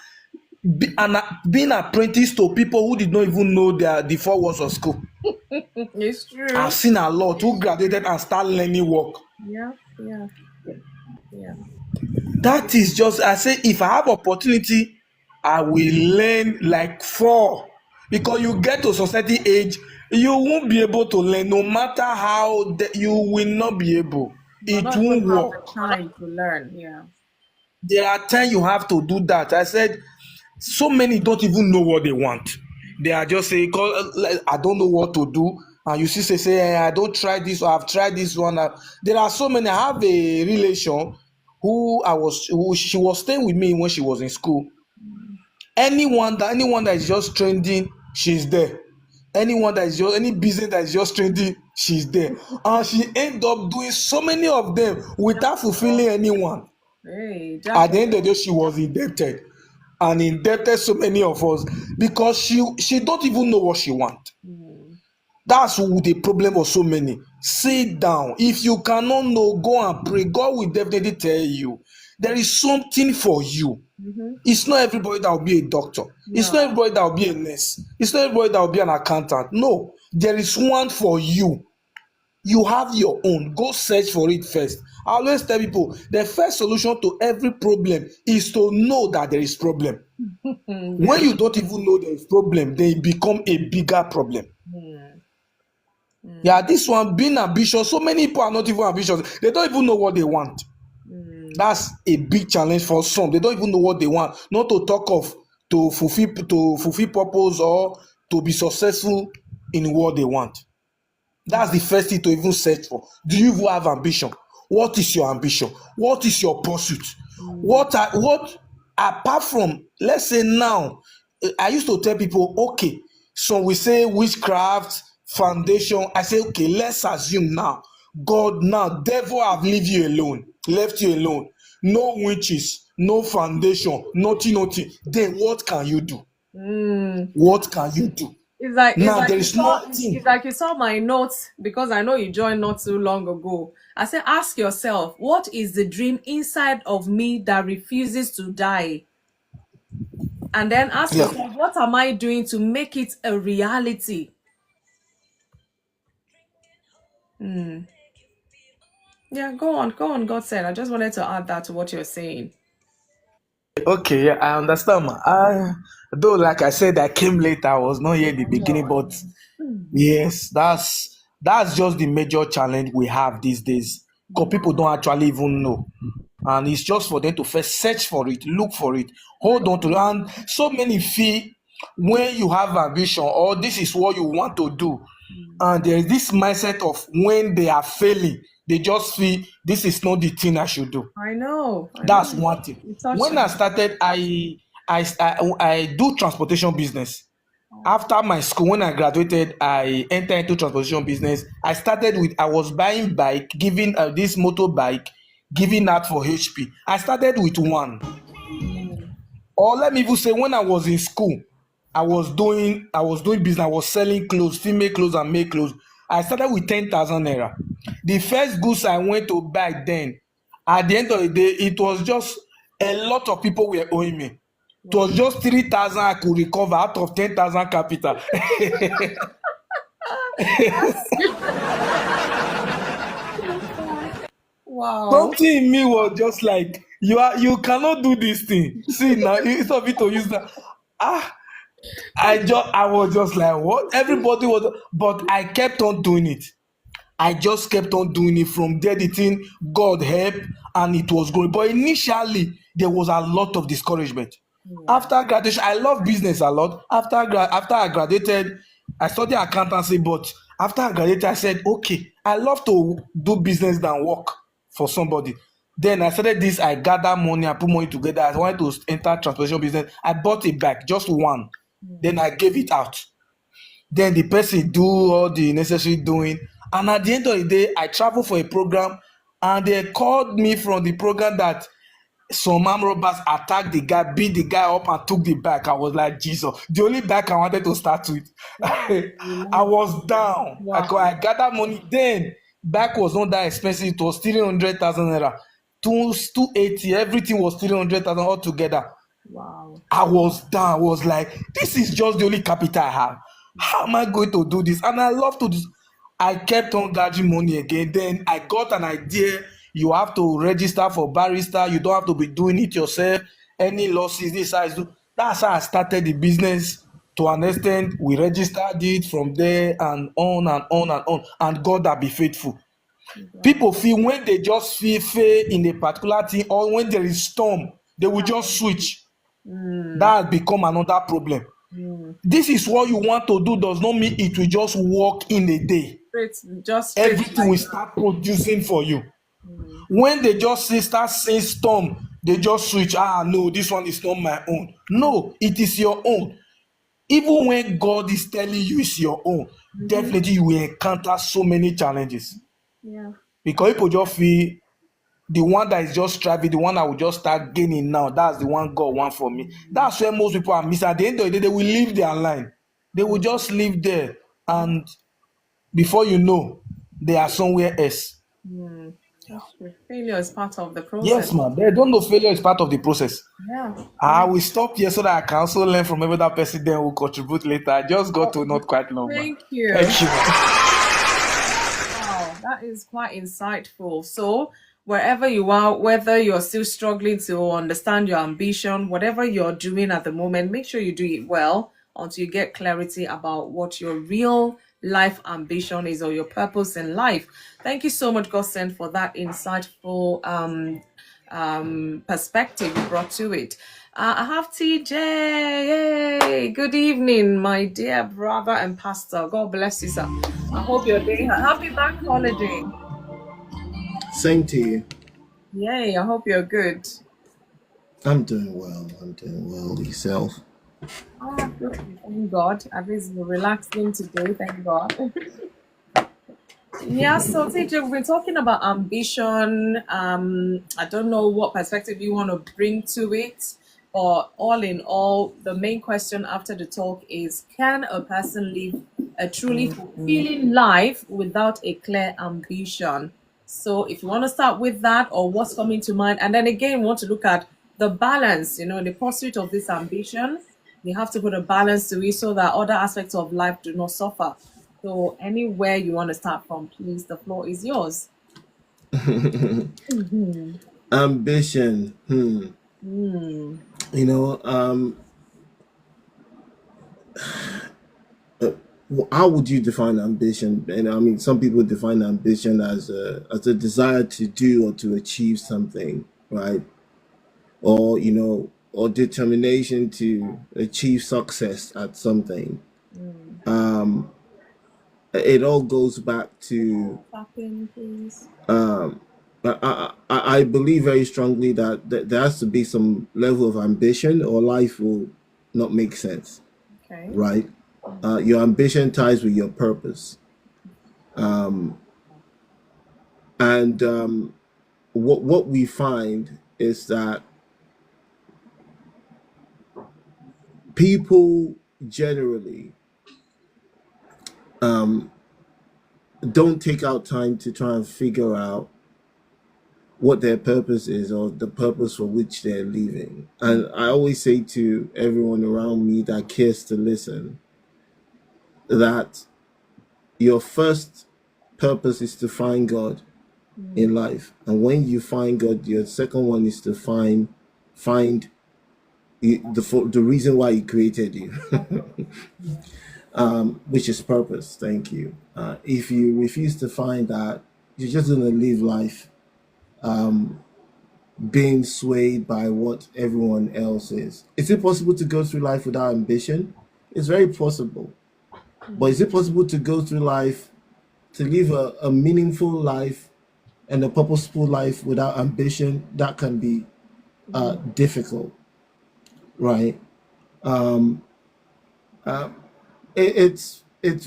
being apprenticed to people who did not even know the four walls of school. It's true. I've seen a lot who graduated and start learning work. Yeah. That is just, I say, if I have opportunity, I will learn like four. Because you get to society age, you won't be able to learn. No matter how, you will not be able. But It not won't even have work. the time to learn. Yeah. There are times you have to do that. I said, so many don't even know what they want. They are just saying, I don't know what to do. And you see, say, I don't try this, or I've tried this one. There are so many. I have a relation who she was staying with me when she was in school. Anyone that is just trending, she's there. Anyone that is just any business that is just trending, she's there. And she end up doing so many of them without fulfilling anyone. Hey, At the end of the day, she was indebted, and indebted so many of us because she don't even know what she want. That's the problem of so many. Sit down. If you cannot know, go and pray. God will definitely tell you there is something for you. It's not everybody that will be a doctor. It's not everybody that will be a nurse. It's not everybody that will be an accountant. No, there is one for you. You have your own. Go search for it first. I always tell people the first solution to every problem is to know that there is problem. When you don't even know there is problem, then it become a bigger problem. Yeah, this one being ambitious. So many people are not even ambitious. They don't even know what they want. That's a big challenge for some. They don't even know what they want. Not to talk of to fulfill purpose or to be successful in what they want. That's the first thing to even search for. Do you even have ambition? What is your ambition? What is your pursuit? What apart from, let's say now, I used to tell people, okay, so we say witchcraft, foundation. I say, okay, let's assume now, God, now, devil have left you alone. No witches, no foundation, nothing. Then what can you do? What can you do? Now there is nothing. It's like you saw my notes, because I know you joined not too long ago. I said, ask yourself, what is the dream inside of me that refuses to die? And then ask yourself, what am I doing to make it a reality? Yeah, go on, God said. I just wanted to add that to what you're saying. Okay, yeah, I understand. Though, like I said, I came late. I was not here in the beginning, but yes, that's just the major challenge we have these days. Because people don't actually even know. and it's just for them to first search for it, look for it, hold on to it. And so many feel when you have ambition or this is what you want to do, and there is this mindset of when they are failing, they just feel this is not the thing I should do. I know. That's one thing. You touched When I started, I do transportation business. After my school, when I graduated, I entered into transportation business. I was buying bike, giving this motorbike, giving out for HP. I started with one. Or let me even say, when I was in school, I was doing business. I was selling clothes, female clothes and male clothes. I started with 10,000 naira. The first goods I went to buy then, at the end of the day, it was just a lot of people were owing me. It was just 3,000 I could recover out of 10,000 capital. Wow. Something in me was just like, you cannot do this thing. See now, instead of it to use that. I was just like, what? Everybody was, but I kept on doing it. I just kept on doing it. From there, the thing God helped, and it was growing. But initially, there was a lot of discouragement. After graduation, I love business a lot. After I graduated, I studied accountancy. But after I graduated, I said, okay, I love to do business than work for somebody. Then I started this. I gather money, I put money together. I wanted to enter transportation business. I bought a bike, just one. Then I gave it out. Then the person do all the necessary doing, and at the end of the day, I travel for a program, and they called me from the program that some armed robbers attacked the guy, beat the guy up, and took the bike. I was like, Jesus, the only bike I wanted to start with. I was down. I gathered money. Then bike was not that expensive. It was 300,000 naira, 280. Everything was 300,000 altogether. Wow. I was down. I was like, this is just the only capital I have. How am I going to do this? And I love to do. I kept on gathering money again. Then I got an idea. You have to register for barrister. You don't have to be doing it yourself. Any losses, this size. That's how I started the business. To an extent, we registered it from there and on and on and on. And God will be faithful. People feel when they just feel fail in a particular thing, or when there is storm, they will just switch. That has become another problem. This is what you want to do does not mean it will just work in a day. Everything will start producing for you. When they just start seeing storm, they just switch. No, this one is not my own. No, it is your own. Even when God is telling you it's your own, definitely you will encounter so many challenges. Yeah. Because people just feel the one that is just striving, the one that will just start gaining now, that's the one God wants for me. That's where most people are missing. At the end of the day, they will leave their line. They will just live there. And before you know, they are somewhere else. Failure is part of the process. Yes, man. They don't know failure is part of the process. Yeah. I will stop here so that I can also learn from every other person, then will contribute later. I just got to not quite long. Thank you. Thank you. Wow, that is quite insightful. So, wherever you are, whether you're still struggling to understand your ambition, whatever you're doing at the moment, make sure you do it well until you get clarity about what your real life ambition is or your purpose in life. Thank you so much, Gosen, for that insightful perspective you brought to it. I have TJ. Yay! Good evening, my dear brother and pastor. God bless you, sir. I hope you're doing happy bank holiday. Same to you. Yay! I hope you're good. I'm doing well. Yourself? Good. Thank God. At least we're relaxing today. Thank God. Yeah, so TJ, we've been talking about ambition. I don't know what perspective you want to bring to it, but all in all, the main question after the talk is: can a person live a truly fulfilling life without a clear ambition? So, if you want to start with that, or what's coming to mind, and then again, we want to look at the balance. In the pursuit of this ambition, you have to put a balance to it so that other aspects of life do not suffer. So anywhere you want to start from, please, the floor is yours. Ambition. How would you define ambition? And I mean, some people define ambition as a desire to do or to achieve something. right? Or, you know, or determination to achieve success at something. It all goes back to, Tapping, please. I believe very strongly that there has to be some level of ambition, or life will not make sense, Okay. right? Your ambition ties with your purpose. And what we find is that people generally don't take out time to try and figure out what their purpose is, or the purpose for which they're living. And I always say to everyone around me that cares to listen that your first purpose is to find God in life. And when you find God, your second one is to find the reason why he created you. Which is purpose. Thank you. If you refuse to find that, you're just going to live life being swayed by what everyone else is. Is it possible to go through life without ambition? It's very possible. But is it possible to go through life, to live a meaningful life and a purposeful life without ambition? That can be difficult, right? It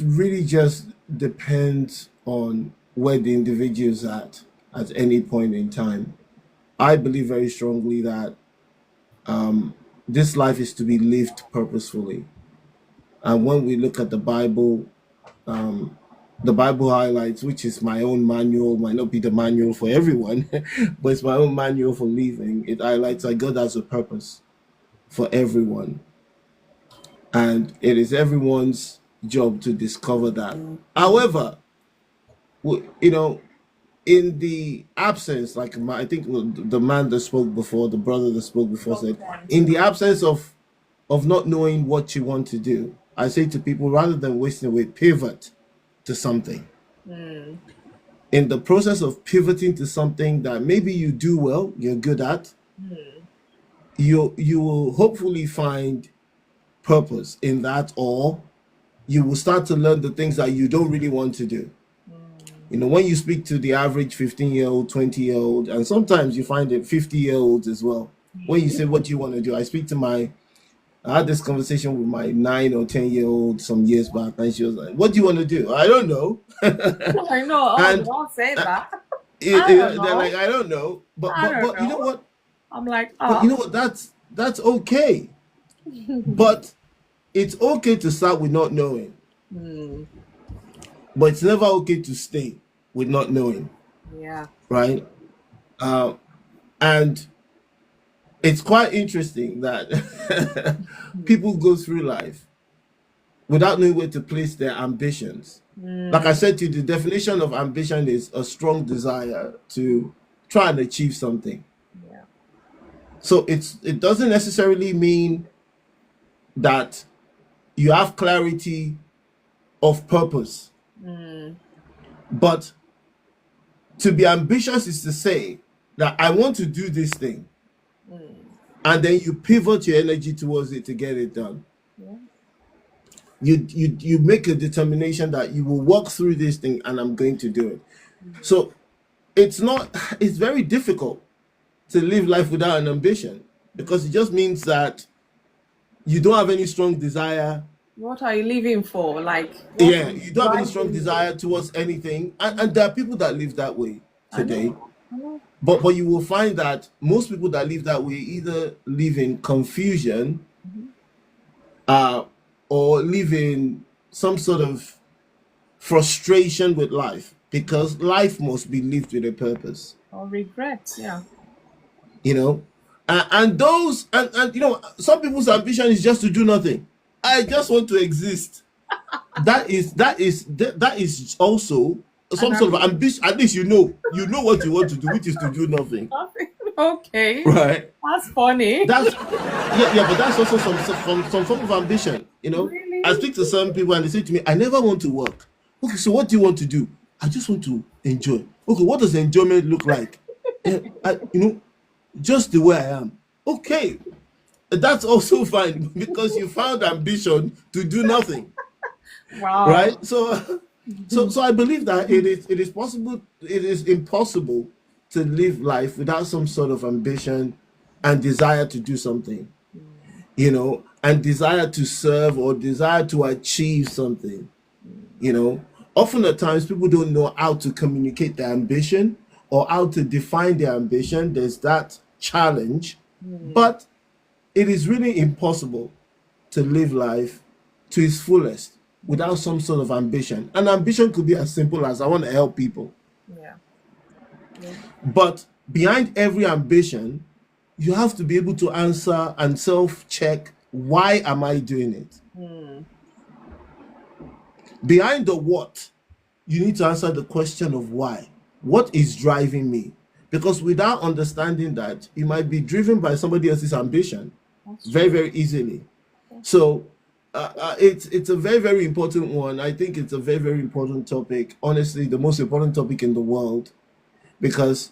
really just depends on where the individual is at any point in time. I believe very strongly that this life is to be lived purposefully. And when we look at the Bible highlights, which is my own manual, might not be the manual for everyone, but it's my own manual for living. It highlights that God has a purpose for everyone. And it is everyone's job to discover that. However, you know, in the absence, like I think the man that spoke before, the brother that spoke before said, in the absence of not knowing what you want to do, I say to people, rather than wasting away, pivot to something. In the process of pivoting to something that maybe you do well, you're good at, you will hopefully find purpose in that, or you will start to learn the things that you don't really want to do. You know, when you speak to the average 15-year-old, 20-year-old, and sometimes you find it 50-year-olds as well, when you say, what do you want to do? I had this conversation with my 9 or 10-year-old some years back, and she was like, what do you want to do? I don't know. I know. And Don't say that. they're like, I don't know. But you know what? I'm like, But you know what? That's okay. But it's okay to start with not knowing. But it's never okay to stay with not knowing. Yeah. Right? And it's quite interesting that people go through life without knowing where to place their ambitions. Like I said to you, the definition of ambition is a strong desire to try and achieve something. Yeah. So it doesn't necessarily mean that you have clarity of purpose. But to be ambitious is to say that I want to do this thing. And then you pivot your energy towards it to get it done. Yeah. You make a determination that you will walk through this thing and I'm going to do it. So it's very difficult to live life without an ambition, because it just means that you don't have any strong desire. What are you living for? Like, you don't have any strong desire towards anything. And there are people that live that way today. I know. But you will find that most people that live that way either live in confusion or live in some sort of frustration with life, because life must be lived with a purpose. Or regret, yeah. You know, and you know, some people's ambition is just to do nothing. I just want to exist. That is also some sort of ambition. At least you know what you want to do, which is to do nothing. Okay. Right. That's funny. But that's also some form of ambition. You know, Really? I speak to some people and they say to me, I never want to work. Okay, so what do you want to do? I just want to enjoy. Okay, what does enjoyment look like? You know, just the way I am. Okay, that's also fine because you found ambition to do nothing, Wow. right? So I believe that it is possible, it is impossible to live life without some sort of ambition and desire to do something, you know, and desire to serve or desire to achieve something, you know. Often at times people don't know how to communicate their ambition or how to define their ambition. There's that challenge, but it is really impossible to live life to its fullest without some sort of ambition. And ambition could be as simple as I want to help people. Yeah. But behind every ambition, you have to be able to answer and self-check, why am I doing it? Behind the what, you need to answer the question of why. What is driving me? Because without understanding that, you might be driven by somebody else's ambition very, very easily. So it's a very, very important one. I think it's a very, very important topic. Honestly, the most important topic in the world, because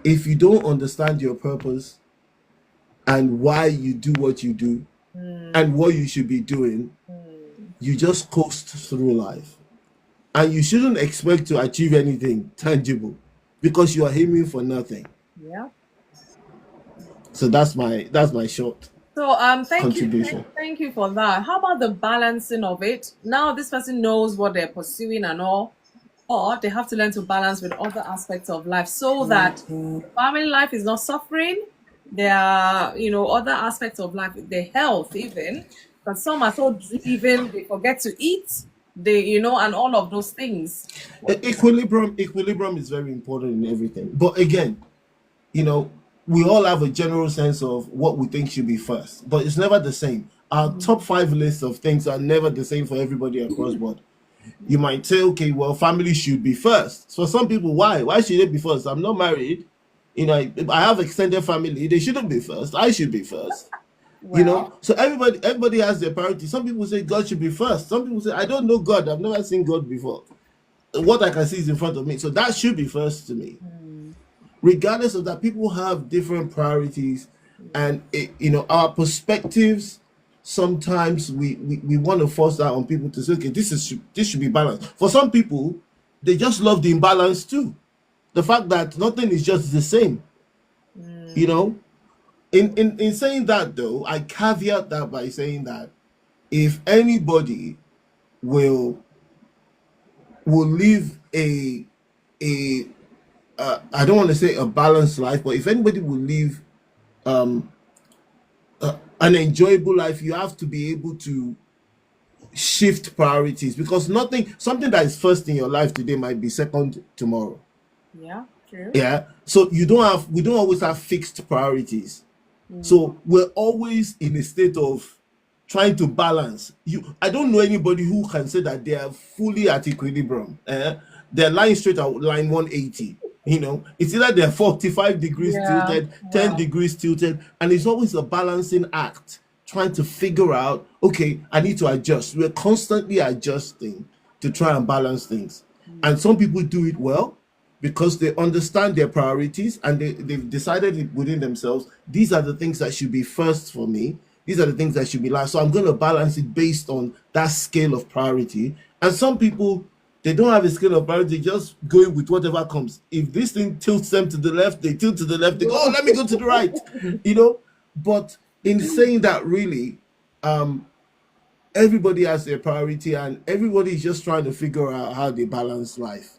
if you don't understand your purpose and why you do what you do and what you should be doing, you just coast through life. And you shouldn't expect to achieve anything tangible because you are aiming for nothing. Yeah. So that's my short So thank you, contribution. thank you for that. How about the balancing of it? Now this person knows what they're pursuing and all, or they have to learn to balance with other aspects of life so that family life is not suffering. There are, you know, other aspects of life, their health even, because some are so driven they forget to eat, they, you know, and all of those things. Equilibrium is very important in everything. But again, you know, we all have a general sense of what we think should be first, but it's never the same. Our top 5 lists of things are never the same for everybody across board. You might say, okay, well, family should be first. For some people, why? Why should it be first? I'm not married. You know, I have extended family. They shouldn't be first. I should be first. You know, so everybody has their priority. Some people say God should be first. Some people say, I don't know God. I've never seen God before. What I can see is in front of me. So that should be first to me. Regardless of that, people have different priorities, and you know, our perspectives, sometimes we want to force that on people to say, okay, this should be balanced. For some people, they just love the imbalance too. The fact that nothing is just the same. You know, in saying that though, I caveat that by saying that if anybody will live a I don't want to say a balanced life, but if anybody will live an enjoyable life, you have to be able to shift priorities, because something that is first in your life today might be second tomorrow. Yeah, true. Yeah. So we don't always have fixed priorities. So we're always in a state of trying to balance. I don't know anybody who can say that they are fully at equilibrium. They're lying straight at line 180. You know, it's either they're 45 degrees tilted, 10 degrees tilted, and it's always a balancing act, trying to figure out, okay, I need to adjust. We're constantly adjusting to try and balance things. And some people do it well because they understand their priorities and they've decided it within themselves. These are the things that should be first for me. These are the things that should be last. So I'm going to balance it based on that scale of priority. And some people, they don't have a scale of priority, just going with whatever comes. If this thing tilts them to the left, they tilt to the left. They go, oh, let me go to the right. You know? But in saying that, really, everybody has their priority and everybody is just trying to figure out how they balance life.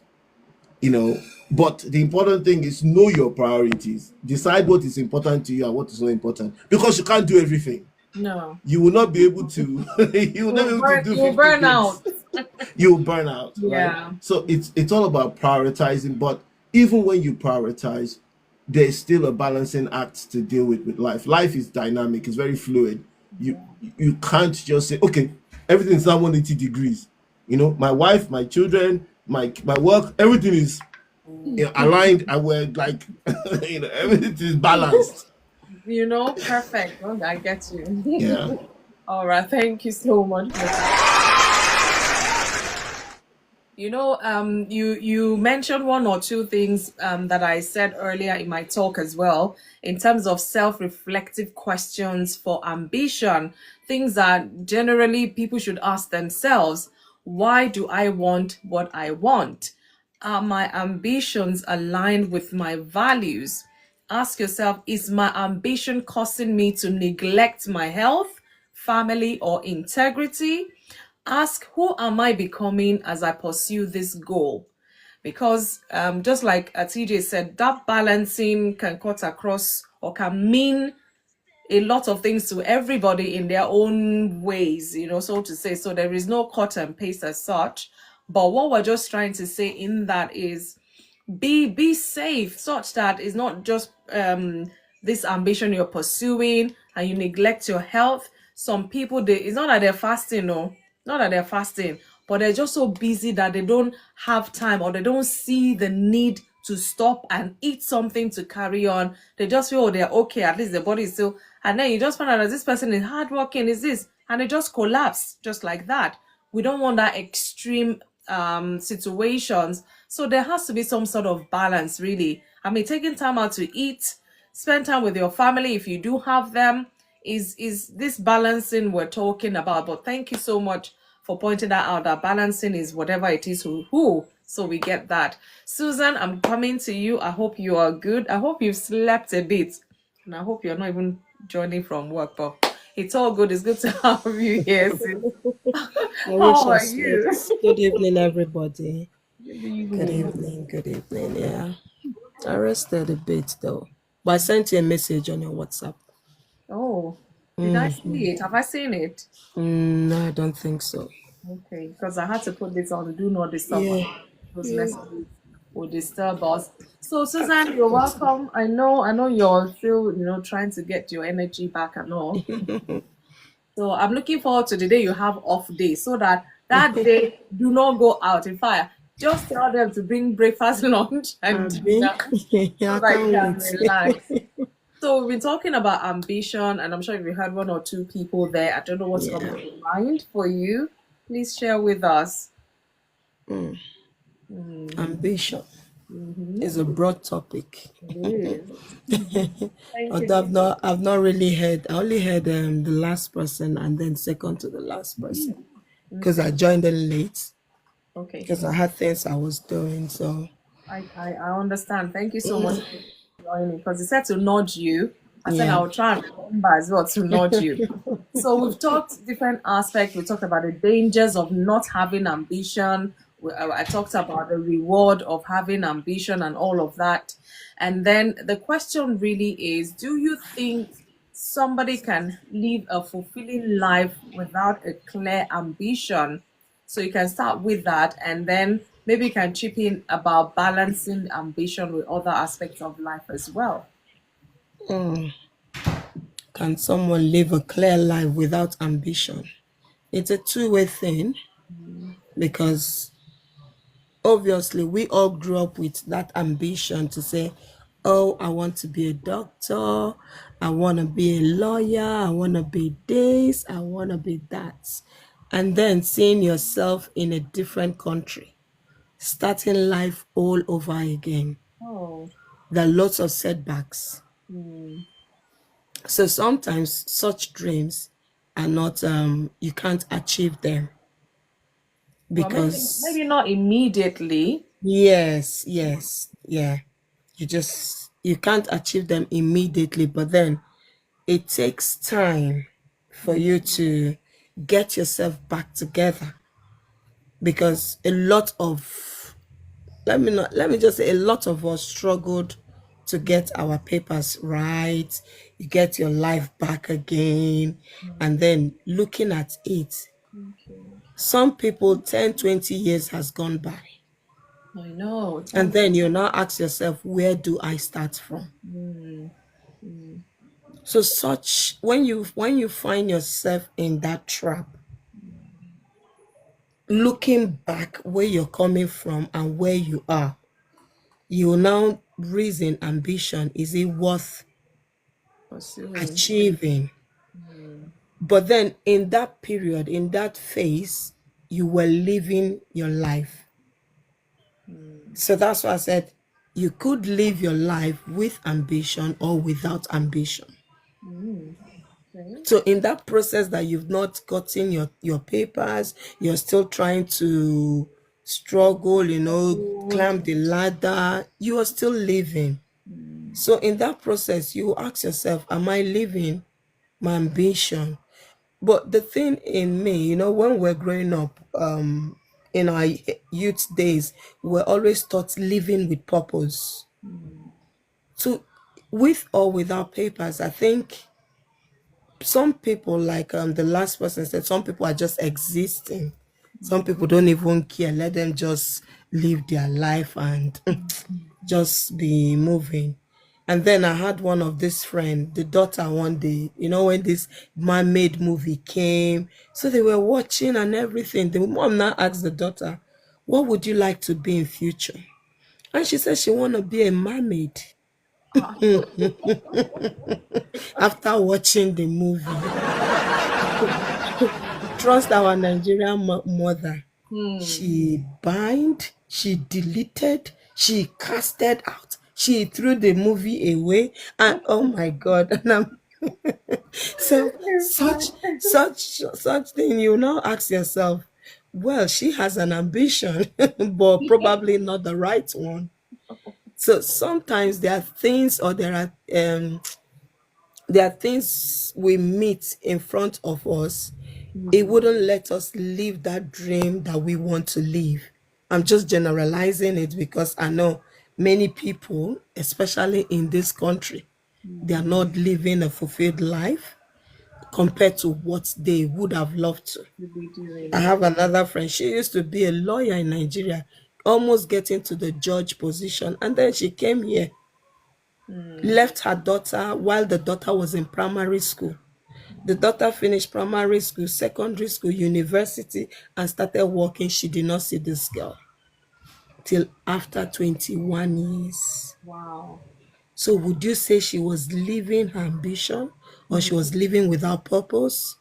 You know? But the important thing is know your priorities. Decide what is important to you and what is not important. Because you can't do everything. No. You will not be able to. You will not be able to do. You'll burn out. You'll burn out. Yeah. Right? So it's all about prioritizing. But even when you prioritize, there's still a balancing act to deal with life. Life is dynamic. It's very fluid. You can't just say, okay, everything's at 180 degrees. You know, my wife, my children, my work, everything is aligned, and we're like, you know, everything is balanced. You know, perfect. Well, I get you. Yeah. All right. Thank you so much. You mentioned one or two things that I said earlier in my talk as well, in terms of self-reflective questions for ambition, things that generally people should ask themselves. Why do I want what I want? Are my ambitions aligned with my values? Ask yourself, is my ambition causing me to neglect my health, family, or integrity? Ask, who am I becoming as I pursue this goal? Because just like TJ said, that balancing can cut across or can mean a lot of things to everybody in their own ways, so to say. So there is no cut and paste as such. But what we're just trying to say in that is be safe, such that it's not just this ambition you're pursuing and you neglect your health. Some people, it's not that they're fasting, no, not that they're fasting, but they're just so busy that they don't have time, or they don't see the need to stop and eat something to carry on. They just feel, oh, they're okay, at least the body is still. And then you just find out that this person is hardworking, is this, and they just collapse just like that. We don't want that extreme situations. So there has to be some sort of balance, really. I mean, taking time out to eat, spend time with your family if you do have them, is this balancing we're talking about. But thank you so much for pointing that out, that balancing is whatever it is who. So we get that. Susan, I'm coming to you. I hope you are good. I hope you've slept a bit. And I hope you're not even joining from work, but it's all good. It's good to have you here, sis. I wish How I are you? slept. Good evening, everybody. Good Good evening. evening. Good evening. Yeah, I rested a bit though, but I sent you a message on your WhatsApp. Oh, did I see it? Have I seen it? No, I don't think so. Okay, because I had to put this on do not disturb. Yeah, Those yeah. messages will disturb us. So, Susan, you're welcome. I know you're still, trying to get your energy back and all. So I'm looking forward to the day you have off day, so that day do not go out. In fact, just tell them to bring breakfast, lunch, and Abby, dinner so I that you can't can wait. relax. So we've been talking about ambition, and I'm sure if you had one or two people there, I don't know what's coming Yeah, to mind for you. Please share with us. ambition Mm-hmm. is a broad topic. It is. Thank you. Although I've not really heard. I only heard the last person and then second to the last person because I Okay. joined in late Okay. because I had things I was doing. So I understand. Thank you so much for joining, because he said to nudge you. I said yeah. I'll try and remember as well to nudge you. So we've talked different aspects. We talked about the dangers of not having ambition. I talked about the reward of having ambition and all of that. And then the question really is, do you think somebody can live a fulfilling life without a clear ambition? So you can start with that, and then maybe you can chip in about balancing ambition with other aspects of life as well. Can someone live a clear life without ambition? It's a two-way thing because obviously we all grew up with that ambition to say, oh, I want to be a doctor, I want to be a lawyer, I want to be this, I want to be that. And then seeing yourself in a different country, starting life all over again. Oh, There are lots of setbacks. So sometimes such dreams are not, you can't achieve them well, maybe because, maybe not immediately. yes, yes, yeah. You can't achieve them immediately, but then it takes time for you to get yourself back together because let me just say a lot of us struggled to get our papers right. You get your life back again, and then looking at it, some people 10, 20 years has gone by, I know. and then you now ask yourself, where do I start from? So such when you find yourself in that trap, looking back where you're coming from and where you are, you will now reason ambition, is it worth Pursuing. achieving? But then in that period, in that phase, you were living your life. So that's why I said you could live your life with ambition or without ambition. So in that process that you've not gotten your papers, you're still trying to struggle, climb the ladder, you are still living. So in that process, you ask yourself, am I living my ambition? But the thing in me, when we're growing up, in our youth days, we're always taught living with purpose. So with or without papers, I think some people, like the last person said, some people are just existing. Some people don't even care. Let them just live their life and just be moving. And then I had one of this friend, the daughter, one day, when this man-made movie came, so they were watching and everything. The mom now asked the daughter, what would you like to be in future? And she said she want to be a mermaid after watching the movie. Trust our Nigerian mother. She bind, she deleted, she casted out, she threw the movie away, and oh my God! And I'm so such thing. You now ask yourself, well, she has an ambition, but probably not the right one. So sometimes there are things, or there are things we meet in front of us. It wouldn't let us live that dream that we want to live. I'm just generalizing it because I know many people, especially in this country, they are not living a fulfilled life compared to what they would have loved to. I have another friend. She used to be a lawyer in Nigeria, almost getting to the judge position, and then she came here, left her daughter while the daughter was in primary school. The daughter finished primary school, secondary school, university, and started working. She did not see this girl till after 21 years. Wow. So would you say she was living her ambition, or she was living without purpose?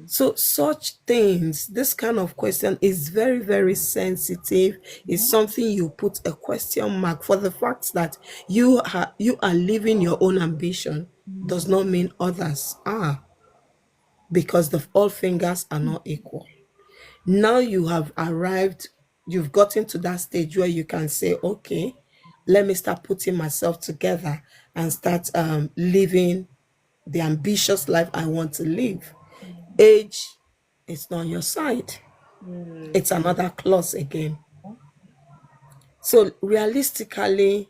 So such things, this kind of question is very, very sensitive. It's something you put a question mark for. The fact that you are living your own ambition does not mean others are, because all fingers are not equal. Now you have arrived, you've gotten to that stage where you can say, okay, let me start putting myself together and start living the ambitious life I want to live. Age is not on your side. It's another clause again. So realistically,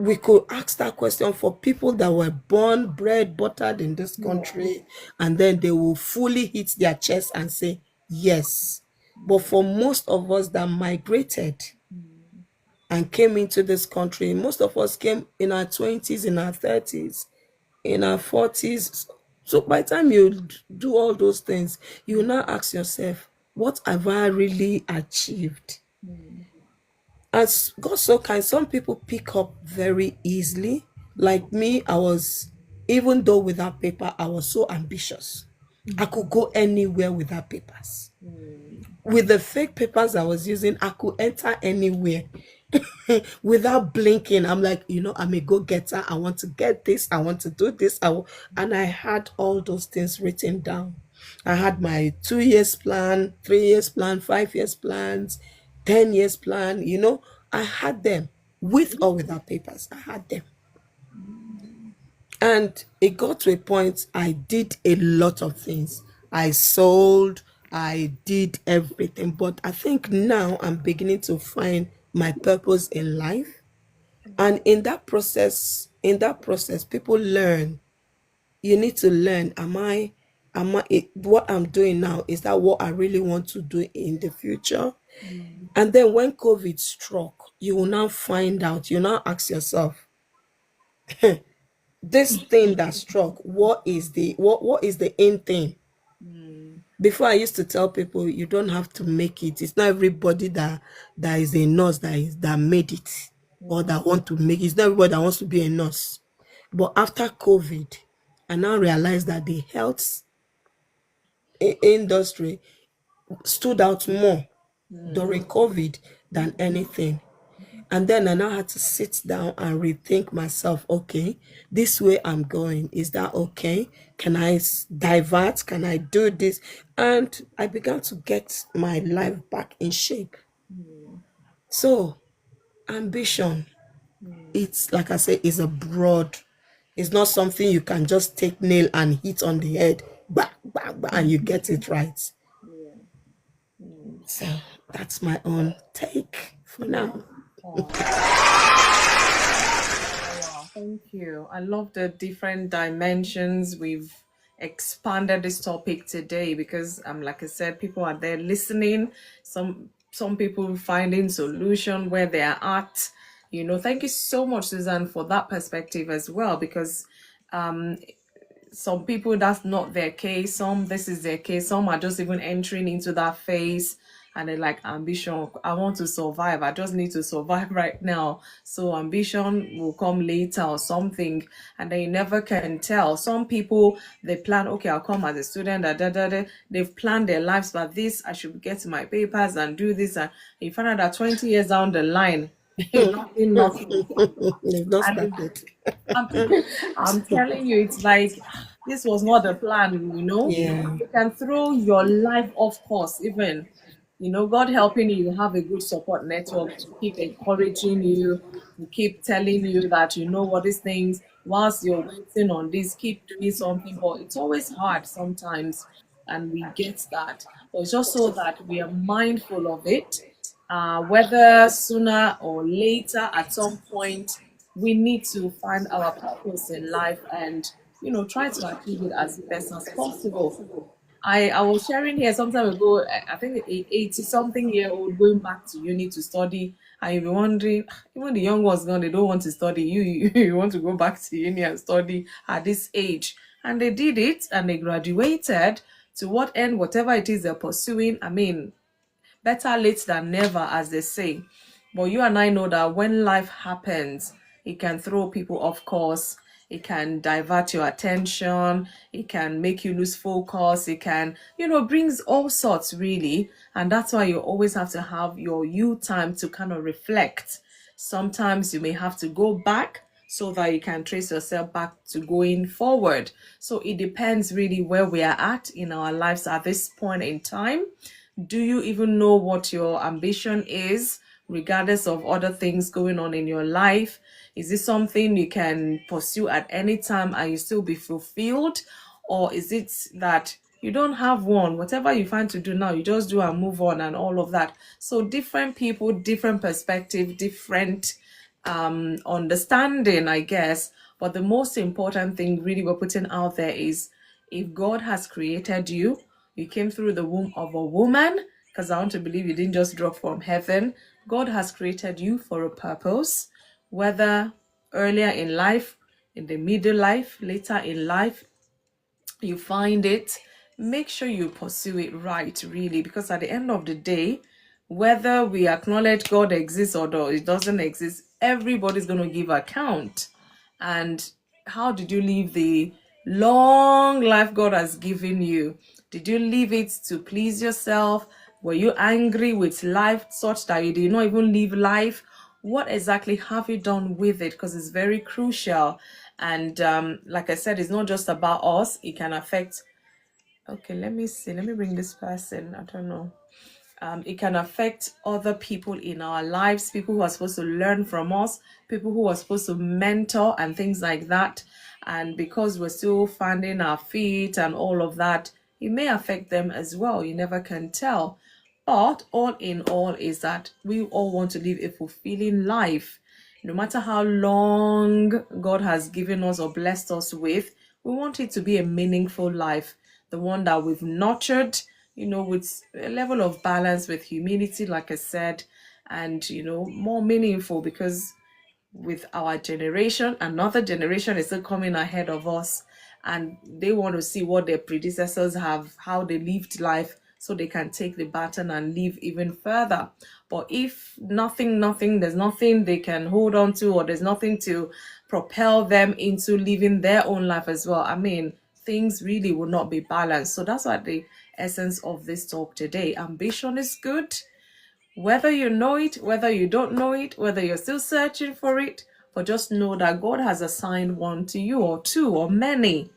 we could ask that question for people that were born, bred, buttered in this country, and then they will fully hit their chest and say, yes. But for most of us that migrated and came into this country, most of us came in our 20s, in our 30s, in our 40s. So by the time you do all those things, you now ask yourself, what have I really achieved? As God so kind, some people pick up very easily. Like me, even though without paper, I was so ambitious. I could go anywhere without papers. With the fake papers I was using, I could enter anywhere without blinking. I'm like, I'm a go-getter. I want to get this. I want to do this. And I had all those things written down. I had my 2 years plan, 3 years plan, 5 years plans, 10 years plan. I had them with or without papers. I had them. And it got to a point I did a lot of things. I sold, I did everything. But I think now I'm beginning to find my purpose in life. And in that process, people learn. You need to learn. What I'm doing now, is that what I really want to do in the future? And then when COVID struck, you will now find out, you now ask yourself, this thing that struck, what is the end thing? Before, I used to tell people, you don't have to make it. It's not everybody that is a nurse that made it, or that want to make it. It's not everybody that wants to be a nurse. But after COVID, I now realized that the health industry stood out more during COVID than anything. And then I now had to sit down and rethink myself. Okay, this way I'm going, is that okay? Can I divert? Can I do this? And I began to get my life back in shape. So ambition, it's like I say, is a broad, it's not something you can just take nail and hit on the head, bah, bah, bah, and you get it right. So that's my own take for now. Wow, thank you. I love the different dimensions we've expanded this topic today because like I said, people are there listening. Some people finding solution where they are at. Thank you so much, Susan, for that perspective as well, because some people that's not their case, some this is their case, some are just even entering into that phase and they're like, ambition, I want to survive, I just need to survive right now, so ambition will come later or something, and then you never can tell. Some people, they plan, okay, I'll come as a student, they've planned their lives, but this, I should get to my papers and do this, and you find out that 20 years down the line, nothing. They've not And started. I'm, I'm telling you, it's like this was not the plan. Yeah. You can throw your life off course, even, God helping you, you have a good support network to keep encouraging you, to keep telling you that what these things, whilst you're waiting on this, keep doing something. But it's always hard sometimes, and we get that. But it's just so that we are mindful of it, whether sooner or later, at some point, we need to find our purpose in life and try to achieve it as best as possible. I was sharing here some time ago, I think a 80 something year old going back to uni to study, and you'll be wondering, even the young ones gone, they don't want to study. You want to go back to uni and study at this age. And they did it and they graduated. To what end, whatever it is they're pursuing, I mean, better late than never, as they say. But you and I know that when life happens, it can throw people off course. It can divert your attention. It can make you lose focus. It can, brings all sorts really. And that's why you always have to have your you time to kind of reflect. Sometimes you may have to go back so that you can trace yourself back to going forward. So it depends really where we are at in our lives at this point in time. Do you even know what your ambition is, regardless of other things going on in your life? Is this something you can pursue at any time and you still be fulfilled? Or is it that you don't have one? Whatever you find to do now, you just do and move on and all of that. So different people, different perspective, different understanding, I guess. But the most important thing really we're putting out there is, if God has created you, you came through the womb of a woman, because I want to believe you didn't just drop from heaven. God has created you for a purpose, whether earlier in life, in the middle life, later in life, you find it, make sure you pursue it right, really, because at the end of the day, whether we acknowledge God exists or it doesn't exist, everybody's going to give account. And how did you live the long life God has given you? Did you live it to please yourself? Were you angry with life such that you did not even live life? What exactly have you done with it? Because it's very crucial. And like I said, it's not just about us. It can affect. Okay, let me see. Let me bring this person. I don't know. It can affect other people in our lives, people who are supposed to learn from us, people who are supposed to mentor and things like that. And because we're still finding our feet and all of that, it may affect them as well. You never can tell. But all in all is that we all want to live a fulfilling life. No matter how long God has given us or blessed us with, we want it to be a meaningful life, the one that we've nurtured, with a level of balance, with humility, like I said, and, more meaningful, because with our generation, another generation is still coming ahead of us, and they want to see what their predecessors have, how they lived life, so they can take the baton and live even further. But if nothing, there's nothing they can hold on to, or there's nothing to propel them into living their own life as well, I mean, things really will not be balanced. So that's what the essence of this talk today. Ambition is good, Whether you know it, whether you don't know it, whether you're still searching for it, but just know that God has assigned one to you, or two, or many.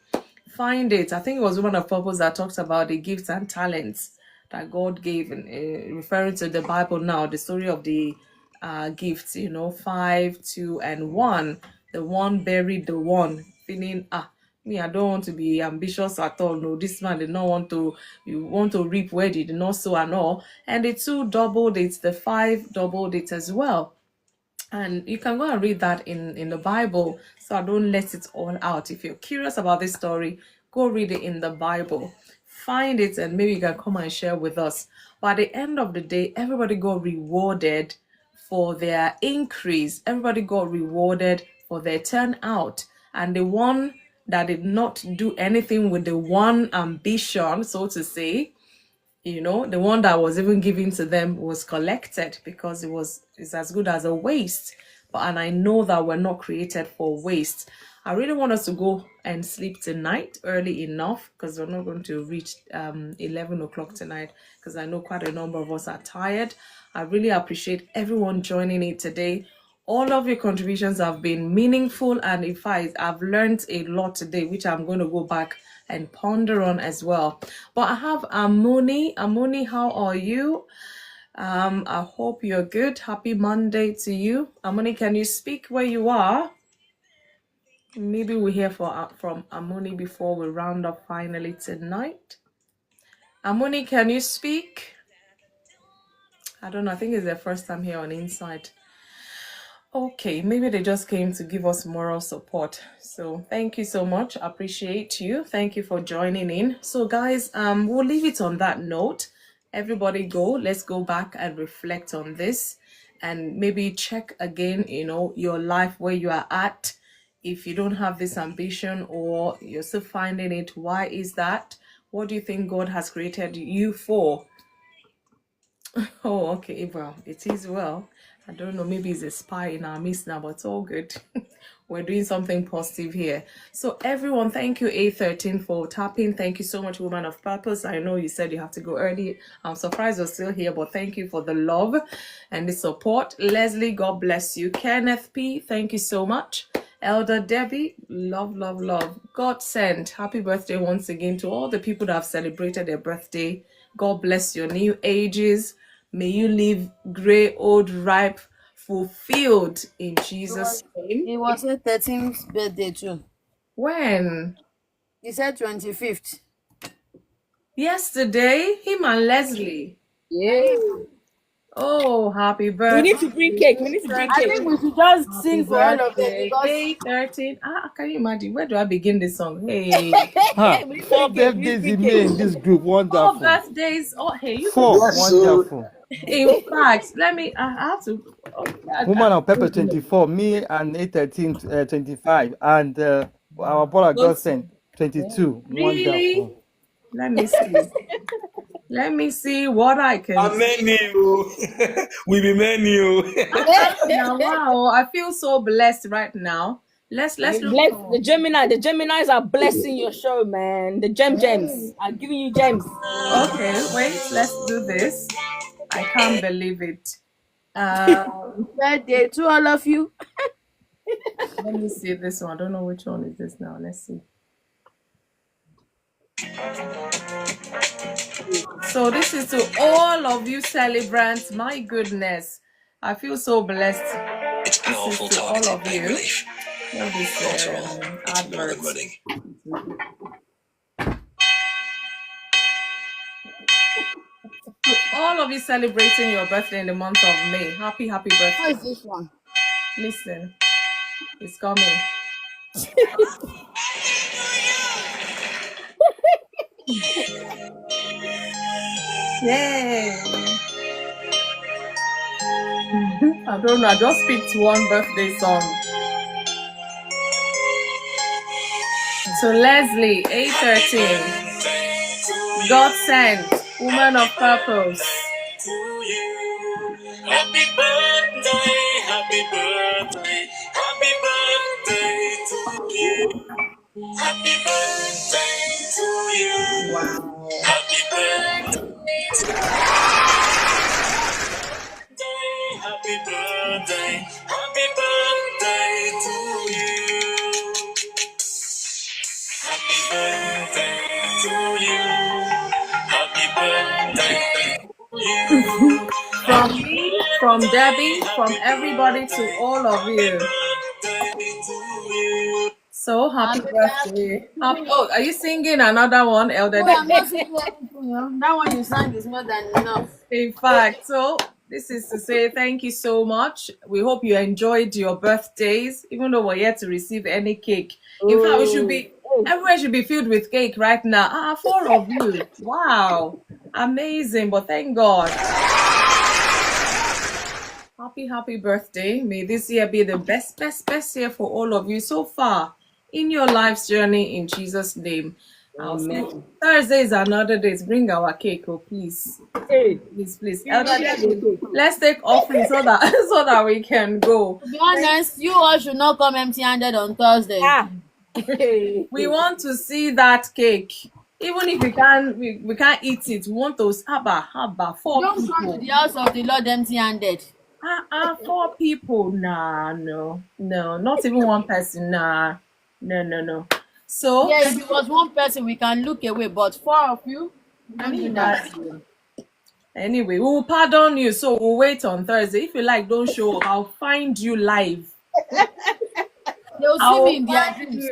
Find it. I think it was one of Purpose that talks about the gifts and talents that God gave, referring to the Bible now, the story of the gifts, 5, 2, and 1. The one buried the one, feeling, me, I don't want to be ambitious at all. No, this man did not want to, you want to reap where he did not sow and all. And the 2 doubled it, the 5 doubled it as well. And you can go and read that in the Bible. So I don't let it all out. If you're curious about this story, go read it in the Bible. Find it and maybe you can come and share with us. But at the end of the day, everybody got rewarded for their increase. Everybody got rewarded for their turnout. And the one that did not do anything with the one ambition, so to say, the one that was even given to them was collected, because it's as good as a waste. And I know that we're not created for waste. I really want us to go and sleep tonight early enough, because we're not going to reach 11 o'clock tonight, because I know quite a number of us are tired. I really appreciate everyone joining it today. All of your contributions have been meaningful, and in fact, I've learned a lot today, which I'm going to go back and ponder on as well. But I have Amoni. Amoni, how are you? I hope you're good. Happy Monday to you. Amoni, can you speak where you are? Maybe we'll hear from Amoni before we round up finally tonight. Amoni, can you speak? I don't know. I think it's their first time here on Inside. Okay, maybe they just came to give us moral support. So thank you so much. Appreciate you. Thank you for joining in. So guys, we'll leave it on that note. Everybody go. Let's go back and reflect on this, and maybe check again, your life, where you are at. If you don't have this ambition, or you're still finding it, why is that? What do you think God has created you for? Oh, okay. Well, it is well. I don't know. Maybe it's a spy in our midst now, but it's all good. We're doing something positive here. So everyone, thank you, A13, for tapping. Thank you so much, Woman of Purpose. I know you said you have to go early. I'm surprised you're still here, but thank you for the love and the support. Leslie, God bless you. Kenneth P, thank you so much. Elder Debbie, love, love, love. God sent. Happy birthday once again to all the people that have celebrated their birthday. God bless your new ages. May you live gray, old, ripe, fulfilled in Jesus' name. It was a 13th birthday too. When? He said 25th. Yesterday, him and Leslie. Yeah. Oh, happy birthday. We need to bring cake. We need to bring I cake. think we should just Happy sing for all of them, birthday. because Day 13. Can you imagine? Where do I begin this song? Hey. We need to 4 bring cake. We need birthdays to in bring May cake. in this group. Wonderful. Oh, birthdays. Oh, hey, you 4. Yes, so Wonderful. in fact, I have to. Woman of Pepper 24, me and A13 25, and our brother God sent 22. Really? Wonderful. Let me see. Let me see what I can see. many. We be many. Now, wow, I feel so blessed right now. Let's look Bless for. the Gemini. The Geminis are blessing your show, man. The gems are giving you gems. Okay, wait, let's do this. I can't believe it. birthday to all of you. Let me see this one. I don't know which one is this now. Let's see. So this is to all of you celebrants. My goodness, I feel so blessed. It's This is powerful to all targeting of pain you. relief. All this After all, it's more than adverts. running. To all of you celebrating your birthday in the month of May, happy What birthday. is this one? Listen, it's coming. Yay! I don't know, I just picked one birthday song. So Leslie, A13, God sent, Woman of Purpose. Happy birthday, happy birthday, happy birthday to you. Happy birthday to you. Wow. Happy birthday to Happy birthday to you. Happy birthday to you. Happy birthday to you. From me, from Debbie, from everybody to all of you. So happy birthday. Oh, are you singing another one, Elder? No, I'm not singing anything. That one you sang is more than enough. In fact, so this is to say thank you so much. We hope you enjoyed your birthdays, even though we're yet to receive any cake. In fact, everywhere should be filled with cake right now. 4 of you. Wow. Amazing. But thank God. Happy birthday. May this year be the best year for all of you so far in your life's journey in Jesus' name. I'll see. Thursday is another day. Bring our cake, oh please. Hey, Please. Let's take offering so that we can go. To be honest, you all should not come empty-handed on Thursday. We want to see that cake. Even if we can't eat it, we want to haba 4 Don't people. come to the house of the Lord empty-handed. 4 people. Nah, no, not even 1 person. Nah, no. So Yeah, if it was 1 person, we can look away, but 4 of you, don't do that. Anyway, we will pardon you. So we'll wait on Thursday. If you like, don't show. I'll find you live. They'll see me in their dreams.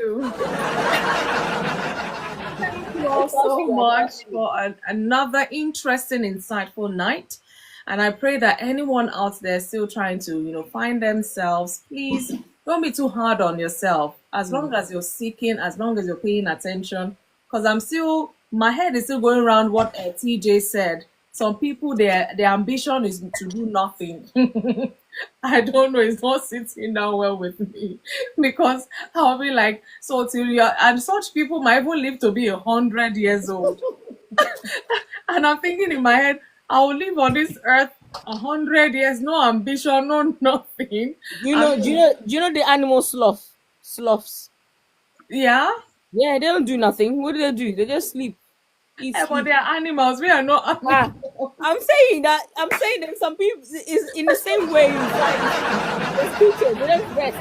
Thank you all so much for another interesting, insightful night. And I pray that anyone out there still trying to, find themselves, please don't be too hard on yourself. As long as you're seeking, as long as you're paying attention, because my head is still going around what TJ said. Some people, their ambition is to do nothing. I don't know, it's not sitting down well with me, because I'll be like, so till and such people might even live to be 100 years old. And I'm thinking in my head, I will live on this earth 100 years, no ambition, no nothing. Do you know the animal sloths? Yeah? Yeah, they don't do nothing. What do? They just sleep. But they are animals. We are not animals. I'm saying that some people is in the same way. They don't rest.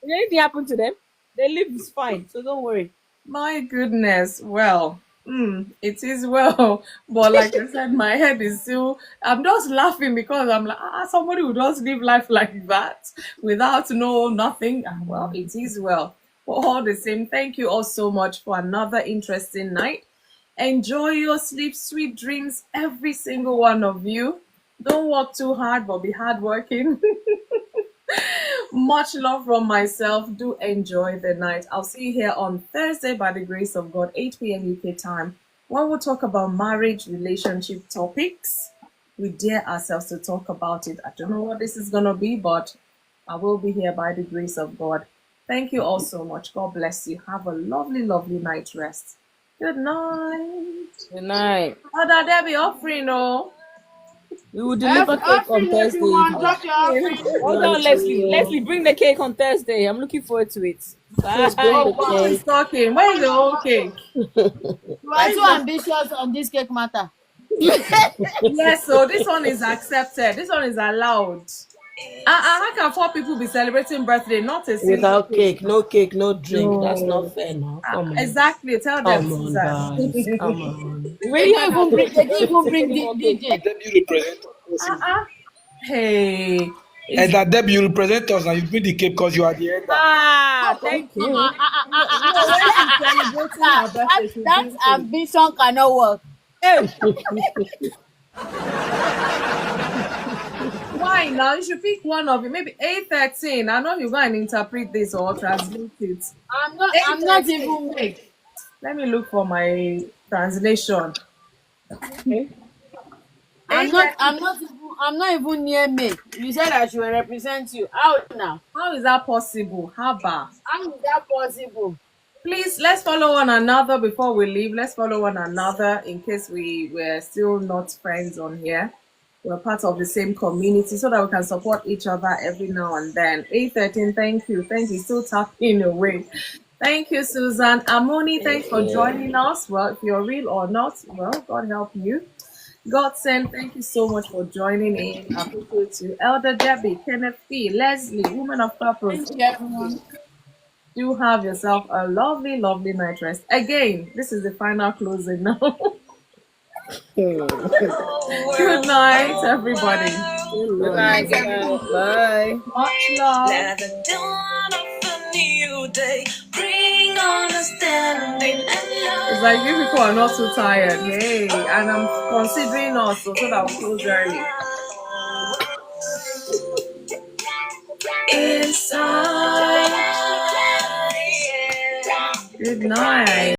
If anything happen to them, they live is fine. So don't worry. My goodness. Well, it is well. But like I said, my head is still. I'm just laughing because I'm like, somebody who does live life like that without nothing. Well, it is well. But all the same, thank you all so much for another interesting night. Enjoy your sleep, sweet dreams, every single one of you. Don't work too hard, but be hardworking. Much love from myself. Do enjoy the night. I'll see you here on Thursday by the grace of God, 8 p.m. UK time, when we'll talk about marriage, relationship topics. We dare ourselves to talk about it. I don't know what this is going to be, but I will be here by the grace of God. Thank you all so much. God bless you. Have a lovely, lovely night rest. Good night. Good night. Other Debbie offering, We will deliver cake on Thursday. Hold on, Leslie, bring the cake on Thursday. I'm looking forward to it. She's talking. Where is the whole cake? You are too ambitious on this cake matter. Yes, so this one is accepted. This one is allowed. How can 4 people be celebrating birthday? Not a single without cake, no drink. No. That's not fair now. Come on. Exactly. Tell them. Come on, guys. Come on. They didn't even bring the DJ. Debbie, you represent us. Hey. And that Debbie, you represent us and you bring the cake because you are the elder. Thank you. That ambition cannot work. Why now? You should pick one of it. Maybe 8:13. I know you're going to interpret this or translate it. I'm not even make. Let me look for my translation. Okay. I'm not even near me. You said I should represent you. How now? How is that possible? Haba. How is that possible? Please, let's follow one another before we leave. Let's follow one another in case we're still not friends on here. We're part of the same community so that we can support each other every now and then. 8:13, thank you. Still tapping away. Thank you, Susan. Amoni, thanks for joining us. Well, if you're real or not, well, God help you. Godsend, thank you so much for joining in. I appreciate you. Elder Debbie, Kenneth P, Leslie, Woman of Purpose, Thank you. everyone. Do have yourself a lovely, lovely night rest. Again, this is the final closing now. Good night, everybody. Good night. Good night. Bye. Much love. Let the dawn of a new day bring understanding and love. It's like you people are not too tired. Hey, and I'm considering us so that we'll close early. Inside. Good night.